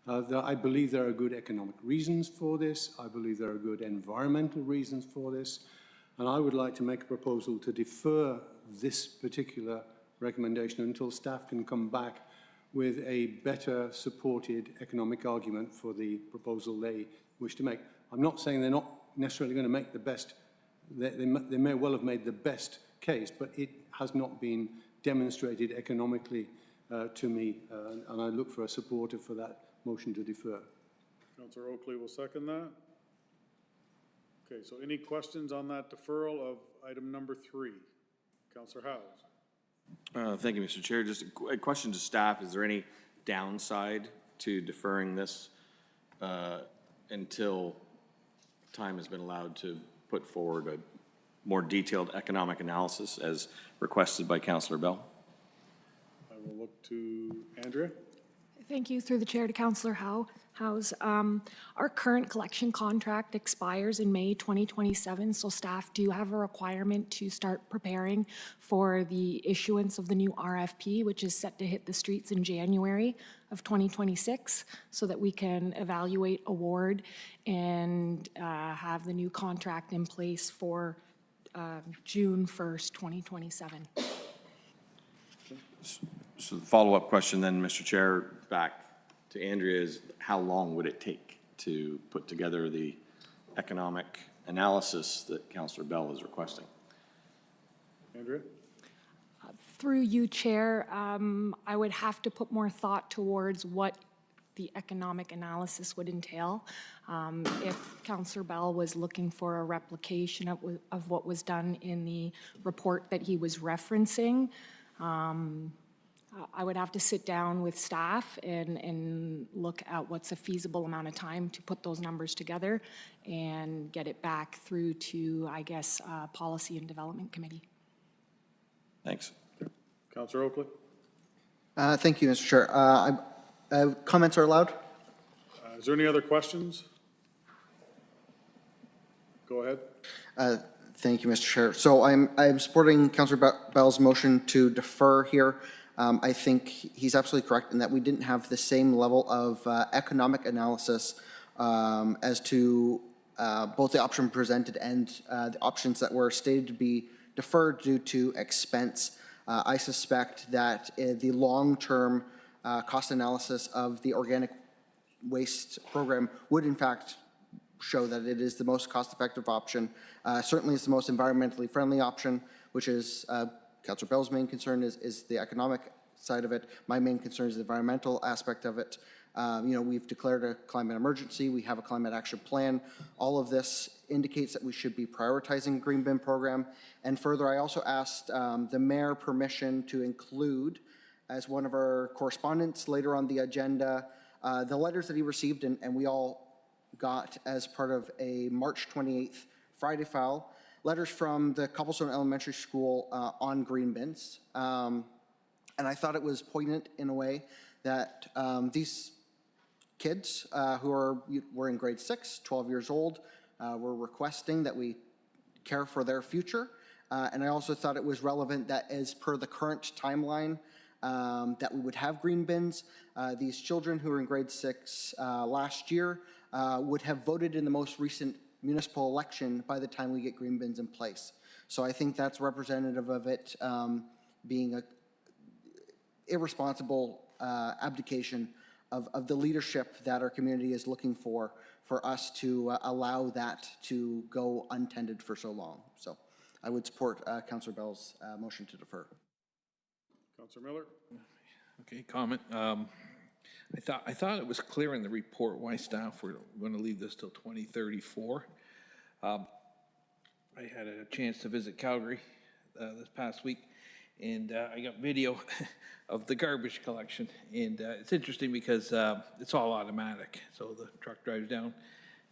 I believe there are good economic reasons for this. I believe there are good environmental reasons for this. And I would like to make a proposal to defer this particular recommendation until staff can come back with a better supported economic argument for the proposal they wish to make. I'm not saying they're not necessarily going to make the best, they may well have made the best case, but it has not been demonstrated economically to me, and I look for a supporter for that motion to defer. Councillor Oakley will second that. Okay, so any questions on that deferral of item number 3? Councillor Howes. Thank you, Mr. Chair. Just a question to staff. Is there any downside to deferring this until time has been allowed to put forward a more detailed economic analysis as requested by Councillor Bell? I will look to Andrea. Thank you. Through the chair to Councillor Howes. Our current collection contract expires in May 2027, so staff do have a requirement to start preparing for the issuance of the new RFP, which is set to hit the streets in January of 2026, so that we can evaluate award and have the new contract in place for June 1st, 2027. So the follow-up question then, Mr. Chair, back to Andrea, is how long would it take to put together the economic analysis that Councillor Bell is requesting? Andrea? Through you, Chair, I would have to put more thought towards what the economic analysis would entail. If Councillor Bell was looking for a replication of what was done in the report that he was referencing, I would have to sit down with staff and look at what's a feasible amount of time to put those numbers together and get it back through to, I guess, Policy and Development Committee. Thanks. Councillor Oakley. Thank you, Mr. Chair. Comments are allowed? Is there any other questions? Go ahead. Thank you, Mr. Chair. So I'm supporting Councillor Bell's motion to defer here. I think he's absolutely correct in that we didn't have the same level of economic analysis as to both the option presented and the options that were stated to be deferred due to expense. I suspect that the long-term cost analysis of the organic waste program would in fact show that it is the most cost-effective option. Certainly it's the most environmentally friendly option, which is Councillor Bell's main concern is the economic side of it. My main concern is the environmental aspect of it. We've declared a climate emergency. We have a climate action plan. All of this indicates that we should be prioritizing green bin program. And further, I also asked the mayor permission to include, as one of our correspondents later on the agenda, the letters that he received and we all got as part of a March 28th Friday file, letters from the Cobblestone Elementary School on green bins. And I thought it was poignant in a way that these kids who were in grade 6, 12 years old, were requesting that we care for their future. And I also thought it was relevant that as per the current timeline, that we would have green bins. These children who were in grade 6 last year would have voted in the most recent municipal election by the time we get green bins in place. So I think that's representative of it being a irresponsible abdication of the leadership that our community is looking for us to allow that to go untended for so long. So I would support Councillor Bell's motion to defer. Councillor Miller. Okay, comment. I thought it was clear in the report why staff were going to leave this till 2034. I had a chance to visit Calgary this past week, and I got video of the garbage collection. And it's interesting because it's all automatic. So the truck drives down,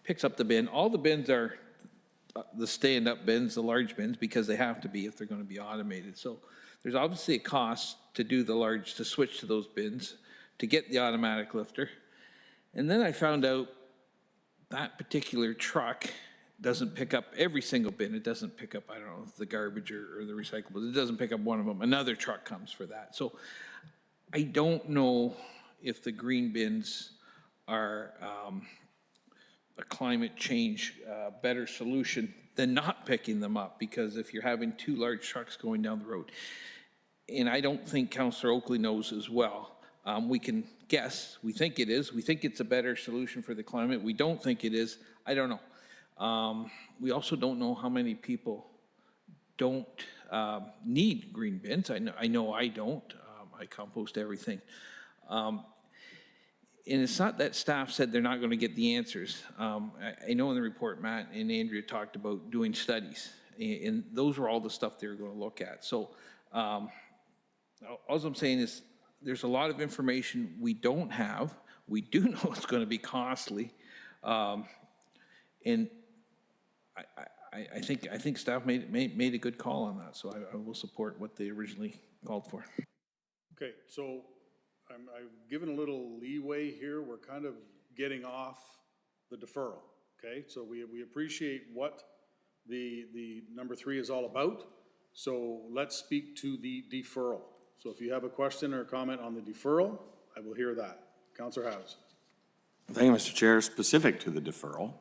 picks up the bin. All the bins are the stand-up bins, the large bins, because they have to be if they're going to be automated. So there's obviously a cost to do the large, to switch to those bins, to get the automatic lifter. And then I found out that particular truck doesn't pick up every single bin. It doesn't pick up, I don't know, the garbage or the recyclables. It doesn't pick up one of them. Another truck comes for that. So I don't know if the green bins are a climate change better solution than not picking them up, because if you're having two large trucks going down the road, and I don't think Councillor Oakley knows as well, we can guess. We think it is. We think it's a better solution for the climate. We don't think it is. I don't know. We also don't know how many people don't need green bins. I know I don't. I compost everything. And it's not that staff said they're not going to get the answers. I know in the report, Matt and Andrea talked about doing studies, and those were all the stuff they were going to look at. So all I'm saying is there's a lot of information we don't have. We do know it's going to be costly. And I think staff made a good call on that, so I will support what they originally called for. Okay, so I've given a little leeway here. We're kind of getting off the deferral, okay? So we appreciate what the number 3 is all about. So let's speak to the deferral. So if you have a question or a comment on the deferral, I will hear that. Councillor House. Thank you, Mr. Chair. Specific to the deferral,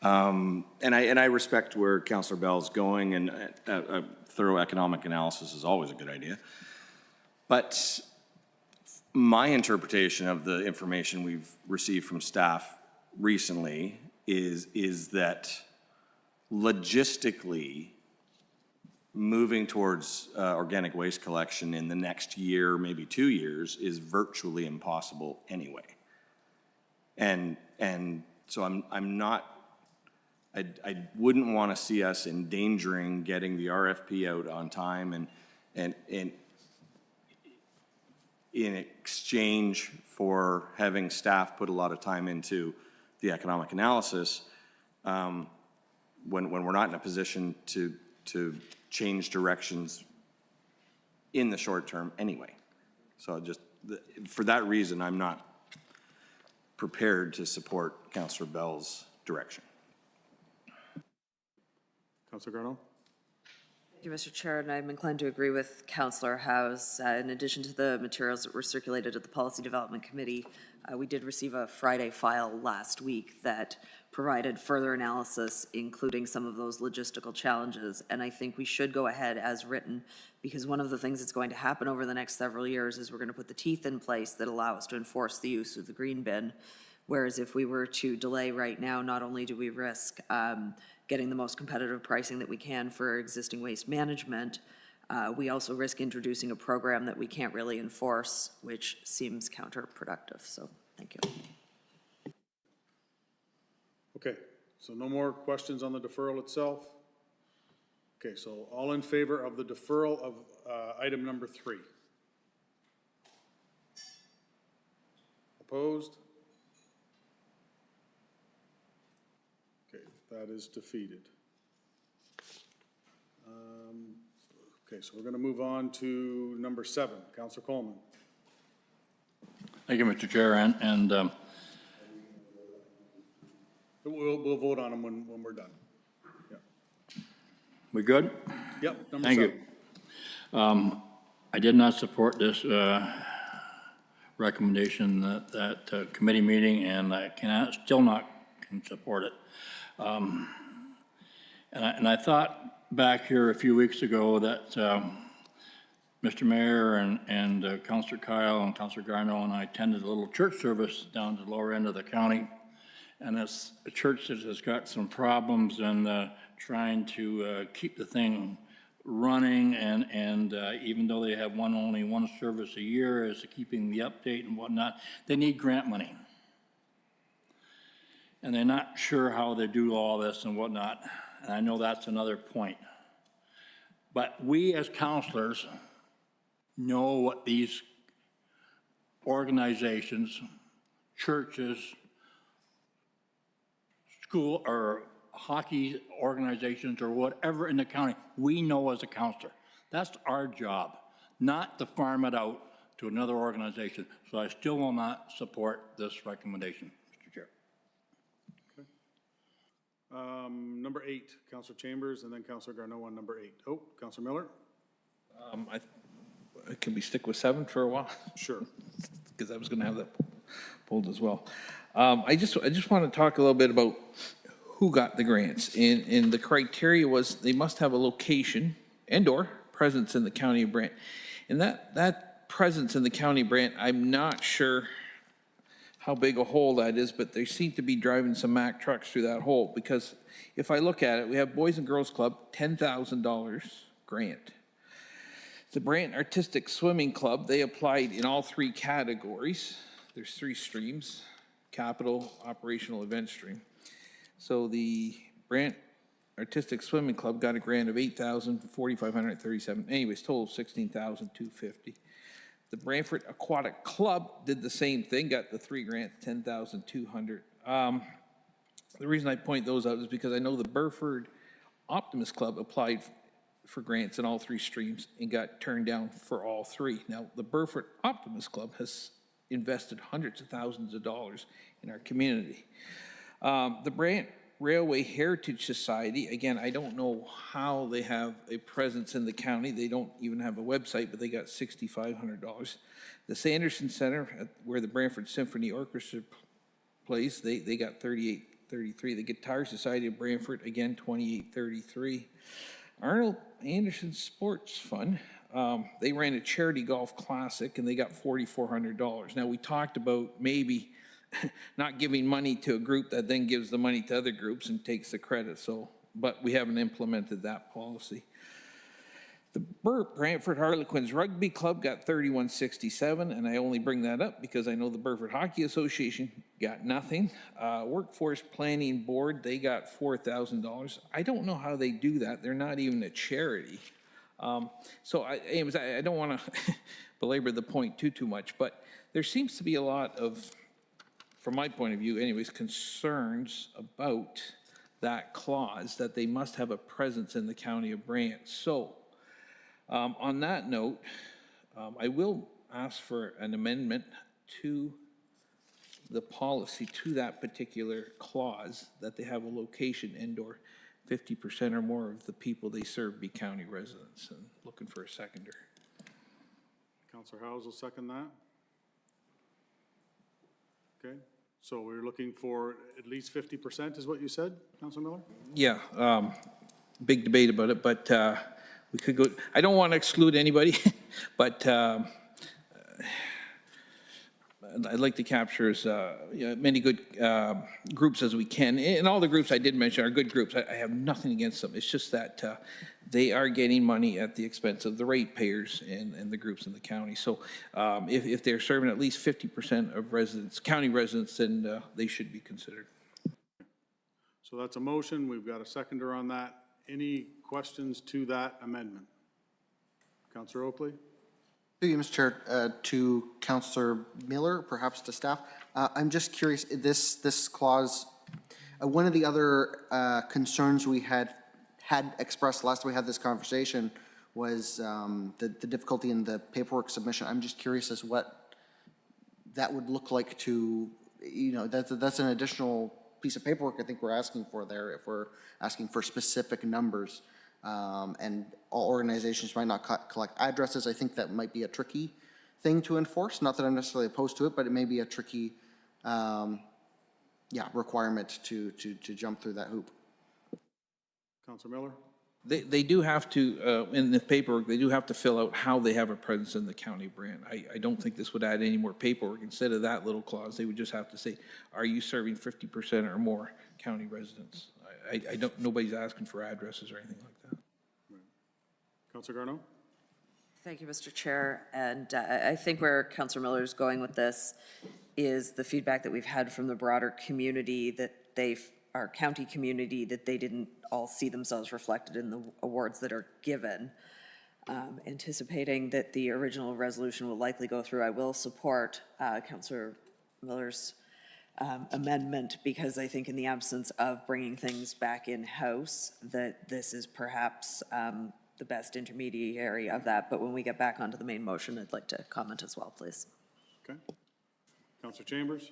and I respect where Councillor Bell's going, and a thorough economic analysis is always a good idea. But my interpretation of the information we've received from staff recently is that logistically, moving towards organic waste collection in the next year, maybe 2 years, is virtually impossible anyway. And so I'm not, I wouldn't want to see us endangering getting the RFP out on time and in exchange for having staff put a lot of time into the economic analysis, when we're not in a position to change directions in the short term anyway. So just for that reason, I'm not prepared to support Councillor Bell's direction. Councillor Garneau. Thank you, Mr. Chair, and I'm inclined to agree with Councillor House. In addition to the materials that were circulated at the Policy Development Committee, we did receive a Friday file last week that provided further analysis, including some of those logistical challenges. And I think we should go ahead as written, because one of the things that's going to happen over the next several years is we're going to put the teeth in place that allow us to enforce the use of the green bin. Whereas if we were to delay right now, not only do we risk getting the most competitive pricing that we can for existing waste management, we also risk introducing a program that we can't really enforce, which seems counterproductive. So thank you. Okay, so no more questions on the deferral itself? Okay, so all in favor of the deferral of item number 3? Opposed? Okay, that is defeated. Okay, so we're going to move on to number 7. Councillor Coleman. Thank you, Mr. Chair, and We'll vote on them when we're done. Yeah. we good? Yep, number Thank 7. you. I did not support this recommendation that committee meeting, and I still not can support it. And I thought back here a few weeks ago that Mr. Mayor and Councillor Kyle and Councillor Garneau and I attended a little church service down to the lower end of the county. And it's a church that has got some problems and trying to keep the thing running, and even though they have only one service a year as to keeping the update and whatnot, they need grant money. And they're not sure how they do all this and whatnot, and I know that's another point. But we as counselors know what these organizations, churches, school or hockey organizations or whatever in the county, we know as a counselor. That's our job, not to farm it out to another organization. So I still will not support this recommendation, Mr. Chair. Number 8, Councillor Chambers, and then Councillor Garneau on number 8. Oh, Councillor Miller? Can we stick with 7 for a while? Sure. Because I was going to have that pulled as well. I just want to talk a little bit about who got the grants. And the criteria was they must have a location and/or presence in the county of Brant. And that presence in the county of Brant, I'm not sure how big a hole that is, but they seem to be driving some Mack trucks through that hole. Because if I look at it, we have Boys and Girls Club, $10,000 grant. The Brant Artistic Swimming Club, they applied in all 3 categories. There's 3 streams, capital, operational, event stream. So the Brant Artistic Swimming Club got a grant of $8,437. Anyways, total $16,250. The Brantford Aquatic Club did the same thing, got the 3 grants, $10,200. The reason I point those out is because I know the Burford Optimist Club applied for grants in all 3 streams and got turned down for all 3. Now, the Burford Optimist Club has invested hundreds of thousands of dollars in our community. The Brant Railway Heritage Society, again, I don't know how they have a presence in the county. They don't even have a website, but they got $6,500. The Sanderson Center, where the Brantford Symphony Orchestra plays, they got $38.33. The Guitar Society of Brantford, again, $28.33. Arnold Anderson Sports Fund, they ran a charity golf classic and they got $4,400. Now, we talked about maybe not giving money to a group that then gives the money to other groups and takes the credit. So, but we haven't implemented that policy. The Brantford Harlequins Rugby Club got $31.67, and I only bring that up because I know the Burford Hockey Association got nothing. Workforce Planning Board, they got $4,000. I don't know how they do that. They're not even a charity. So I don't want to belabor the point too much, but there seems to be a lot of, from my point of view anyways, concerns about that clause that they must have a presence in the county of Brant. So on that note, I will ask for an amendment to the policy to that particular clause that they have a location and/or 50% or more of the people they serve be county residents, and looking for a seconder. Councillor Howes will second that. Okay, so we're looking for at least 50% is what you said, Councillor Miller? Yeah, big debate about it, but we could go, I don't want to exclude anybody, but I'd like to capture as many good groups as we can. And all the groups I did mention are good groups. I have nothing against them. It's just that they are getting money at the expense of the ratepayers and the groups in the county. So if they're serving at least 50% of residents, county residents, then they should be considered. So that's a motion. We've got a seconder on that. Any questions to that amendment? Councillor Oakley? Through you, Mr. Chair, to Councillor Miller, perhaps to staff. I'm just curious, this clause, one of the other concerns we had expressed last time we had this conversation was the difficulty in the paperwork submission. I'm just curious as what that would look like to, that's an additional piece of paperwork I think we're asking for there if we're asking for specific numbers. And all organizations might not collect addresses. I think that might be a tricky thing to enforce. Not that I'm necessarily opposed to it, but it may be a tricky, requirement to jump through that hoop. Councillor Miller? They do have to, in the paperwork, they do have to fill out how they have a presence in the county of Brant. I don't think this would add any more paperwork. Instead of that little clause, they would just have to say, are you serving 50% or more county residents? I don't, nobody's asking for addresses or anything like that. Councillor Garneau? Thank you, Mr. Chair. And I think where Councillor Miller is going with this is the feedback that we've had from the broader community that our county community, that they didn't all see themselves reflected in the awards that are given. Anticipating that the original resolution will likely go through, I will support Councillor Miller's amendment, because I think in the absence of bringing things back in-house, that this is perhaps the best intermediary of that. But when we get back onto the main motion, I'd like to comment as well, please. Okay. Councillor Chambers?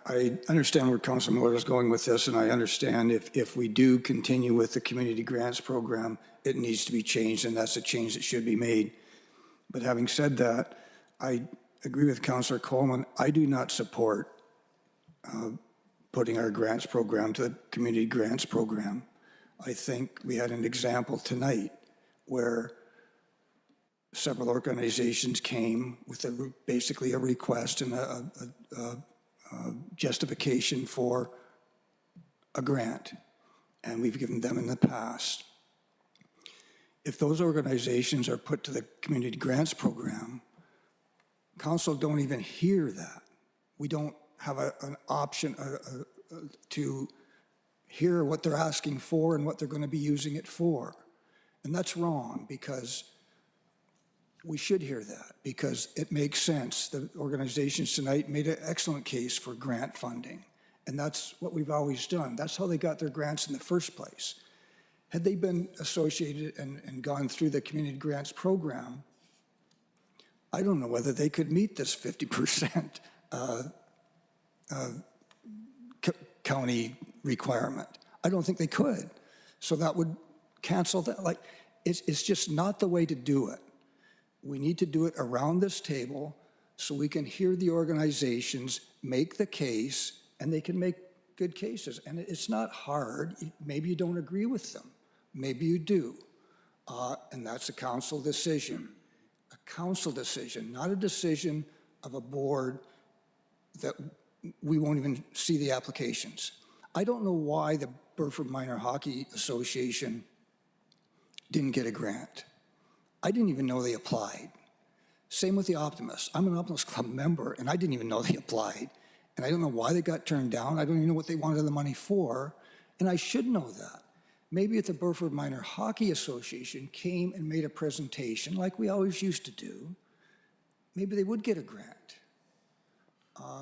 I understand where Councilor Miller is going with this, and I understand if we do continue with the community grants program, it needs to be changed, and that's a change that should be made. But having said that, I agree with Councillor Coleman. I do not support putting our grants program to the community grants program. I think we had an example tonight where several organizations came with basically a request and a justification for a grant, and we've given them in the past. If those organizations are put to the community grants program, council don't even hear that. We don't have an option to hear what they're asking for and what they're going to be using it for. And that's wrong, because we should hear that, because it makes sense. The organizations tonight made an excellent case for grant funding, and that's what we've always done. That's how they got their grants in the first place. Had they been associated and gone through the community grants program, I don't know whether they could meet this 50% county requirement. I don't think they could. So that would cancel that. Like, it's just not the way to do it. We need to do it around this table so we can hear the organizations make the case, and they can make good cases. And it's not hard. Maybe you don't agree with them. Maybe you do. And that's a council decision. A council decision, not a decision of a board that we won't even see the applications. I don't know why the Burford Minor Hockey Association didn't get a grant. I didn't even know they applied. Same with the Optimists. I'm an Optimist Club member, and I didn't even know they applied. And I don't know why they got turned down. I don't even know what they wanted the money for, and I should know that. Maybe if the Burford Minor Hockey Association came and made a presentation like we always used to do, maybe they would get a grant.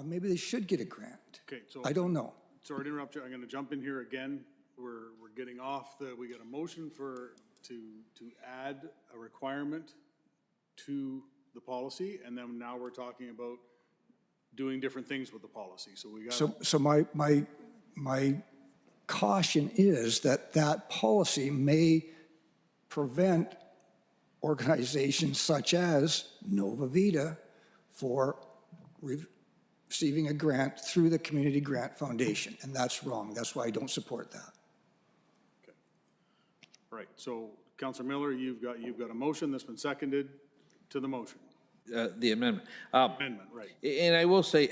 Maybe they should get a grant. Okay, so I don't know. Sorry to interrupt you. I'm going to jump in here again. We're getting off we got a motion to add a requirement to the policy, and then now we're talking about doing different things with the policy. So we got. So my caution is that policy may prevent organizations such as Nova Vita for receiving a grant through the Community Grant Foundation, and that's wrong. That's why I don't support that. Okay. All right. So, Councillor Miller, you've got a motion that's been seconded to the motion. The amendment. Amendment, right. And I will say,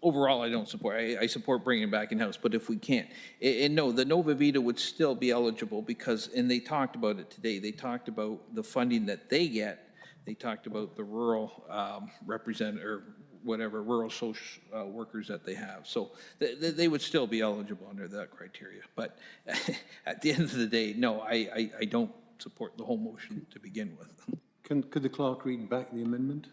overall, I don't support. I support bringing it back in-house, but if we can't, and no, the Nova Vita would still be eligible because, and they talked about it today, they talked about the funding that they get. They talked about the rural rural social workers that they have. So they would still be eligible under that criteria. But at the end of the day, no, I don't support the whole motion to begin with. Could the clerk read back the amendment?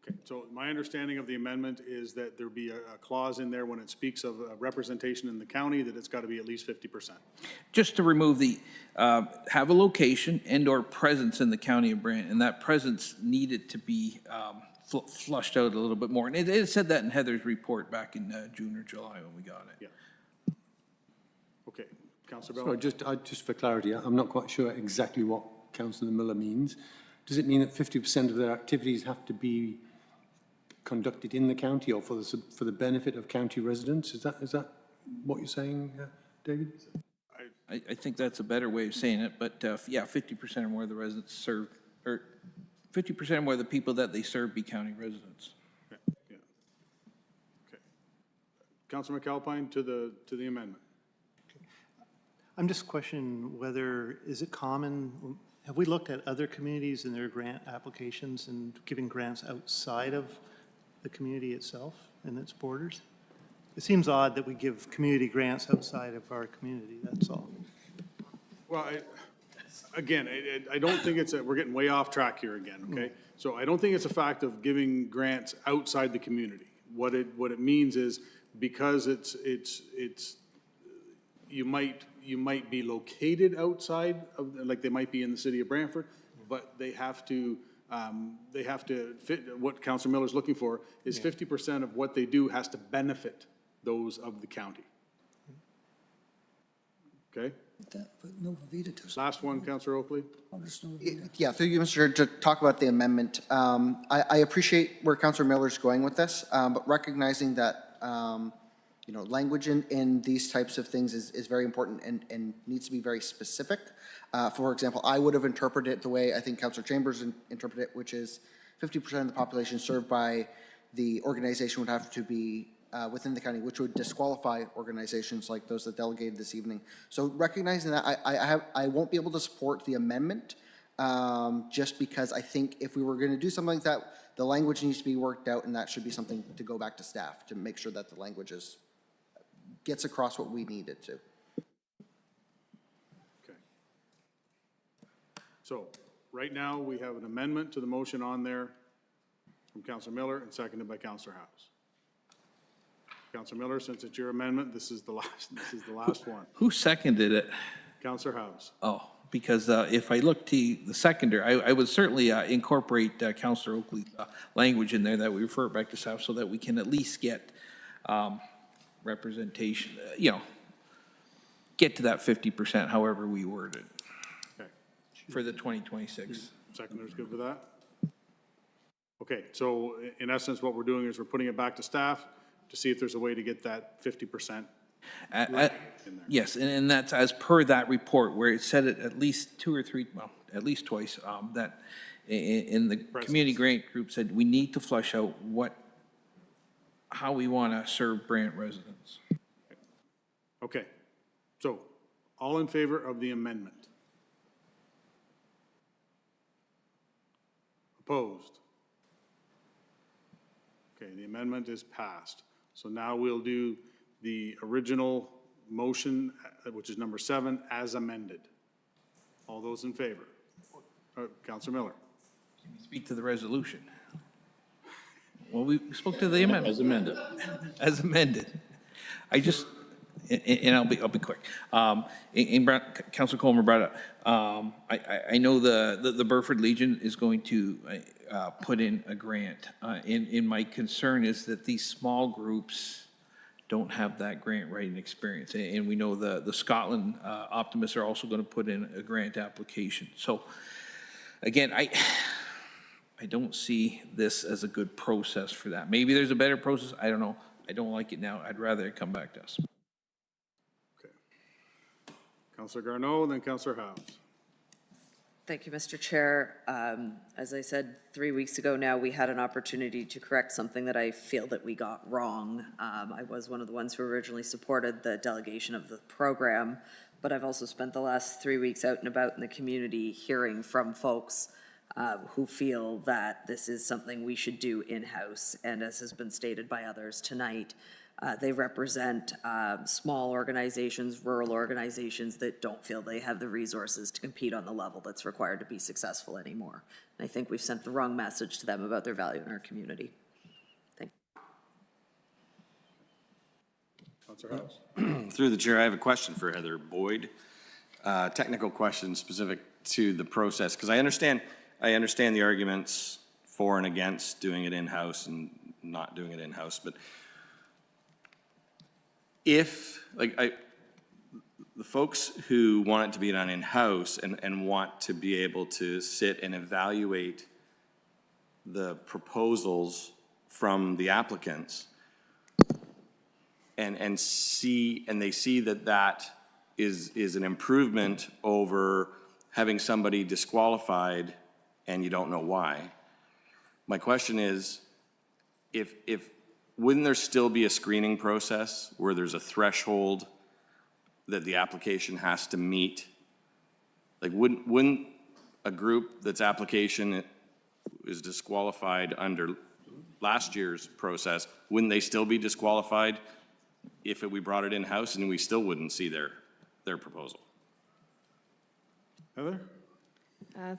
Okay, so my understanding of the amendment is that there be a clause in there when it speaks of representation in the county that it's got to be at least 50%. Just to remove the, have a location and or presence in the county of Brant, and that presence needed to be flushed out a little bit more. And it said that in Heather's report back in June or July when we got it. Yeah. Okay, Councillor Bell. So just for clarity, I'm not quite sure exactly what Councillor Miller means. Does it mean that 50% of their activities have to be conducted in the county or for the benefit of county residents? Is that what you're saying, David? I think that's a better way of saying it, but yeah, 50% or more of the residents served, or 50% or more of the people that they serve be county residents. Okay, yeah. Okay. Councillor McAlpine to the amendment. I'm just questioning whether, is it common, have we looked at other communities and their grant applications and giving grants outside of the community itself and its borders? It seems odd that we give community grants outside of our community, that's all. Well, again, I don't think it's, we're getting way off track here again, okay? So I don't think it's a fact of giving grants outside the community. What it means is, because you might be located outside of, like they might be in the city of Brantford, but they have to fit, what Councillor Miller's looking for is 50% of what they do has to benefit those of the county. Okay? Last one, Councillor Oakley. Yeah, through you, Mr. Chair, to talk about the amendment. I appreciate where Councillor Miller's going with this, but recognizing that, you know, language in these types of things is very important and needs to be very specific. For example, I would have interpreted it the way I think Councillor Chambers interpreted it, which is 50% of the population served by the organization would have to be within the county, which would disqualify organizations like those that delegated this evening. So recognizing that, I won't be able to support the amendment just because I think if we were going to do something like that, the language needs to be worked out, and that should be something to go back to staff to make sure that the language gets across what we need it to. Okay. So right now, we have an amendment to the motion on there from Councillor Miller and seconded by Councillor House. Councillor Miller, since it's your amendment, this is the last one. Who seconded it? Councillor House. Oh, because if I look to the seconder, I would certainly incorporate Councillor Oakley's language in there that we refer back to staff so that we can at least get representation, you know, get to that 50%, however we word it, Okay. for the 2026. Seconder's good with that? Okay, so in essence, what we're doing is we're putting it back to staff to see if there's a way to get that 50%. Yes, and that's as per that report where it said it at least two or three, well, at least twice, that in the community grant group said we need to flush out how we want to serve Brant residents. Okay, so all in favor of the amendment? Opposed? Okay, the amendment is passed. So now we'll do the original motion, which is number 7, as amended. All those in favor? Councillor Miller. Speak to the resolution. Well, we spoke to the amendment. As amended. As amended. I just, and I'll be quick. Councilor Coleman brought it up. I know the Burford Legion is going to put in a grant. And my concern is that these small groups don't have that grant writing experience. And we know the Scotland Optimists are also going to put in a grant application. So again, I don't see this as a good process for that. Maybe there's a better process. I don't know. I don't like it now. I'd rather it come back to us. Okay. Councillor Garneau, then Councillor House. Thank you, Mr. Chair. As I said 3 weeks ago now, we had an opportunity to correct something that I feel that we got wrong. I was one of the ones who originally supported the delegation of the program, but I've also spent the last 3 weeks out and about in the community hearing from folks who feel that this is something we should do in-house. And as has been stated by others tonight, they represent small organizations, rural organizations that don't feel they have the resources to compete on the level that's required to be successful anymore. And I think we've sent the wrong message to them about their value in our community. Thank you. Councillor House. Through the chair, I have a question for Heather Boyd. Technical question specific to the process, because I understand the arguments for and against doing it in-house and not doing it in-house, but if, the folks who want it to be done in-house and want to be able to sit and evaluate the proposals from the applicants and they see that is an improvement over having somebody disqualified and you don't know why. My question is, wouldn't there still be a screening process where there's a threshold that the application has to meet? Like, wouldn't a group that's application is disqualified under last year's process, wouldn't they still be disqualified if we brought it in-house and we still wouldn't see their proposal? Heather?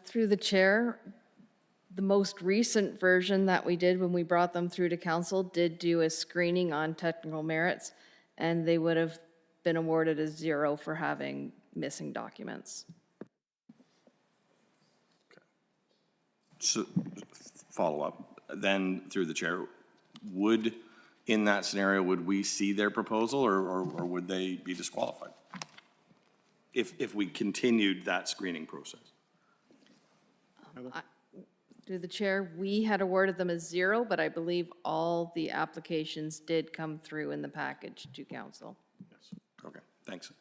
Through the chair, the most recent version that we did when we brought them through to council did do a screening on technical merits, and they would have been awarded a 0 for having missing documents. So, follow up, then through the chair, in that scenario, would we see their proposal or would they be disqualified? If we continued that screening process? Through the chair, we had awarded them a 0, but I believe all the applications did come through in the package to council. Yes. Okay, thanks.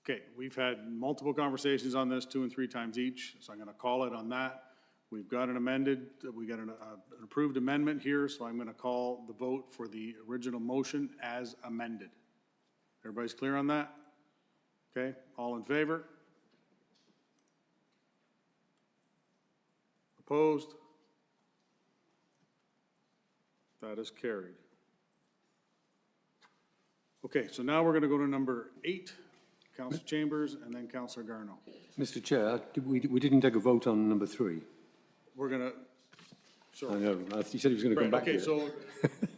Okay, we've had multiple conversations on this 2 and 3 times each, so I'm going to call it on that. We've got an an approved amendment here, so I'm going to call the vote for the original motion as amended. Everybody's clear on that? Okay, all in favor? Opposed? That is carried. Okay, so now we're going to go to number 8, Councillor Chambers, and then Councillor Garneau. Mr. Chair, we didn't take a vote on number 3. We're going to, sorry. I know, he said he was going to come back Okay, here. so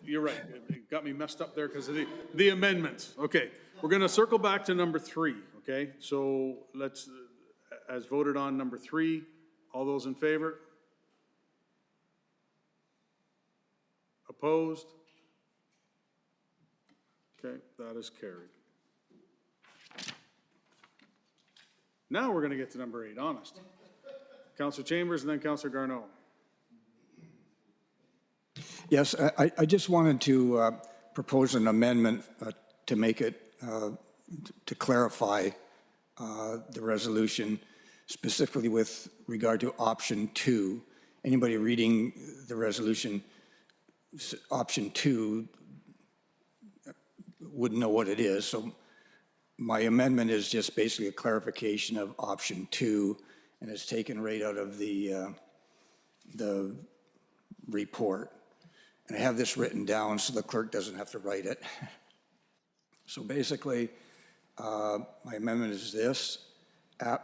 you're right. It got me messed up there because of the amendments. Okay, we're going to circle back to number 3, okay? So let's, as voted on number 3, all those in favor? Opposed? Okay, that is carried. Now we're going to get to number 8, honest. Councillor Chambers and then Councillor Garneau. Yes, I just wanted to propose an amendment to make it, to clarify the resolution, specifically with regard to option 2. Anybody reading the resolution, option 2 wouldn't know what it is. So my amendment is just basically a clarification of option 2, and it's taken right out of the report. And I have this written down so the clerk doesn't have to write it. So basically, my amendment is this: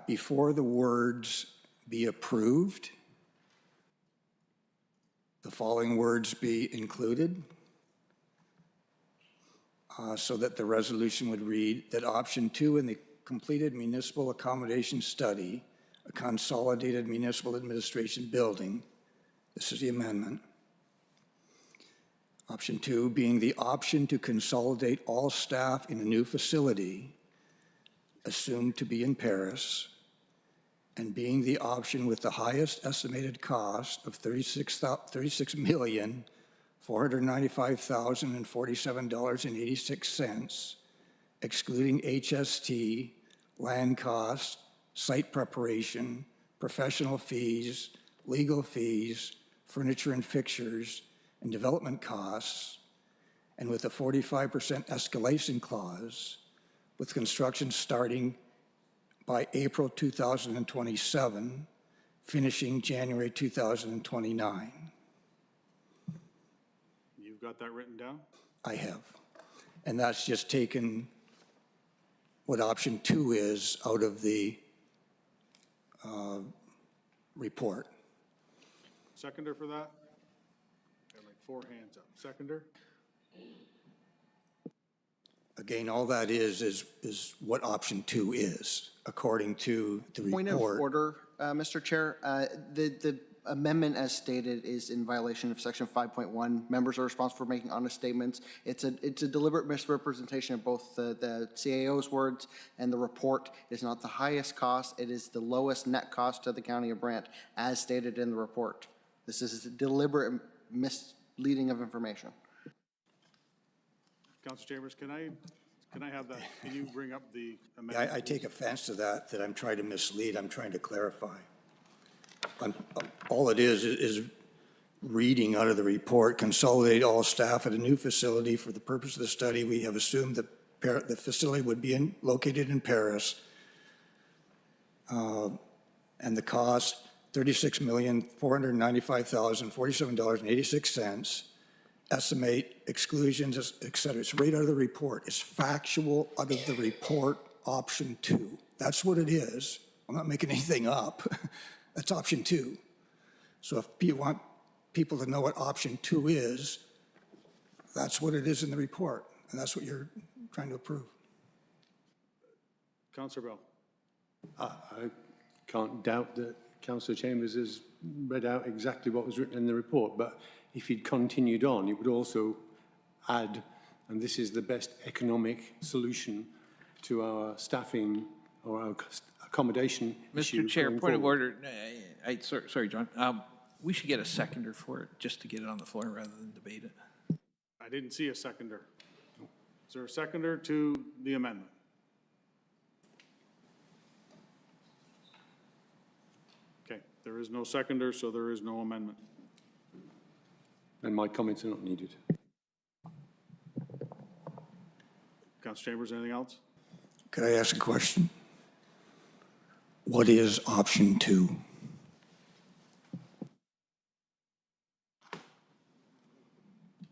before the words "be approved," the following words be included, so that the resolution would read that option 2 in the completed municipal accommodation study, a consolidated municipal administration building, this is the amendment. Option 2 being the option to consolidate all staff in a new facility, assumed to be in Paris, and being the option with the highest estimated cost of $36,495,047.86, excluding HST, land costs, site preparation, professional fees, legal fees, furniture and fixtures, and development costs, and with a 45% escalation clause, with construction starting by April 2027, finishing January 2029. You've got that written down? I have. And that's just taken what option 2 is out of the report. Seconder for that? Got like 4 hands up. Seconder? Again, all that is what option 2 is, according to the report. Point of order, Mr. Chair. The amendment as stated is in violation of section 5.1. Members are responsible for making honest statements. It's a deliberate misrepresentation of both the CAO's words and the report. It's not the highest cost. It is the lowest net cost to the County of Brant as stated in the report. This is a deliberate misleading of information. Councillor Chambers, can I have that? Can you bring up the amendment? I take offense to that I'm trying to mislead. I'm trying to clarify. All it is reading out of the report, consolidate all staff at a new facility for the purpose of the study. We have assumed that the facility would be located in Paris, and the cost, $36,495,047.86. Estimate exclusions, et cetera. It's right out of the report. It's factual out of the report, option 2. That's what it is. I'm not making anything up. That's option 2. So if you want people to know what option 2 is, that's what it is in the report, and that's what you're trying to approve. Councillor Bell. I can't doubt that Councillor Chambers has read out exactly what was written in the report, but if he'd continued on, he would also add, and this is the best economic solution to our staffing or our accommodation issue. Mr. Chair, going point of forward. order. Sorry, John. We should get a seconder for it, just to get it on the floor rather than debate it. I didn't see a seconder. Is there a seconder to the amendment? Okay, there is no seconder, so there is no amendment. And my comments are not needed. Councillor Chambers, anything else? Could I ask a question? What is option 2?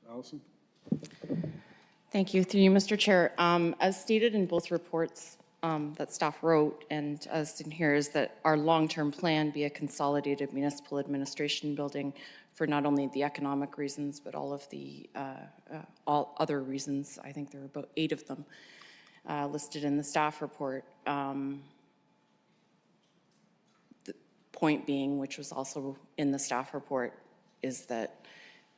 Allison? Thank you. Through you, Mr. Chair. As stated in both reports that staff wrote, and as in here, is that our long-term plan be a consolidated municipal administration building for not only the economic reasons, but all of the all other reasons. I think there are about 8 of them listed in the staff report. The point being, which was also in the staff report, is that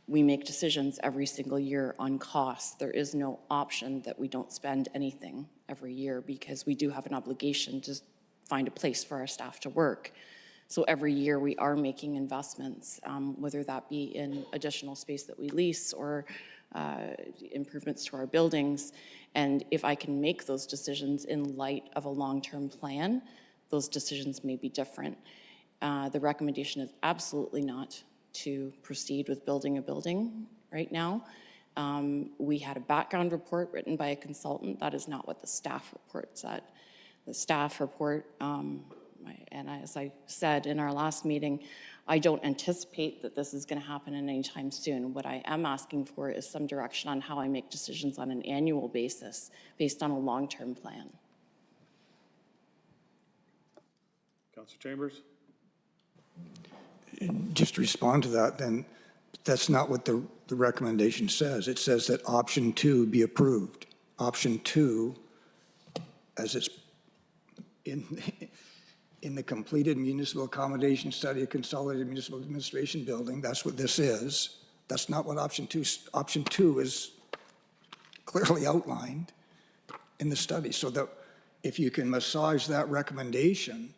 we make decisions every single year on costs. There is no option that we don't spend anything every year, because we do have an obligation to find a place for our staff to work. So every year we are making investments, whether that be in additional space that we lease or improvements to our buildings. And if I can make those decisions in light of a long-term plan, those decisions may be different. The recommendation is absolutely not to proceed with building a building right now. We had a background report written by a consultant. That is not what the staff report said. The staff report, and as I said in our last meeting, I don't anticipate that this is going to happen anytime soon. What I am asking for is some direction on how I make decisions on an annual basis based on a long-term plan. Councillor Chambers? Just to respond to that, then that's not what the recommendation says. It says that option 2 be approved. Option 2, as it's in the completed municipal accommodation study of consolidated municipal administration building, that's what this is. That's not what option 2 is. Option 2 is clearly outlined in the study, so that if you can massage that recommendation,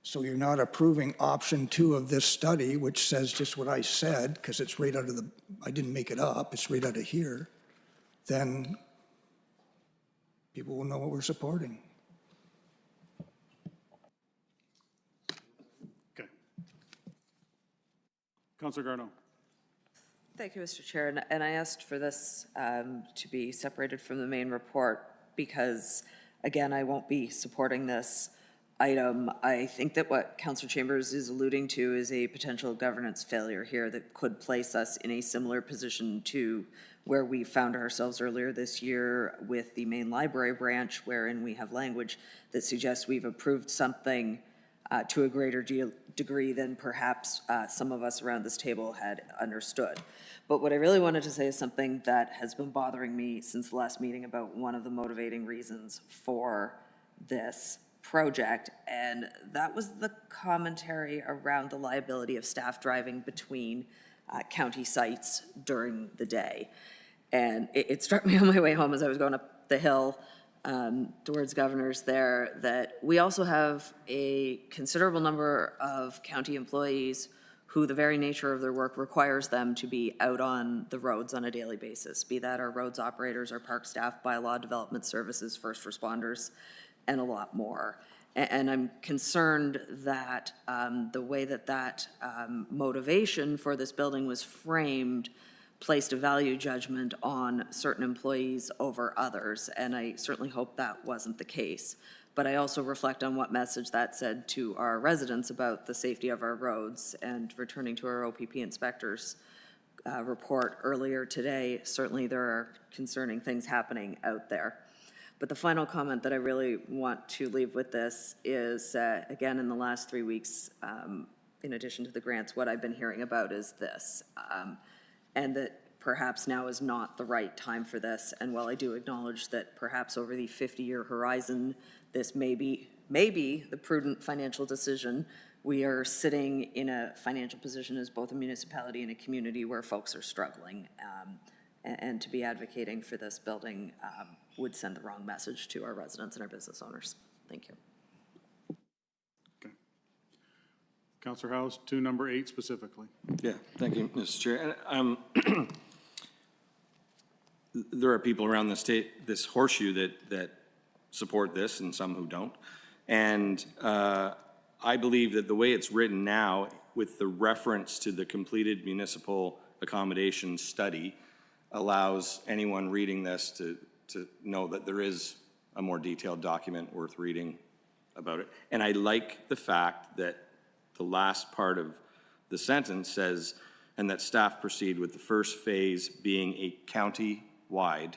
so you're not approving option 2 of this study, which says just what I said, because it's right out of the, I didn't make it up, it's right out of here, then people will know what we're supporting. Okay. Councillor Garneau. Thank you, Mr. Chair. And I asked for this to be separated from the main report because, again, I won't be supporting this item. I think that what Councillor Chambers is alluding to is a potential governance failure here that could place us in a similar position to where we found ourselves earlier this year with the main library branch, wherein we have language that suggests we've approved something to a greater degree than perhaps some of us around this table had understood. But what I really wanted to say is something that has been bothering me since the last meeting about one of the motivating reasons for this project, and that was the commentary around the liability of staff driving between county sites during the day. And it struck me on my way home as I was going up the hill towards Governor's there that we also have a considerable number of county employees who the very nature of their work requires them to be out on the roads on a daily basis, be that our roads operators, our park staff, bylaw development services, first responders, and a lot more. And I'm concerned that the way that motivation for this building was framed placed a value judgment on certain employees over others, and I certainly hope that wasn't the case. But I also reflect on what message that said to our residents about the safety of our roads, and returning to our OPP inspectors report earlier today, certainly there are concerning things happening out there. But the final comment that I really want to leave with this is, again, in the last 3 weeks, in addition to the grants, what I've been hearing about is this, and that perhaps now is not the right time for this. And while I do acknowledge that perhaps over the 50-year horizon, this may be the prudent financial decision, we are sitting in a financial position as both a municipality and a community where folks are struggling. And to be advocating for this building would send the wrong message to our residents and our business owners. Thank you. Okay. Councillor House, to number 8 specifically. Yeah, thank you, Mr. Chair. And, there are people around the state, this horseshoe that support this and some who don't. And I believe that the way it's written now, with the reference to the completed municipal accommodation study, allows anyone reading this to know that there is a more detailed document worth reading about it. And I like the fact that the last part of the sentence says, and that staff proceed with the first phase being a county-wide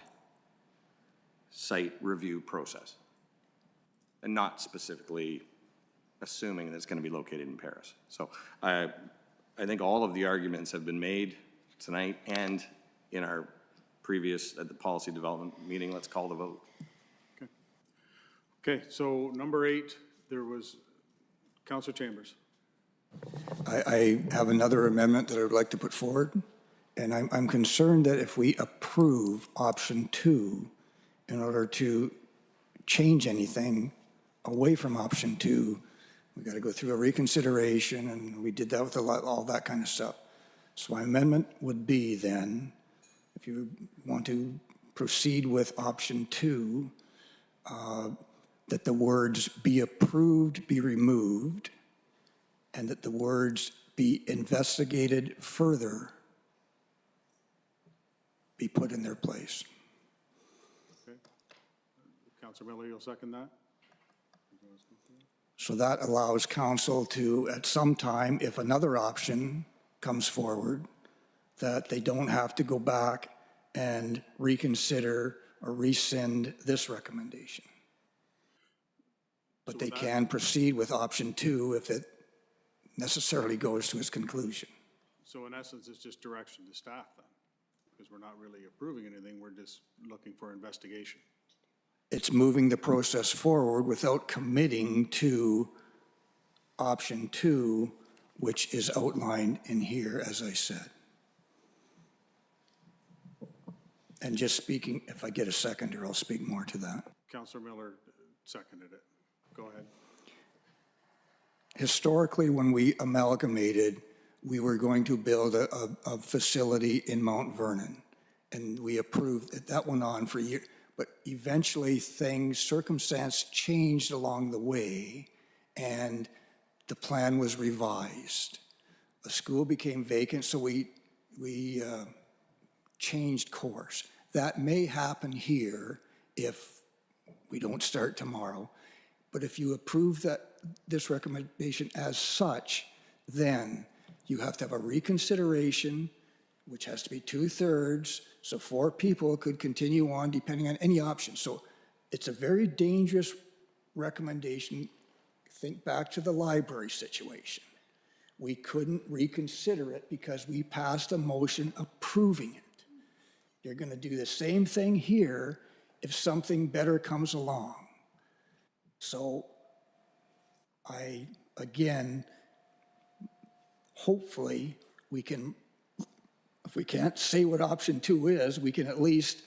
site review process, and not specifically assuming that it's going to be located in Paris. So I think all of the arguments have been made tonight and in our previous, at the policy development meeting. Let's call the vote. Okay, so number 8, there was Councillor Chambers. I have another amendment that I would like to put forward, and I'm concerned that if we approve option 2, in order to change anything away from option 2, we've got to go through a reconsideration, and we did that with all that kind of stuff. So my amendment would be then, if you want to proceed with option 2, that the words "be approved" be removed, and that the words "be investigated further" be put in their place. Okay. Councillor Miller, you'll second that? So that allows council to, at some time, if another option comes forward, that they don't have to go back and reconsider or rescind this recommendation. But they can proceed with option 2 if it necessarily goes to its conclusion. So in essence, it's just direction to staff then, because we're not really approving anything, we're just looking for investigation. It's moving the process forward without committing to option 2, which is outlined in here, as I said. And just speaking, if I get a seconder, I'll speak more to that. Councillor Miller seconded it. Go ahead. Historically, when we amalgamated, we were going to build a facility in Mount Vernon, and we approved it. That went on for years. But eventually circumstance changed along the way, and the plan was revised. The school became vacant, so we changed course. That may happen here if we don't start tomorrow. But if you approve this recommendation as such, then you have to have a reconsideration, which has to be 2/3, so 4 people could continue on depending on any option. So it's a very dangerous recommendation. Think back to the library situation. We couldn't reconsider it because we passed a motion approving it. You're going to do the same thing here if something better comes along. So again, hopefully we can, if we can't say what option 2 is, we can at least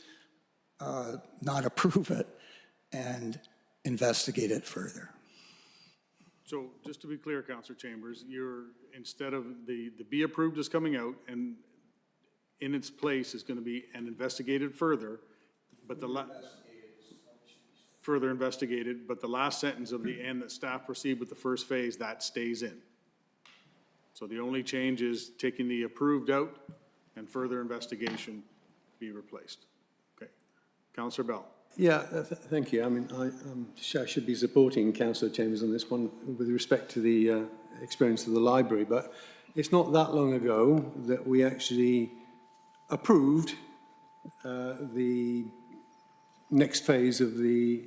not approve it and investigate it further. So just to be clear, Councillor Chambers, instead of the "be approved" is coming out, and in its place is going to be "and investigated further," but further investigated, but the last sentence of the "and that staff proceed with the first phase," that stays in. So the only change is taking the "approved" out and "further investigation" be replaced. Okay. Councillor Bell. Yeah, thank you. I mean, I should be supporting Councillor Chambers on this one with respect to the experience of the library, but it's not that long ago that we actually approved the next phase of the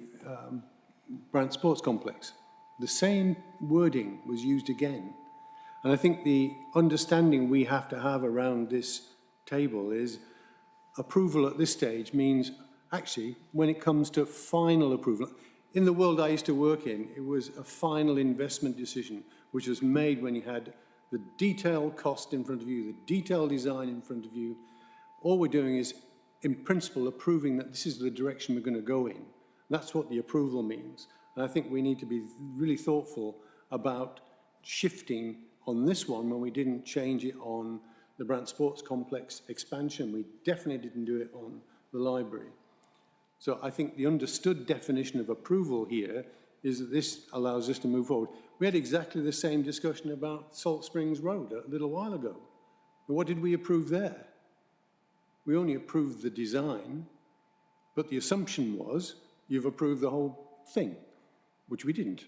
Brant Sports Complex. The same wording was used again. And I think the understanding we have to have around this table is approval at this stage means, actually, when it comes to final approval, in the world I used to work in, it was a final investment decision, which was made when you had the detailed cost in front of you, the detailed design in front of you. All we're doing is, in principle, approving that this is the direction we're going to go in. That's what the approval means. And I think we need to be really thoughtful about shifting on this one when we didn't change it on the Brant Sports Complex expansion. We definitely didn't do it on the library. So I think the understood definition of approval here is that this allows us to move forward. We had exactly the same discussion about Salt Springs Road a little while ago. But what did we approve there? We only approved the design, but the assumption was you've approved the whole thing, which we didn't.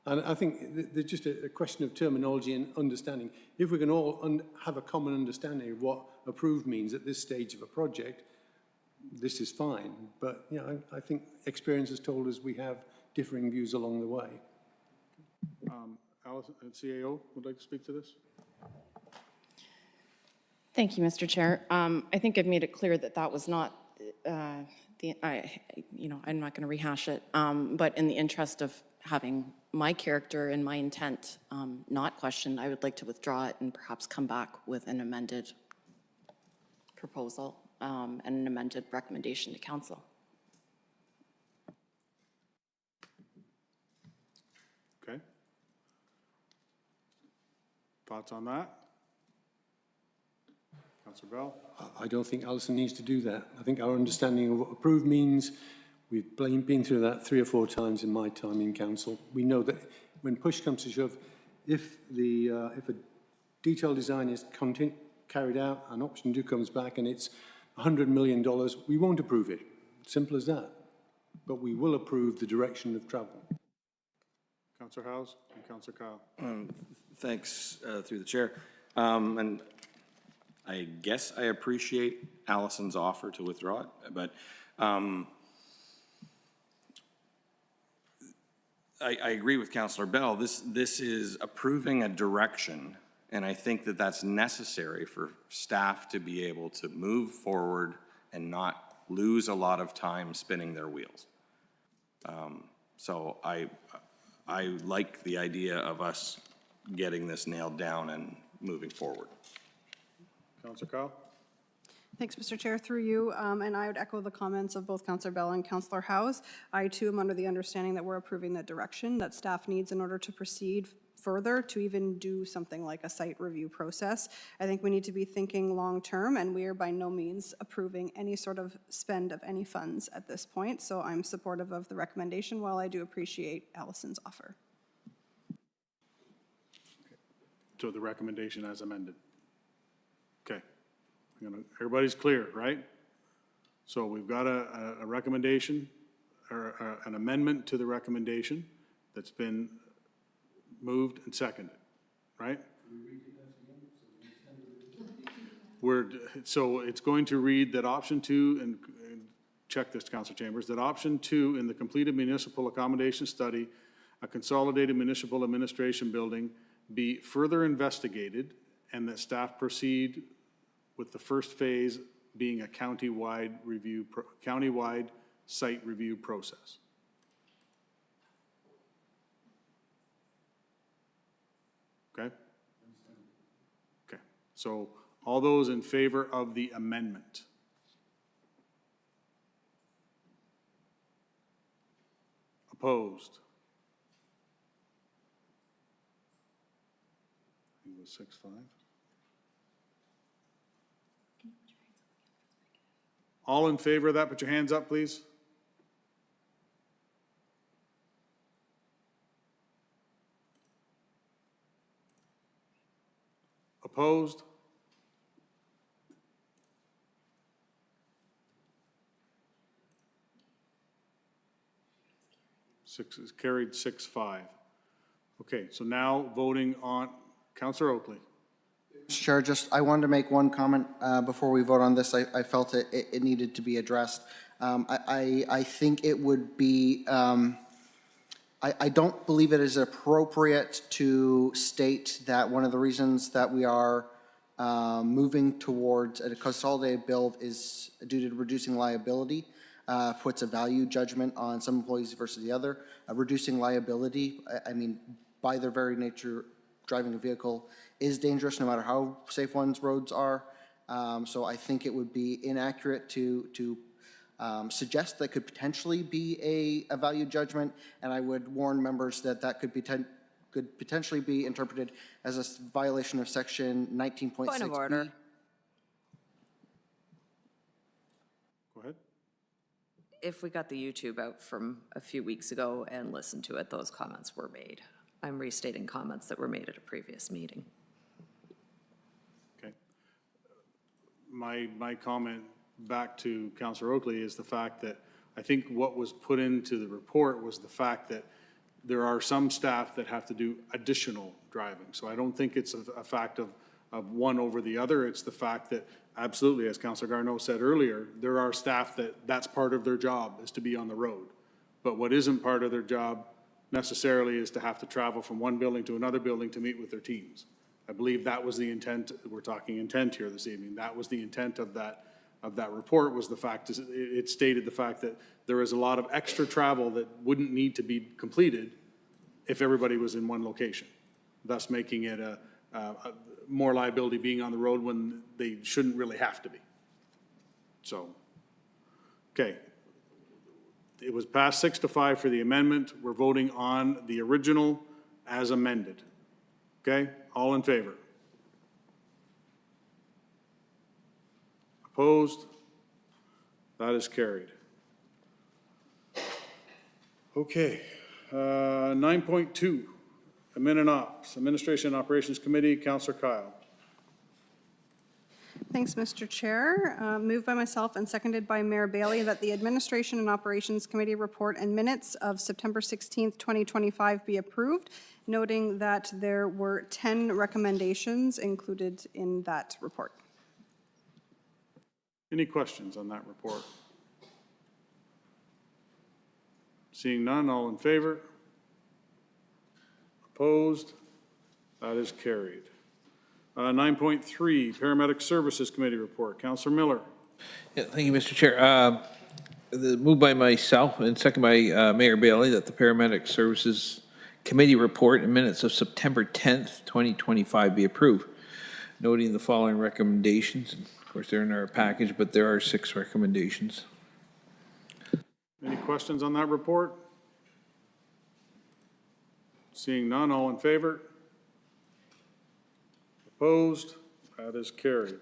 And I think there's just a question of terminology and understanding. If we can all have a common understanding of what approved means at this stage of a project, this is fine. But you know, I think experience has told us we have differing views along the way. Alison, CAO, would like to speak to this? Thank you, Mr. Chair. I think I've made it clear that that was not I'm not going to rehash it, but in the interest of having my character and my intent not questioned, I would like to withdraw it and perhaps come back with an amended proposal and an amended recommendation to council. Okay. Thoughts on that? Councillor Bell? I don't think Alison needs to do that. I think our understanding of what approved means, we've been through that 3 or 4 times in my time in council. We know that when push comes to shove, if a detailed design is carried out, an option 2 comes back and it's $100 million, we won't approve it. Simple as that. But we will approve the direction of travel. Councillor Howes and Councillor Kyle. Thanks, through the chair. And I guess I appreciate Alison's offer to withdraw it, but I agree with Councillor Bell. This is approving a direction, and I think that that's necessary for staff to be able to move forward and not lose a lot of time spinning their wheels. So I like the idea of us getting this nailed down and moving forward. Councillor Kyle? Thanks, Mr. Chair, through you. And I would echo the comments of both Councillor Bell and Councillor Howes. I too am under the understanding that we're approving the direction that staff needs in order to proceed further to even do something like a site review process. I think we need to be thinking long-term, and we are by no means approving any sort of spend of any funds at this point. So I'm supportive of the recommendation, while I do appreciate Alison's offer. So the recommendation as amended. Okay. Everybody's clear, right? So we've got a recommendation or an amendment to the recommendation that's been moved and seconded, right? So it's going to read that option 2, and check this, Councillor Chambers, that option 2 in the completed municipal accommodation study, a consolidated municipal administration building, be further investigated, and that staff proceed with the first phase being a county-wide site review process. Okay? Okay. So all those in favor of the amendment? Opposed? I think it was 6-5. All in favor of that, put your hands up, please. Opposed? Six is carried 6-5. Okay, so now voting on Councillor Oakley. Mr. Chair, I wanted to make one comment before we vote on this. I felt it needed to be addressed. I think it would be, I don't believe it is appropriate to state that one of the reasons that we are moving towards a consolidated build is due to reducing liability, puts a value judgment on some employees versus the other. Reducing liability, I mean, by their very nature, driving a vehicle is dangerous no matter how safe one's roads are. So I think it would be inaccurate to suggest that could potentially be a value judgment, and I would warn members that that could potentially be interpreted as a violation of section 19.6B. Point of order. Go ahead. If we got the YouTube out from a few weeks ago and listened to it, those comments were made. I'm restating comments that were made at a previous meeting. Okay. My comment back to Councillor Oakley is the fact that I think what was put into the report was the fact that there are some staff that have to do additional driving. So I don't think it's a fact of one over the other. It's the fact that absolutely, as Councillor Garneau said earlier, there are staff that's part of their job is to be on the road. But what isn't part of their job necessarily is to have to travel from one building to another building to meet with their teams. I believe that was the intent. We're talking intent here this evening. That was the intent of that report, was the fact, it stated the fact that there is a lot of extra travel that wouldn't need to be completed if everybody was in one location, thus making it a more liability being on the road when they shouldn't really have to be. So, okay. It was passed 6-5 for the amendment. We're voting on the original as amended. Okay, all in favor? Opposed? That is carried. Okay, 9.2, Admin and Ops, Administration and Operations Committee, Councillor Kyle. Thanks, Mr. Chair. Moved by myself and seconded by Mayor Bailey that the Administration and Operations Committee report and minutes of September 16th, 2025 be approved, noting that there were 10 recommendations included in that report. Any questions on that report? Seeing none, all in favor? Opposed? That is carried. 9.3, Paramedic Services Committee report. Councillor Miller. Yeah, thank you, Mr. Chair. Moved by myself and second by Mayor Bailey that the Paramedic Services Committee report and minutes of September 10th, 2025 be approved, noting the following recommendations. Of course, they're in our package, but there are 6 recommendations. Any questions on that report? Seeing none, all in favor? Opposed? That is carried.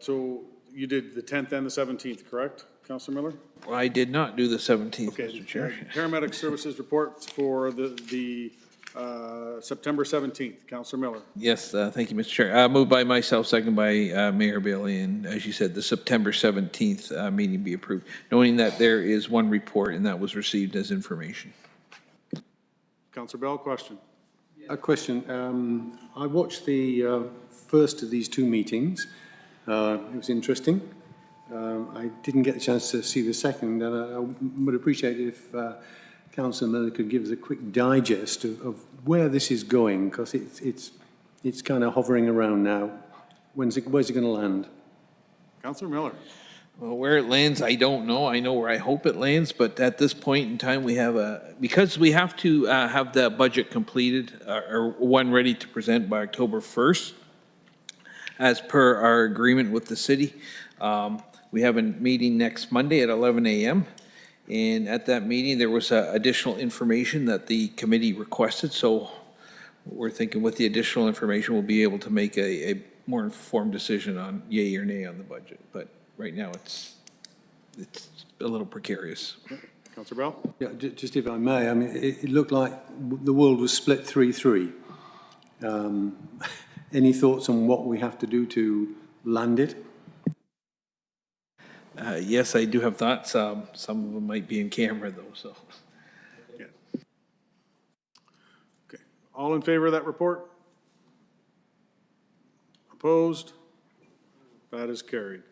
So you did the 10th and the 17th, correct, Councillor Miller? Well, I did not do the 17th, Okay. Mr. Chair. Paramedic Services report for the September 17th. Councillor Miller. Yes, thank you, Mr. Chair. Moved by myself, second by Mayor Bailey, and as you said, the September 17th meeting be approved, knowing that there is one report and that was received as information. Councillor Bell, question. A question. I watched the first of these 2 meetings. It was interesting. I didn't get a chance to see the second, and I would appreciate it if Councillor Miller could give us a quick digest of where this is going, because it's kind of hovering around now. Where's it going to land? Councillor Miller. Well, where it lands, I don't know. I know where I hope it lands, but at this point in time, we have because we have to have the budget completed or one ready to present by October 1st, as per our agreement with the city. We have a meeting next Monday at 11 a.m. And at that meeting, there was additional information that the committee requested. So we're thinking with the additional information, we'll be able to make a more informed decision on yay or nay on the budget. But right now, it's a little precarious. Councillor Bell? Yeah, just if I may, I mean, it looked like the world was split 3-3. Any thoughts on what we have to do to land it? Yes, I do have thoughts. Some of them might be in camera, though, so. Yeah. Okay. All in favor of that report? Opposed? That is carried.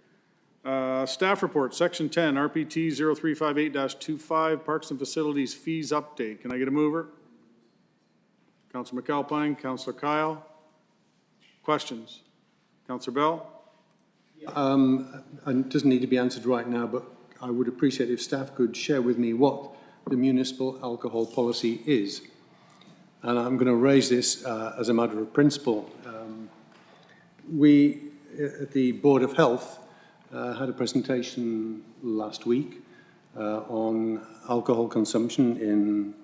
Staff report, Section 10, RPT 0358-25, Parks and Facilities Fees Update. Can I get a mover? Councillor McAlpine, Councillor Kyle. Questions? Councillor Bell? And it doesn't need to be answered right now, but I would appreciate if staff could share with me what the municipal alcohol policy is. And I'm going to raise this as a matter of principle. We, at the Board of Health, had a presentation last week on alcohol consumption in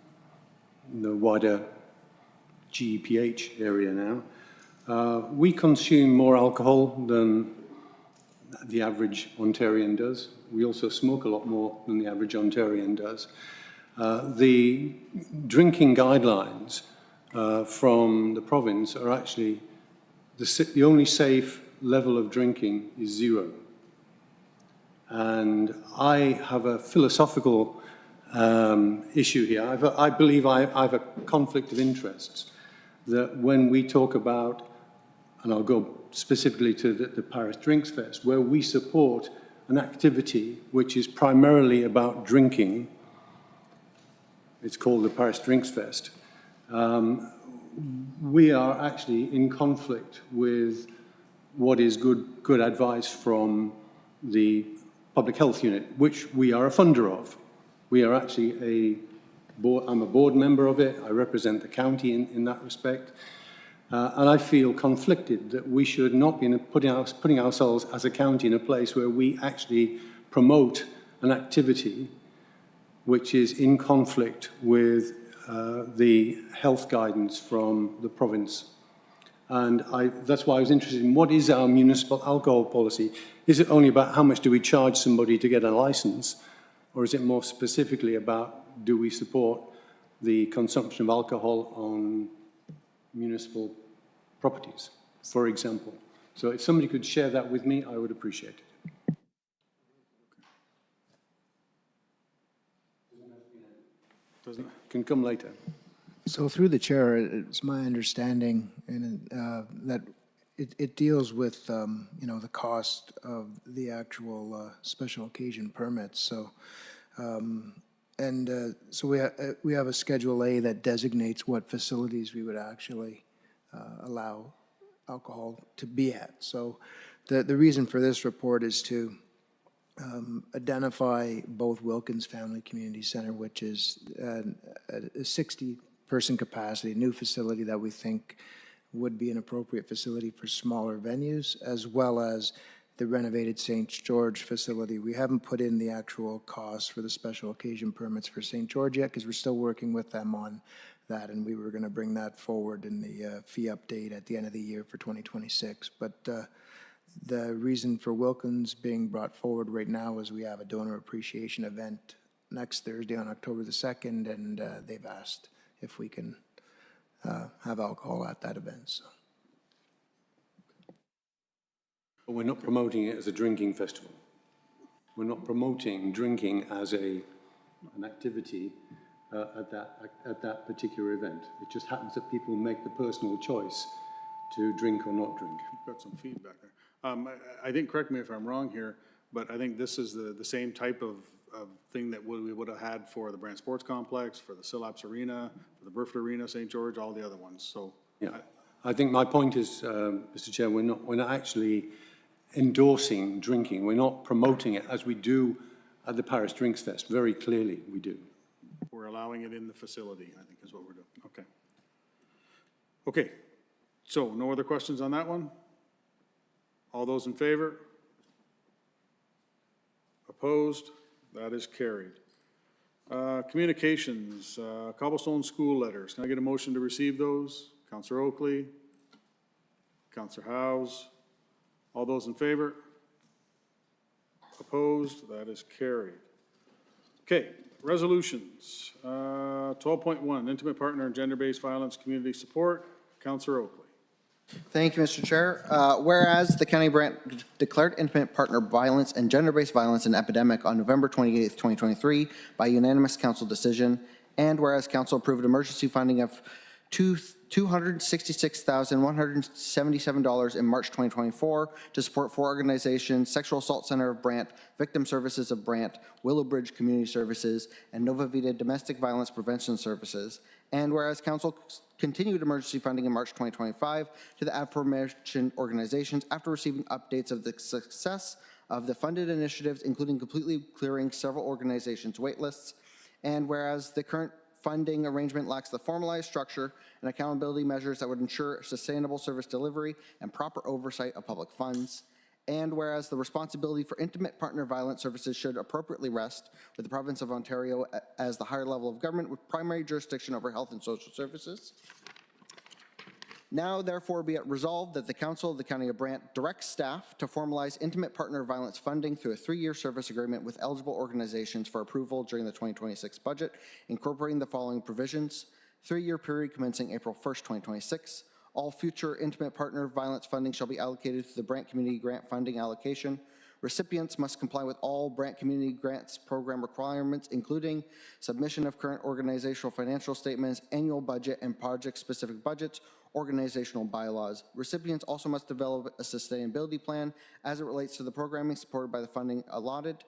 the wider GEPH area now. We consume more alcohol than the average Ontarian does. We also smoke a lot more than the average Ontarian does. The drinking guidelines from the province are actually the only safe level of drinking is 0. And I have a philosophical issue here. I believe I have a conflict of interests that when we talk about, and I'll go specifically to the Paris Drinks Fest, where we support an activity which is primarily about drinking. It's called the Paris Drinks Fest. We are actually in conflict with what is good advice from the Public Health Unit, which we are a funder of. We are actually I'm a board member of it. I represent the county in that respect. And I feel conflicted that we should not be putting ourselves as a county in a place where we actually promote an activity which is in conflict with the health guidance from the province. And that's why I was interested in what is our municipal alcohol policy? Is it only about how much do we charge somebody to get a license? Or is it more specifically about do we support the consumption of alcohol on municipal properties, for example? So if somebody could share that with me, I would appreciate it. Can come later. So through the chair, it's my understanding that it deals with, the cost of the actual special occasion permits. So, so we have a Schedule A that designates what facilities we would actually allow alcohol to be at. So the reason for this report is to identify both Wilkins Family Community Center, which is a 60-person capacity, new facility that we think would be an appropriate facility for smaller venues, as well as the renovated St. George facility. We haven't put in the actual costs for the special occasion permits for St. George yet, because we're still working with them on that, and we were going to bring that forward in the fee update at the end of the year for 2026. But the reason for Wilkins being brought forward right now is we have a donor appreciation event next Thursday on October the 2nd, and they've asked if we can have alcohol at that event. So. But we're not promoting it as a drinking festival. We're not promoting drinking as an activity at that particular event. It just happens that people make the personal choice to drink or not drink. Got some feedback there. I think, correct me if I'm wrong here, but I think this is the same type of thing that we would have had for the Brand Sports Complex, for the Sillaps Arena, for the Burford Arena, St. George, all the other ones. So, yeah, I think my point is, Mr. Chair, we're not actually endorsing drinking. We're not promoting it as we do at the Paris Drinks Fest. Very clearly, we do. we're allowing it in the facility, I think is what we're doing. Okay. Okay. So no other questions on that one? All those in favor? Opposed? That is carried. Communications, Cobblestone School letters. Can I get a motion to receive those? Councillor Oakley, Councillor Howes. All those in favor? Opposed? That is carried. Okay, resolutions. 12.1, intimate partner and gender-based violence community support. Councillor Oakley. Thank you, Mr. Chair. Whereas the County of Brant declared intimate partner violence and gender-based violence an epidemic on November 28th, 2023 by unanimous council decision, and whereas council approved emergency funding of $266,177 in March 2024 to support 4 organizations: Sexual Assault Center of Brant, Victim Services of Brant, Willow Bridge Community Services, and Nova Vita Domestic Violence Prevention Services. And whereas Council continued emergency funding in March 2025 to the aforementioned organizations after receiving updates of the success of the funded initiatives, including completely clearing several organizations' waitlists. And whereas the current funding arrangement lacks the formalized structure and accountability measures that would ensure sustainable service delivery and proper oversight of public funds. And whereas the responsibility for intimate partner violence services should appropriately rest with the province of Ontario as the higher level of government with primary jurisdiction over health and social services. Now, therefore, be it resolved that the Council of the County of Brant directs staff to formalize intimate partner violence funding through a 3-year service agreement with eligible organizations for approval during the 2026 budget, incorporating the following provisions: 3-year period commencing April 1st, 2026. All future intimate partner violence funding shall be allocated to the Brant Community Grant Funding Allocation. Recipients must comply with all Brant Community Grants program requirements, including submission of current organizational financial statements, annual budget, and project-specific budgets, organizational bylaws. Recipients also must develop a sustainability plan as it relates to the programming supported by the funding allotted.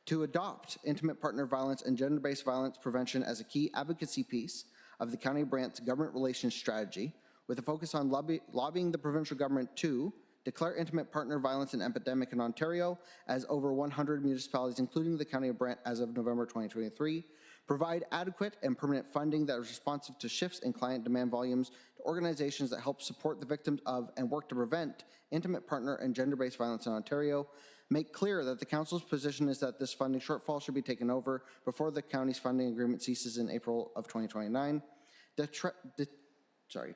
To adopt intimate partner violence and gender-based violence prevention as a key advocacy piece of the County of Brant's government relations strategy, with a focus on lobbying the provincial government to declare intimate partner violence an epidemic in Ontario, as over 100 municipalities, including the County of Brant as of November 2023, provide adequate and permanent funding that is responsive to shifts in client demand volumes to organizations that help support the victims of and work to prevent intimate partner and gender-based violence in Ontario. Make clear that the Council's position is that this funding shortfall should be taken over before the county's funding agreement ceases in April of 2029.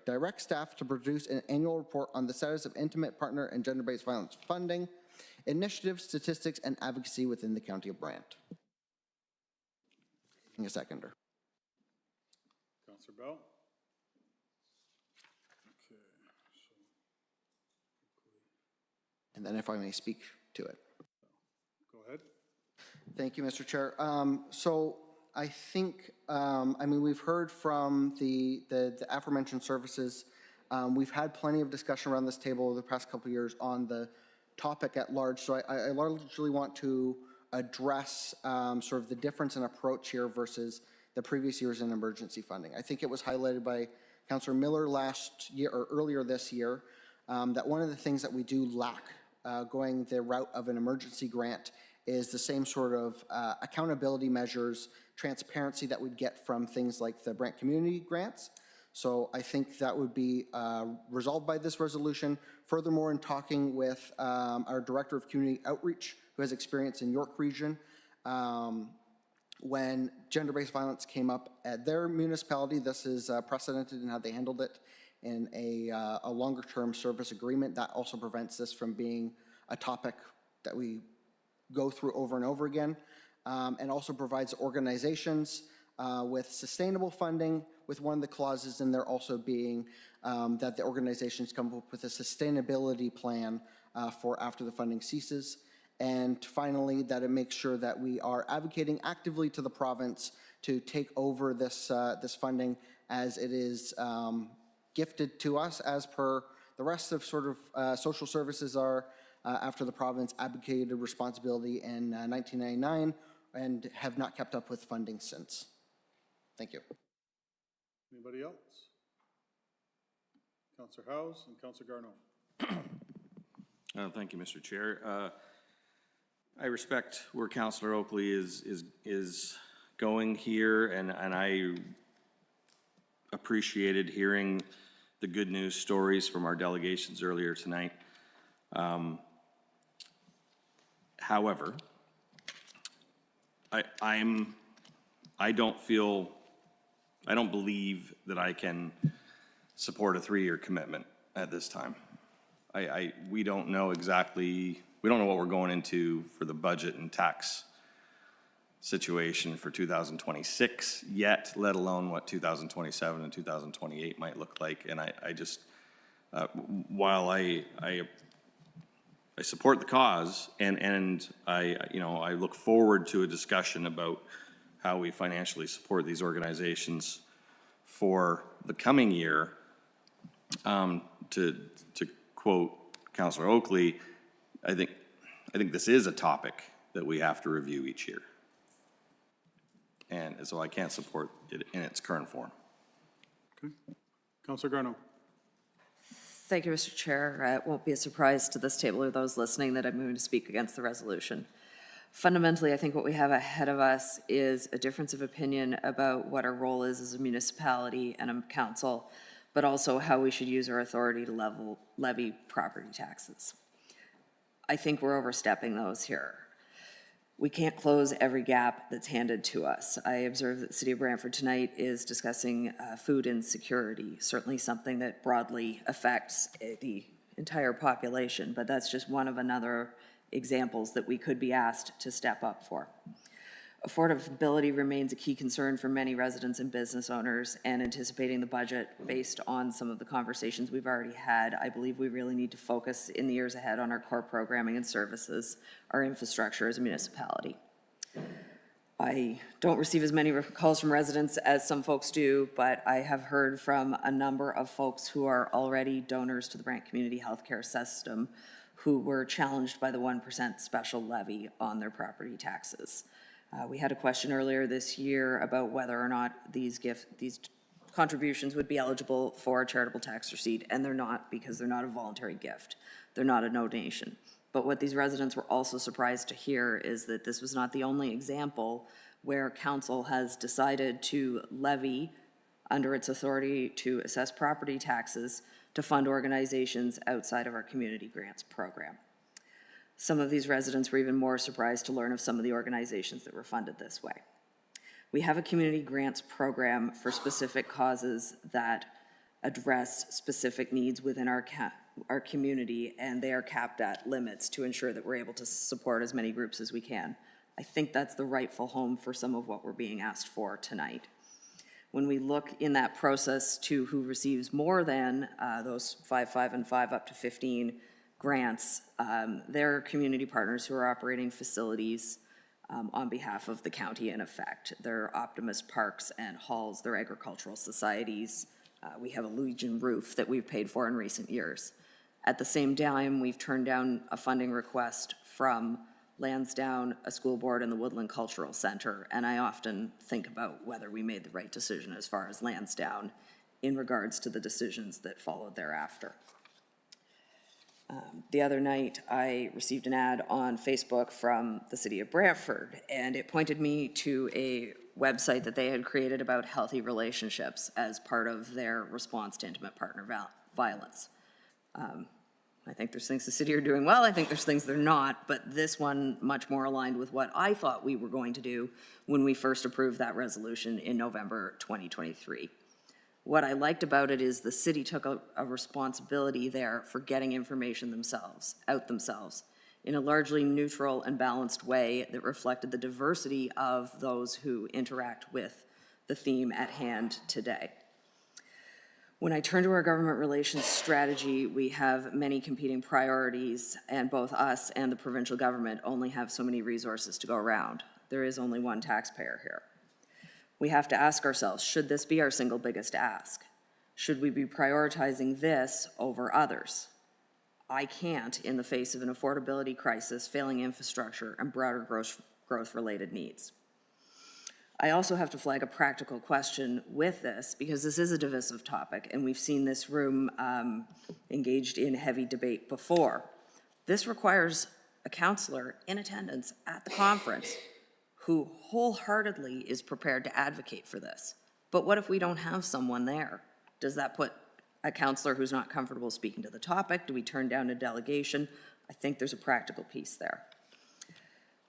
Direct staff to produce an annual report on the status of intimate partner and gender-based violence funding, initiatives, statistics, and advocacy within the County of Brant. A seconder. Councillor Bell? Okay. And then if I may speak to it. Go ahead. Thank you, Mr. Chair. So I think, we've heard from the aforementioned services. We've had plenty of discussion around this table over the past couple of years on the topic at large. So I largely want to address sort of the difference in approach here versus the previous years in emergency funding. I think it was highlighted by Councillor Miller last year or earlier this year that one of the things that we do lack going the route of an emergency grant is the same sort of accountability measures, transparency that we'd get from things like the Brant Community Grants. So I think that would be resolved by this resolution. Furthermore, in talking with our Director of Community Outreach, who has experience in York Region, when gender-based violence came up at their municipality, this is precedented in how they handled it in a longer-term service agreement. That also prevents this from being a topic that we go through over and over again, and also provides organizations with sustainable funding, with one of the clauses in there also being that the organizations come up with a sustainability plan for after the funding ceases. And finally, that it makes sure that we are advocating actively to the province to take over this, this funding as it is gifted to us as per the rest of sort of social services are after the province abdicated responsibility in 1999 and have not kept up with funding since. Thank you. Anybody else? Councillor Howes and Councillor Garneau. Thank you, Mr. Chair. I respect where Councillor Oakley is going here, and I appreciated hearing the good news stories from our delegations earlier tonight. However, I don't believe that I can support a 3-year commitment at this time. We don't know exactly, we don't know what we're going into for the budget and tax situation for 2026 yet, let alone what 2027 and 2028 might look like. And I just, while I support the cause and I look forward to a discussion about how we financially support these organizations for the coming year, to quote Councillor Oakley, I think this is a topic that we have to review each year. And so I can't support it in its current form. Okay. Councillor Garneau. Thank you, Mr. Chair. It won't be a surprise to this table or those listening that I'm going to speak against the resolution. Fundamentally, I think what we have ahead of us is a difference of opinion about what our role is as a municipality and a council, but also how we should use our authority to levy property taxes. I think we're overstepping those here. We can't close every gap that's handed to us. I observe that the City of Brantford tonight is discussing food insecurity, certainly something that broadly affects the entire population, but that's just one of another examples that we could be asked to step up for. Affordability remains a key concern for many residents and business owners, and anticipating the budget based on some of the conversations we've already had, I believe we really need to focus in the years ahead on our core programming and services, our infrastructure as a municipality. I don't receive as many calls from residents as some folks do, but I have heard from a number of folks who are already donors to the Brant Community Healthcare System who were challenged by the 1% special levy on their property taxes. We had a question earlier this year about whether or not these contributions would be eligible for a charitable tax receipt, and they're not, because they're not a voluntary gift. They're not a donation. But what these residents were also surprised to hear is that this was not the only example where council has decided to levy under its authority to assess property taxes to fund organizations outside of our community grants program. Some of these residents were even more surprised to learn of some of the organizations that were funded this way. We have a community grants program for specific causes that address specific needs within our community, and they are capped at limits to ensure that we're able to support as many groups as we can. I think that's the rightful home for some of what we're being asked for tonight. When we look in that process to who receives more than those 5, and 5 up to 15 grants, they're community partners who are operating facilities on behalf of the county in effect. They're Optimus Parks and Halls, they're agricultural societies. We have a Legion roof that we've paid for in recent years. At the same time, we've turned down a funding request from Lansdowne, a school board, and the Woodland Cultural Center, and I often think about whether we made the right decision as far as Lansdowne in regards to the decisions that followed thereafter. The other night, I received an ad on Facebook from the City of Brantford, and it pointed me to a website that they had created about healthy relationships as part of their response to intimate partner violence. I think there's things the city are doing well, I think there's things they're not, but this one much more aligned with what I thought we were going to do when we first approved that resolution in November 2023. What I liked about it is the city took a responsibility there for getting information out themselves in a largely neutral and balanced way that reflected the diversity of those who interact with the theme at hand today. When I turn to our government relations strategy, we have many competing priorities, and both us and the provincial government only have so many resources to go around. There is only one taxpayer here. We have to ask ourselves, should this be our single biggest ask? Should we be prioritizing this over others? I can't in the face of an affordability crisis, failing infrastructure, and broader growth-related needs. I also have to flag a practical question with this because this is a divisive topic, and we've seen this room engaged in heavy debate before. This requires a counselor in attendance at the conference who wholeheartedly is prepared to advocate for this. But what if we don't have someone there? Does that put a counselor who's not comfortable speaking to the topic? Do we turn down a delegation? I think there's a practical piece there.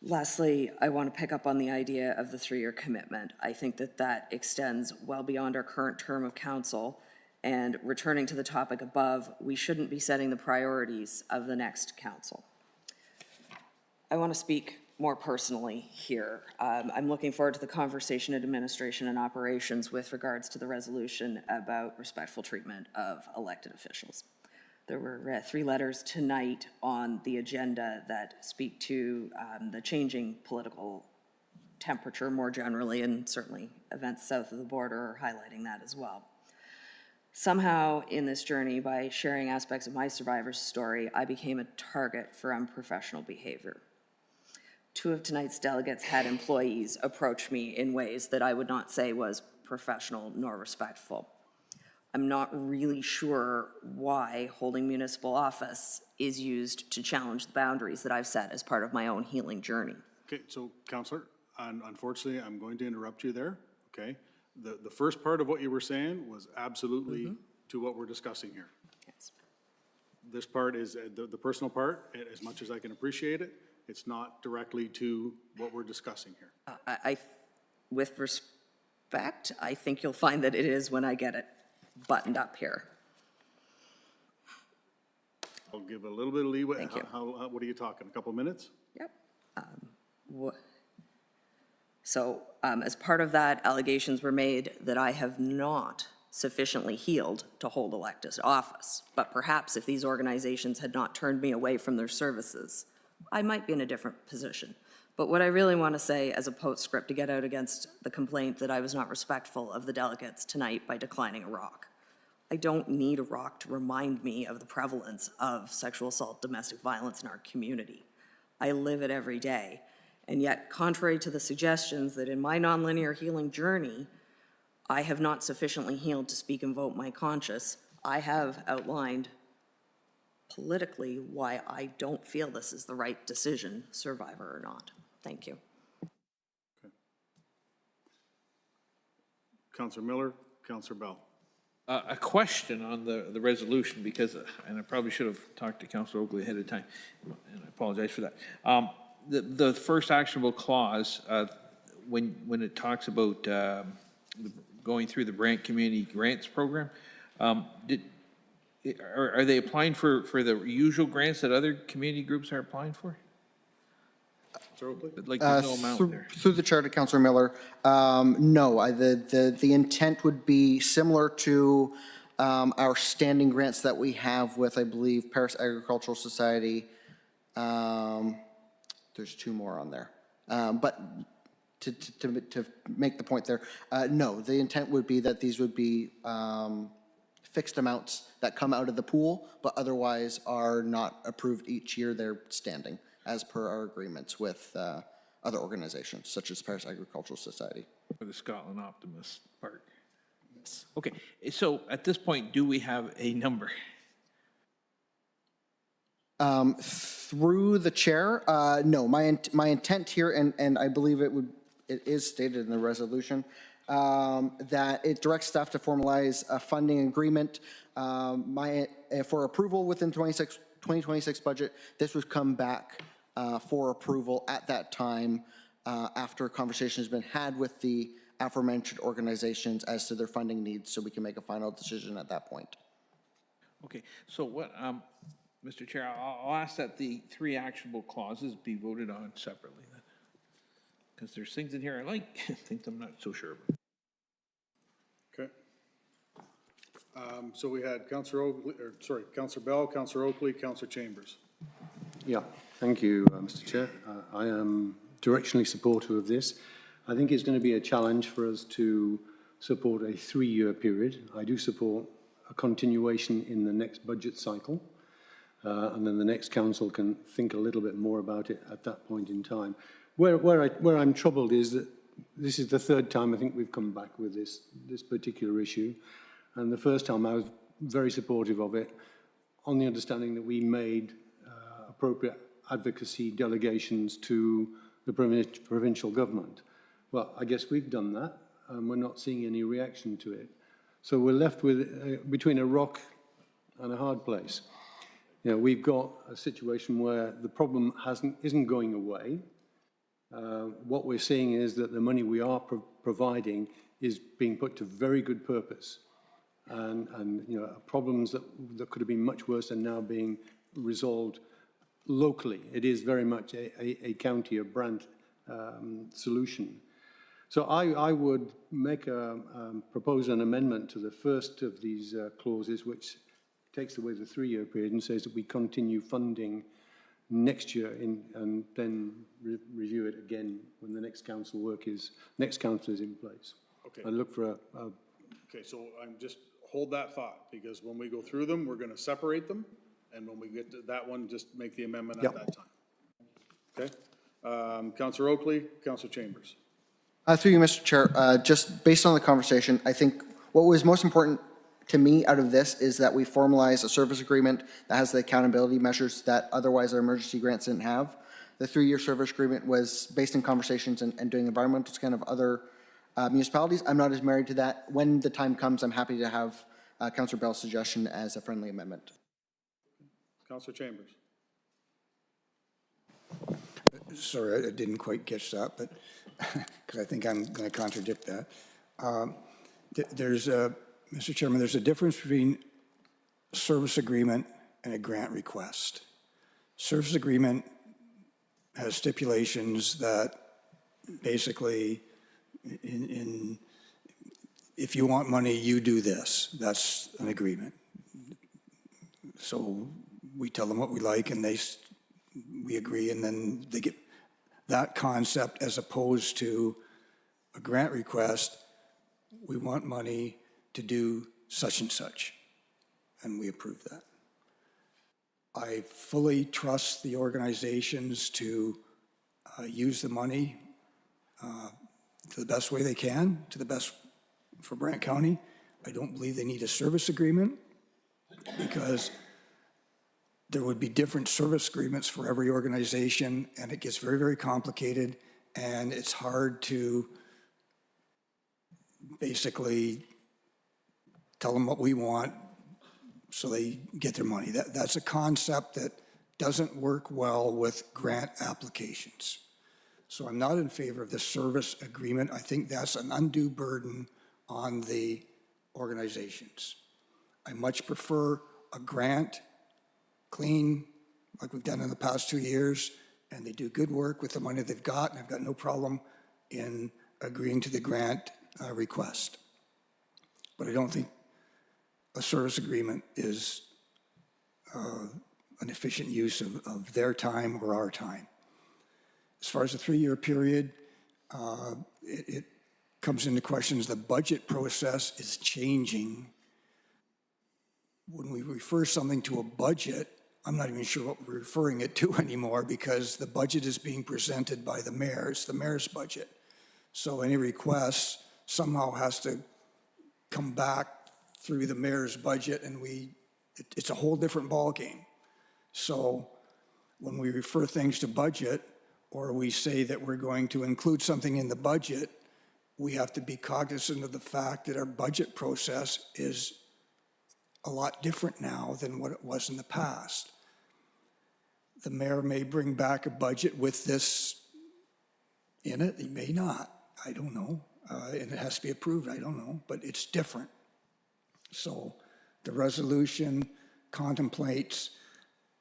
Lastly, I want to pick up on the idea of the 3-year commitment. I think that extends well beyond our current term of council, and returning to the topic above, we shouldn't be setting the priorities of the next council. I want to speak more personally here. I'm looking forward to the conversation at administration and operations with regards to the resolution about respectful treatment of elected officials. There were 3 letters tonight on the agenda that speak to the changing political temperature more generally, and certainly events south of the border are highlighting that as well. Somehow in this journey, by sharing aspects of my survivor's story, I became a target for unprofessional behavior. 2 of tonight's delegates had employees approach me in ways that I would not say was professional nor respectful. I'm not really sure why holding municipal office is used to challenge the boundaries that I've set as part of my own healing journey. Okay, so Counselor, unfortunately, I'm going to interrupt you there, okay? The first part of what you were saying was absolutely to what we're discussing here. Yes. This part is, the personal part, as much as I can appreciate it, it's not directly to what we're discussing here. With respect, I think you'll find that it is when I get it buttoned up here. I'll give a little bit of leeway. Thank you. What are you talking, a couple minutes? Yep. As part of that, allegations were made that I have not sufficiently healed to hold elected office. But perhaps if these organizations had not turned me away from their services, I might be in a different position. But what I really want to say as a postscript to get out against the complaint that I was not respectful of the delegates tonight by declining a rock. I don't need a rock to remind me of the prevalence of sexual assault, domestic violence in our community. I live it every day. And yet, contrary to the suggestions that in my nonlinear healing journey, I have not sufficiently healed to speak and vote my conscience, I have outlined politically why I don't feel this is the right decision, survivor or not. Thank you. Okay. Counselor Miller, Counselor Bell. A question on the resolution, because, and I probably should have talked to Councilor Oakley ahead of time, and I apologize for that. The first actionable clause, when it talks about going through the Brant Community Grants Program, are they applying for the usual grants that other community groups are applying for? Like there's no amount there. Through the chair to Councilor Miller, no, the intent would be similar to our standing grants that we have with, I believe, Paris Agricultural Society. There's 2 more on there. But to make the point there, no, the intent would be that these would be fixed amounts that come out of the pool, but otherwise are not approved each year. They're standing as per our agreements with other organizations, such as Paris Agricultural Society. For the Scotland Optimist part. Yes. Okay, so at this point, do we have a number? Through the chair, no, my intent here, and I believe it is stated in the resolution, that it directs staff to formalize a funding agreement for approval within 2026 budget. This would come back for approval at that time after a conversation has been had with the aforementioned organizations as to their funding needs, so we can make a final decision at that point. Okay, so what, Mr. Chair, I'll ask that the 3 actionable clauses be voted on separately then. Because there's things in here I like, things I'm not so sure about. Okay. So we had Counselor Bell, Counselor Oakley, Counselor Chambers. Yeah, thank you, Mr. Chair. I am directionally supportive of this. I think it's going to be a challenge for us to support a 3-year period. I do support a continuation in the next budget cycle, and then the next council can think a little bit more about it at that point in time. Where I'm troubled is that this is the 3rd time I think we've come back with this particular issue, and the first time I was very supportive of it on the understanding that we made appropriate advocacy delegations to the provincial government. Well, I guess we've done that, and we're not seeing any reaction to it. So we're left with between a rock and a hard place. You know, we've got a situation where the problem isn't going away. What we're seeing is that the money we are providing is being put to very good purpose, and you know, problems that could have been much worse are now being resolved locally. It is very much a county or Brant solution. So I would propose an amendment to the first of these clauses, which takes away the 3-year period and says that we continue funding next year and then review it again when the next council is in place. Okay. I look for Okay, so I'm just, hold that thought, because when we go through them, we're gonna separate them, and when we get to that one, just make the amendment at that time. Okay? Councillor Oakley, Councillor Chambers. Through you, Mr. Chair, just based on the conversation, I think what was most important to me out of this is that we formalize a service agreement that has the accountability measures that otherwise our emergency grants didn't have. The 3-year service agreement was based in conversations and doing environmental scan of other municipalities. I'm not as married to that. When the time comes, I'm happy to have Councillor Bell's suggestion as a friendly amendment. Councillor Chambers. Sorry, I didn't quite catch that, but because I think I'm going to contradict that. Mr. Chairman, there's a difference between a service agreement and a grant request. Service agreement has stipulations that basically if you want money, you do this. That's an agreement. So we tell them what we like and we agree, and then they get that concept, as opposed to a grant request. We want money to do such and such, and we approve that. I fully trust the organizations to use the money to the best way they can, to the best for Brant County. I don't believe they need a service agreement, because there would be different service agreements for every organization, and it gets very, very complicated, and it's hard to basically tell them what we want so they get their money. That's a concept that doesn't work well with grant applications. So I'm not in favor of the service agreement. I think that's an undue burden on the organizations. I much prefer a grant, clean, like we've done in the past 2 years, and they do good work with the money they've got, and I've got no problem in agreeing to the grant request. But I don't think a service agreement is an efficient use of their time or our time. As far as the 3-year period, it comes into questions. The budget process is changing. When we refer something to a budget, I'm not even sure what we're referring it to anymore, because the budget is being presented by the mayor. It's the mayor's budget. So any request somehow has to come back through the mayor's budget, and it's a whole different ballgame. So when we refer things to budget, or we say that we're going to include something in the budget, we have to be cognizant of the fact that our budget process is a lot different now than what it was in the past. The mayor may bring back a budget with this in it. He may not. I don't know. And it has to be approved. I don't know. But it's different. So the resolution contemplates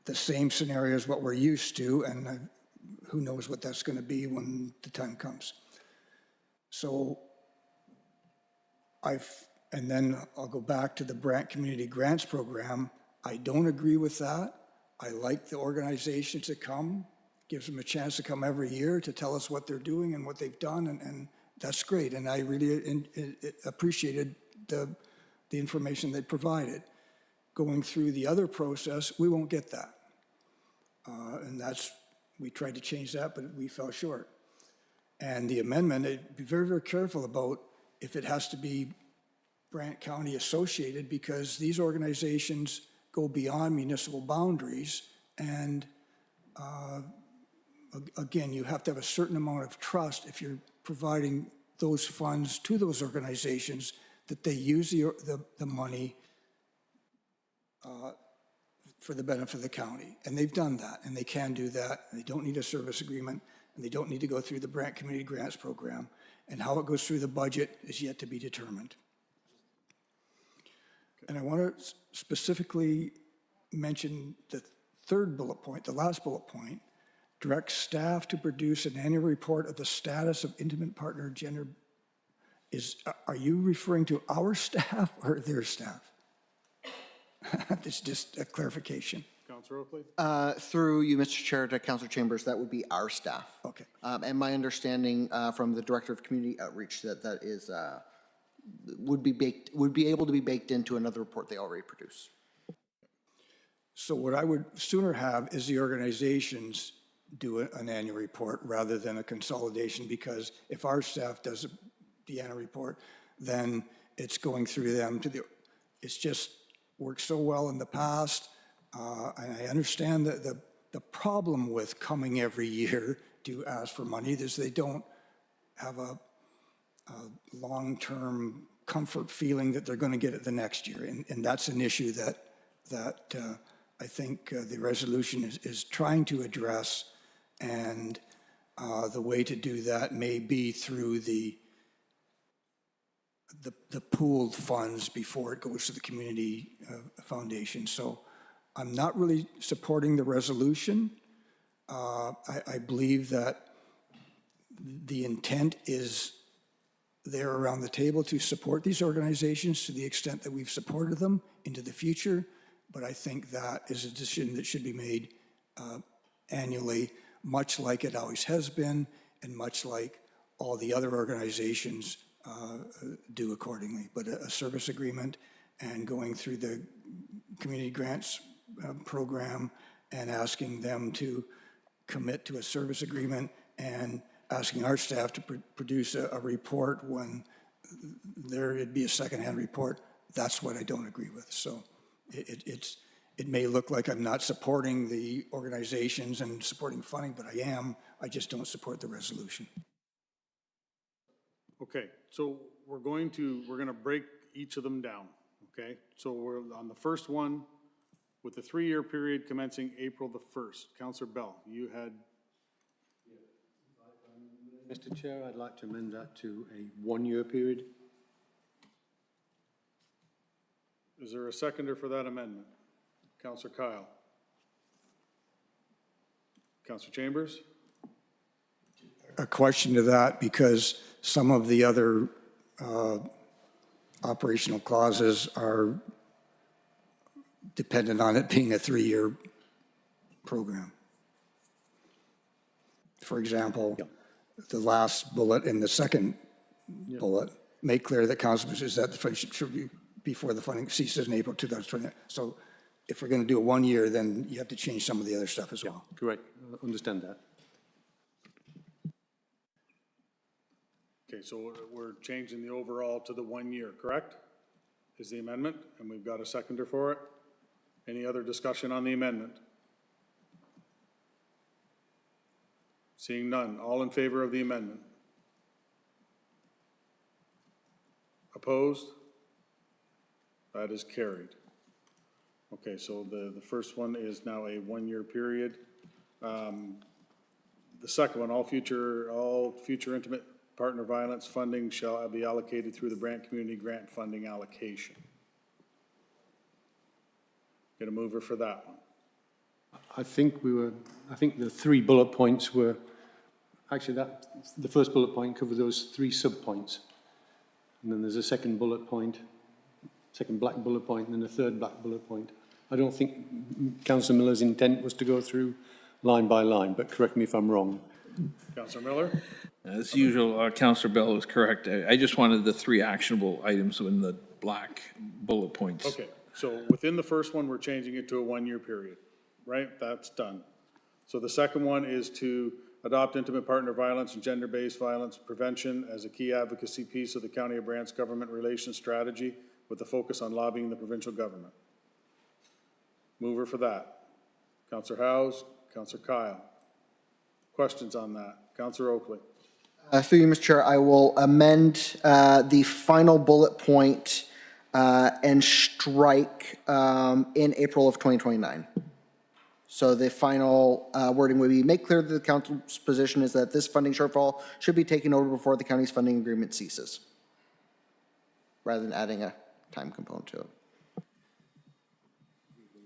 the same scenario as what we're used to, and who knows what that's going to be when the time comes. So and then I'll go back to the Brant Community Grants Program. I don't agree with that. I like the organizations that come, gives them a chance to come every year to tell us what they're doing and what they've done, and that's great. And I really appreciated the information they provided. Going through the other process, we won't get that. And we tried to change that, but we fell short. And the amendment, I'd be very, very careful about if it has to be Brant County associated, because these organizations go beyond municipal boundaries. And again, you have to have a certain amount of trust if you're providing those funds to those organizations, that they use the money for the benefit of the county. And they've done that, and they can do that. And they don't need a service agreement, and they don't need to go through the Brant Community Grants Program. And how it goes through the budget is yet to be determined. And I want to specifically mention the third bullet point, the last bullet point: direct staff to produce an annual report of the status of intimate partner gender. Are you referring to our staff or their staff? It's just a clarification. Counselor Oakley? Through you, Mr. Chair, to Councilor Chambers, that would be our staff. Okay. And my understanding from the Director of Community Outreach that that is, would be able to be baked into another report they already produce. So what I would sooner have is the organizations do an annual report rather than a consolidation, because if our staff does the annual report, then it's going through them to the, it's just worked so well in the past. And I understand that the problem with coming every year to ask for money is they don't have a long-term comfort feeling that they're going to get it the next year. And that's an issue that I think the resolution is trying to address. And the way to do that may be through the pooled funds before it goes to the community foundation. So I'm not really supporting the resolution. I believe that the intent is there around the table to support these organizations to the extent that we've supported them into the future. But I think that is a decision that should be made annually, much like it always has been, and much like all the other organizations do accordingly. But a service agreement and going through the community grants program and asking them to commit to a service agreement and asking our staff to produce a report when there'd be a secondhand report, that's what I don't agree with. So it may look like I'm not supporting the organizations and supporting funding, but I am. I just don't support the resolution. Okay, so we're going to break each of them down, okay? So we're on the first one with the 3-year period commencing April the 1st. Councillor Bell, you had. Mr. Chair, I'd like to amend that to a 1-year period. Is there a seconder for that amendment? Councillor Kyle. Councillor Chambers? A question to that, because some of the other operational clauses are dependent on it being a 3-year program. For example, the last bullet in the second bullet, make clear that council is that the funding should be before the funding ceases in April 2020. So if we're going to do a 1 year, then you have to change some of the other stuff as well. Correct. I understand that. Okay, so we're changing the overall to the 1 year, correct? Is the amendment, and we've got a seconder for it. Any other discussion on the amendment? Seeing none, all in favor of the amendment? Opposed? That is carried. Okay, so the first one is now a 1-year period. The second one, all future intimate partner violence funding shall be allocated through the Brant Community Grant Funding allocation. Get a mover for that one. I think the 3 bullet points were, actually the first bullet point covered those 3 sub-points. And then there's a second bullet point, second black bullet point, and then a third black bullet point. I don't think Councillor Miller's intent was to go through line by line, but correct me if I'm wrong. Councillor Miller? As usual, Councillor Bell was correct. I just wanted the 3 actionable items in the black bullet points. Okay, so within the first one, we're changing it to a 1-year period, right? That's done. So the second one is to adopt intimate partner violence and gender-based violence prevention as a key advocacy piece of the County of Brant's government relations strategy with a focus on lobbying the provincial government. Mover for that. Councillor Howes, Councillor Kyle. Questions on that? Councillor Oakley. Through you, Mr. Chair, I will amend the final bullet point and strike in April of 2029. So the final wording would be, make clear that the council's position is that this funding shortfall should be taken over before the county's funding agreement ceases, rather than adding a time component to it.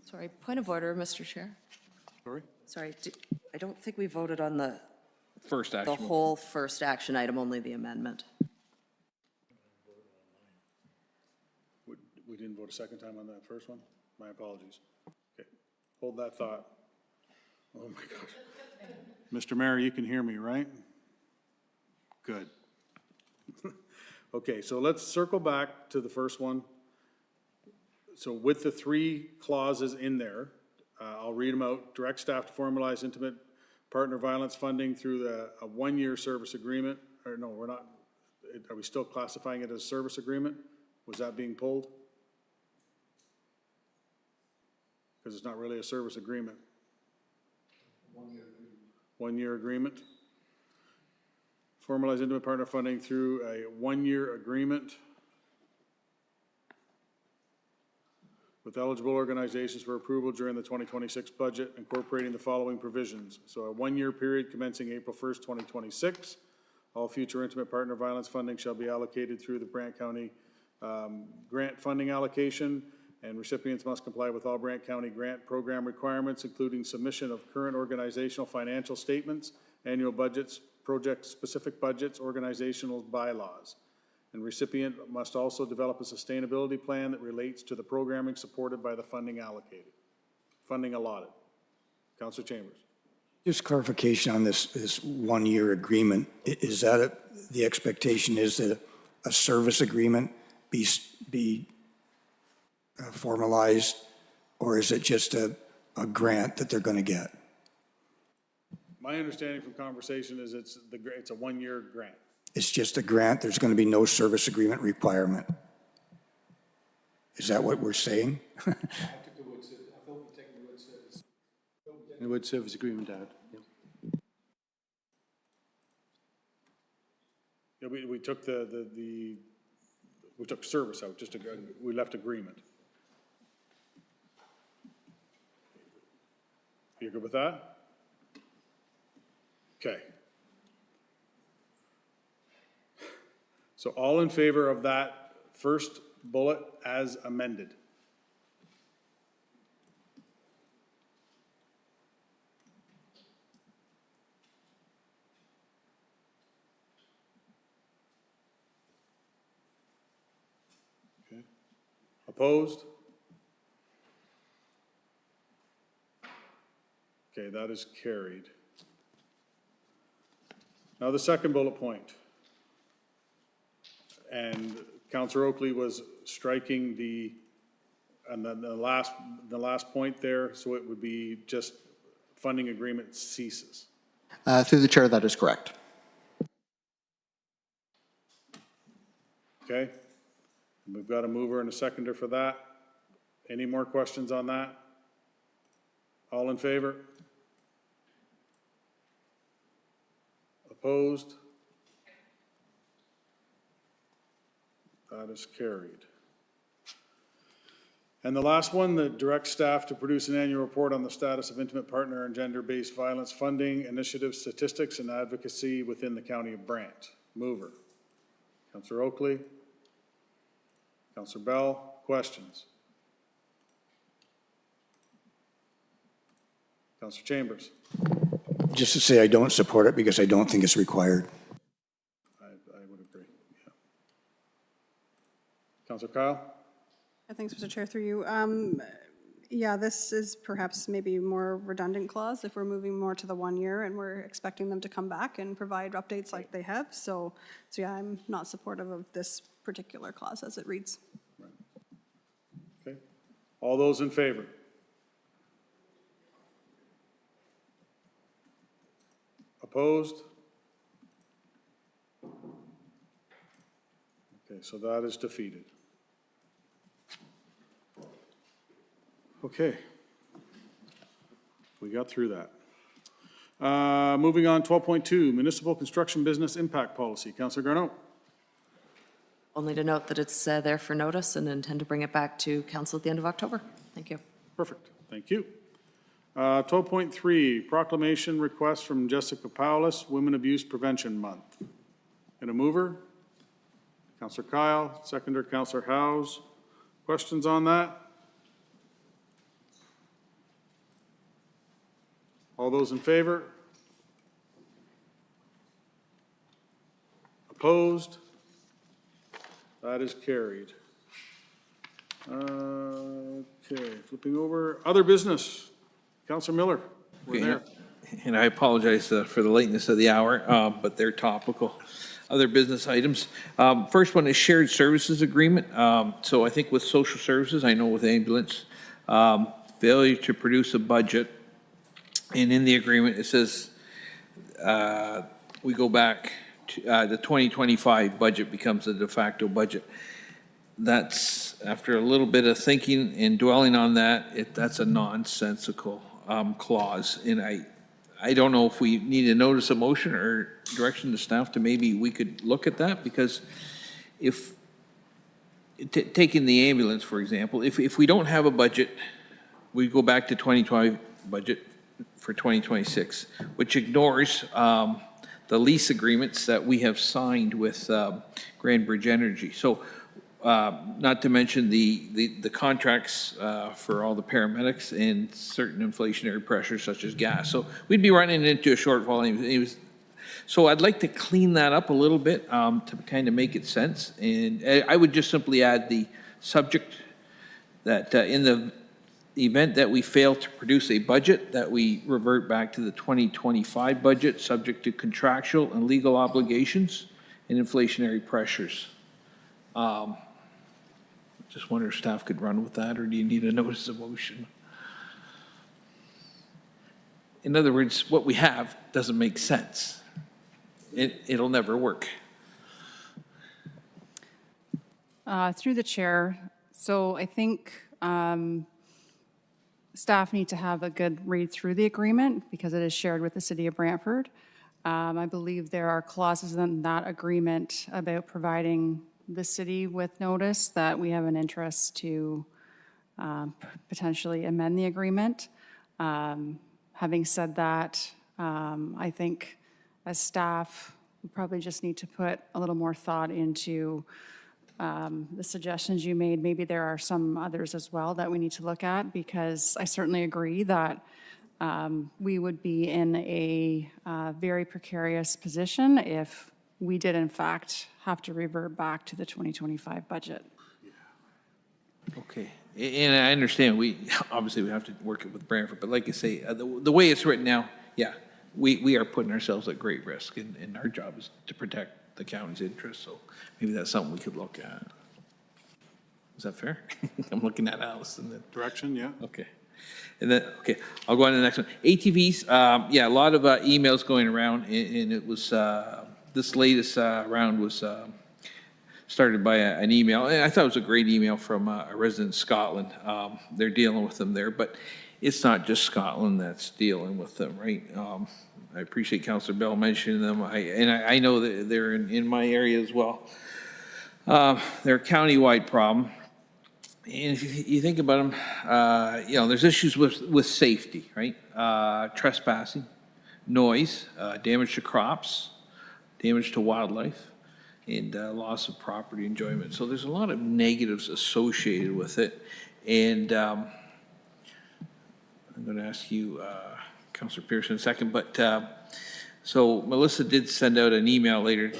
Sorry, point of order, Mr. Chair. Sorry? Sorry, I don't think we voted on the The whole first action item, only the amendment. We didn't vote a second time on that first one? My apologies. Okay. Hold that thought. Oh, my gosh. Mr. Mayor, you can hear me, right? Good. Okay, so let's circle back to the first one. So with the three clauses in there, I'll read them out. Direct staff to formalize intimate partner violence funding through a one-year service agreement, or no, we're not, are we still classifying it as a service agreement? Was that being pulled? Because it's not really a service agreement. One-year agreement. Formalize intimate partner funding through a one-year agreement with eligible organizations for approval during the 2026 budget, incorporating the following provisions. So a one-year period commencing April 1st, 2026. All future intimate partner violence funding shall be allocated through the Brant County grant funding allocation, and recipients must comply with all Brant County grant program requirements, including submission of current organizational financial statements, annual budgets, project-specific budgets, organizational bylaws. And recipient must also develop a sustainability plan that relates to the programming supported by the funding allotted. Councillor Chambers. Just clarification on this one-year agreement. Is that the expectation is that a service agreement be formalized, or is it just a grant that they're going to get? My understanding from conversation is it's a one-year grant. It's just a grant, there's going to be no service agreement requirement. Is that what we're saying? The word service agreement out. Yeah, we took we took service out, we left agreement. You good with that? Okay. So all in favor of that first bullet as amended? Okay. Opposed? Okay, that is carried. Now the second bullet point. And Councillor Oakley was striking the last point there, so it would be just funding agreement ceases. Through the chair, that is correct. Okay? And we've got a mover and a seconder for that. Any more questions on that? All in favor? Opposed? That is carried. And the last one, the direct staff to produce an annual report on the status of intimate partner and gender-based violence funding, initiatives, statistics, and advocacy within the County of Brant. Mover. Councillor Oakley. Councillor Bell. Questions? Councillor Chambers. Just to say I don't support it because I don't think it's required. I would agree, yeah. Councillor Kyle? Thanks, Mr. Chair, through you. Yeah, this is perhaps maybe more redundant clause if we're moving more to the 1 year and we're expecting them to come back and provide updates like they have. So yeah, I'm not supportive of this particular clause as it reads. Right. Okay. All those in favor? Opposed? Okay, so that is defeated. Okay. We got through that. Moving on, 12.2, Municipal Construction Business Impact Policy. Councillor Garneau. Only to note that it's there for notice and intend to bring it back to council at the end of October. Thank you. Perfect. Thank you. 12.3, proclamation request from Jessica Paulus, Women Abuse Prevention Month. And a mover? Councillor Kyle, seconder Councillor Howes. Questions on that? All those in favor? Opposed? That is carried. Okay, flipping over. Other business. Counselor Miller, we're there. And I apologize for the lateness of the hour, but they're topical. Other business items. First one is shared services agreement. So I think with social services, I know with ambulance, failure to produce a budget. And in the agreement, it says we go back to the 2025 budget becomes a de facto budget. That's, after a little bit of thinking and dwelling on that, that's a nonsensical clause. And I don't know if we need a notice of motion or direction to staff to maybe we could look at that, because if, taking the ambulance, for example, if we don't have a budget, we go back to 2020 budget for 2026, which ignores the lease agreements that we have signed with Grand Bridge Energy. So not to mention the contracts for all the paramedics and certain inflationary pressures such as gas. So we'd be running into a shortfall. So I'd like to clean that up a little bit to kind of make it sense. And I would just simply add the subject that in the event that we fail to produce a budget, that we revert back to the 2025 budget, subject to contractual and legal obligations and inflationary pressures. Just wonder if staff could run with that, or do you need a notice of motion? In other words, what we have doesn't make sense. It'll never work. Through the chair, so I think staff need to have a good read through the agreement because it is shared with the city of Brantford. I believe there are clauses in that agreement about providing the city with notice that we have an interest to potentially amend the agreement. Having said that, I think as staff, we probably just need to put a little more thought into the suggestions you made. Maybe there are some others as well that we need to look at, because I certainly agree that we would be in a very precarious position if we did in fact have to revert back to the 2025 budget. Okay, and I understand obviously we have to work it with Brantford, but like I say, the way it's written now, yeah, we are putting ourselves at great risk, and our job is to protect the county's interests, so maybe that's something we could look at. Is that fair? I'm looking at Alice in the Direction, yeah. Okay. And then, okay, I'll go on to the next one. ATVs, yeah, a lot of emails going around, and it was, this latest round was started by an email. And I thought it was a great email from a resident in Scotland. They're dealing with them there, but it's not just Scotland that's dealing with them, right? I appreciate Councillor Bell mentioning them. I know that they're in my area as well. They're a countywide problem. And if you think about them, you know, there's issues with safety, right? Trespassing, noise, damage to crops, damage to wildlife, and loss of property enjoyment. So there's a lot of negatives associated with it. And I'm going to ask you, Councillor Pearson, in a second, but so Melissa did send out an email later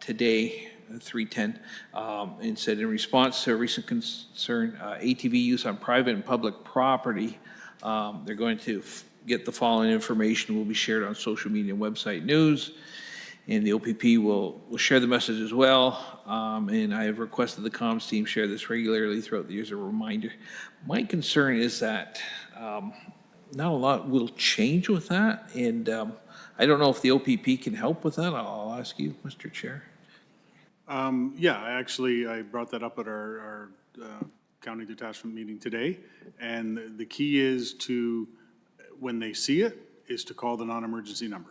today, 3:10, and said in response to a recent concern, ATV use on private and public property, they're going to get the following information will be shared on social media and website news, and the OPP will share the message as well, and I have requested the comms team share this regularly throughout the year as a reminder. My concern is that not a lot will change with that, and I don't know if the OPP can help with that. I'll ask you, Mr. Chair. Yeah, I brought that up at our county detachment meeting today, and the key is to, when they see it, is to call the non-emergency number.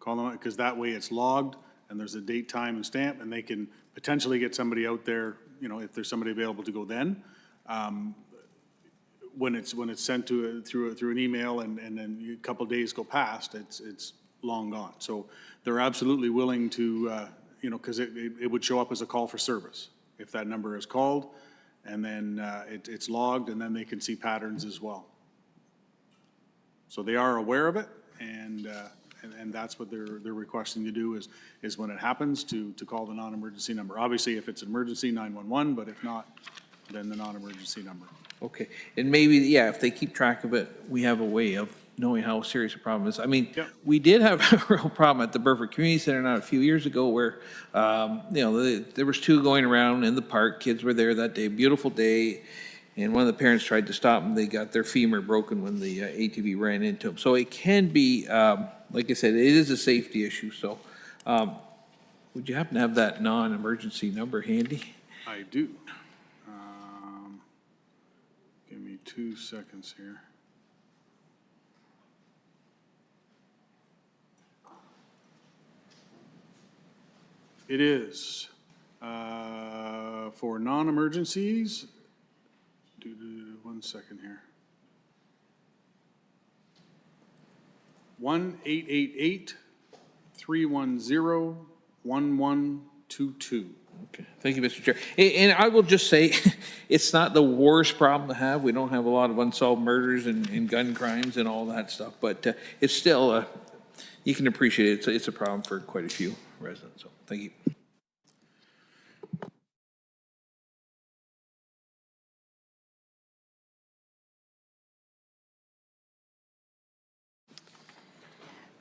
Call them, because that way it's logged, and there's a date, time, and stamp, and they can potentially get somebody out there, you know, if there's somebody available to go then. When it's sent through an email and then a couple days go past, it's long gone. So they're absolutely willing to, you know, because it would show up as a call for service if that number is called, and then it's logged, and then they can see patterns as well. So they are aware of it, and that's what they're requesting to do is when it happens to call the non-emergency number. Obviously, if it's an emergency, 911, but if not, than the non-emergency number. Okay, and maybe, yeah, if they keep track of it, we have a way of knowing how serious a problem is. I mean, we did have a real problem at the Burford Community Center not a few years ago where, there was two going around in the park. Kids were there that day, beautiful day, and one of the parents tried to stop them. They got their femur broken when the ATV ran into them. So it can be, like I said, it is a safety issue. So would you happen to have that non-emergency number handy? I do. Give me 2 seconds here. It is for non-emergencies. 1 second here. 1-888-310-1122. Okay, thank you, Mr. Chair. And I will just say, it's not the worst problem to have. We don't have a lot of unsolved murders and gun crimes and all that stuff, but it's still, you can appreciate it. It's a problem for quite a few residents, so thank you.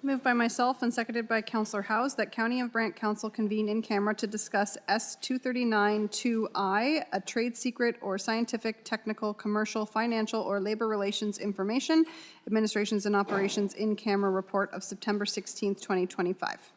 Moved by myself and seconded by Councillor Howes that County of Brant Council convene in camera to discuss S-239-2I, a trade secret or scientific, technical, commercial, financial, or labor relations information, administrations and operations in camera report of September 16th, 2025.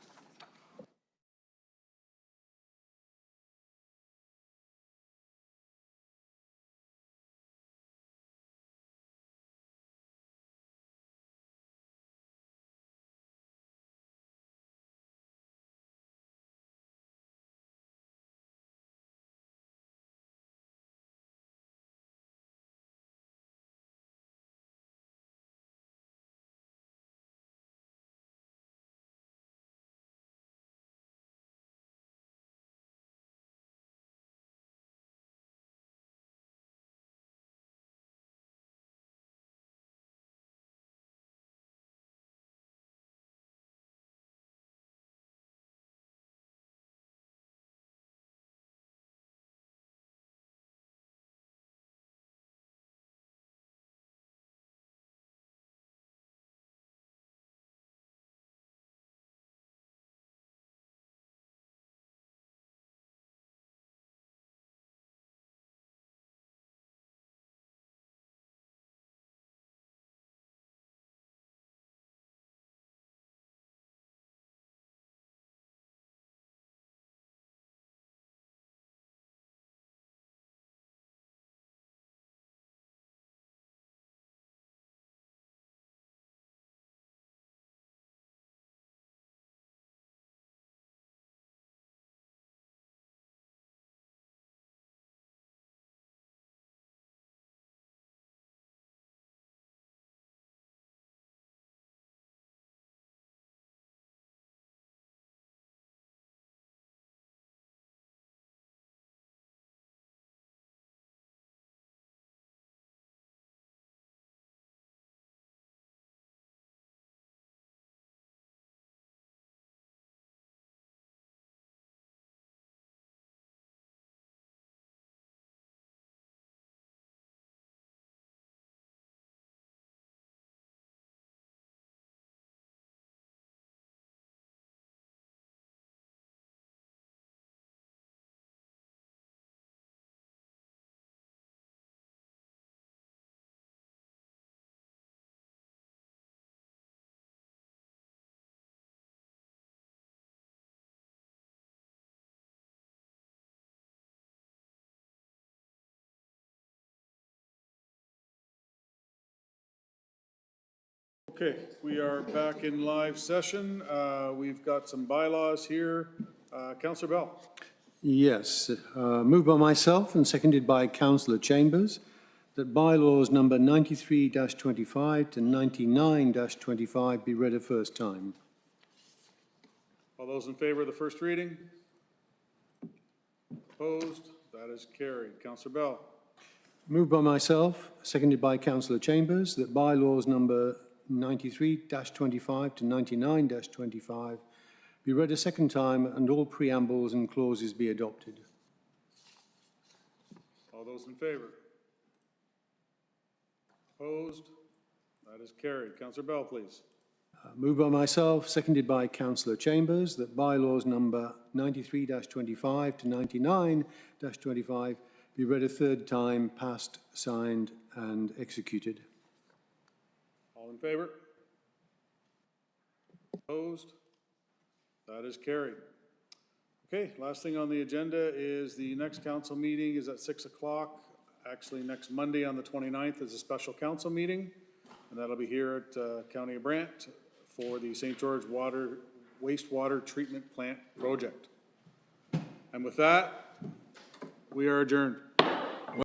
Okay, we are back in live session. We've got some bylaws here. Councillor Bell. Yes, moved by myself and seconded by Councillor Chambers that bylaws number 93-25 to 99-25 be read a first time. All those in favor of the first reading? Opposed? That is carried. Councillor Bell. Moved by myself, seconded by Councillor Chambers, that bylaws number 93-25 to 99-25 be read a second time and all preambles and clauses be adopted. All All those in favor? Opposed? That is carried. Councillor Bell, please. Moved by myself, seconded by Councillor Chambers, that bylaws number 93-25 to 99-25 be read a third time, passed, signed, and executed. All in favor? Opposed? That is carried. Okay, last thing on the agenda is the next council meeting is at 6 o'clock. Actually, next Monday on the 29th is a special council meeting, and that'll be here at County of Brant for the St. George Wastewater Treatment Plant Project. And with that, we are adjourned.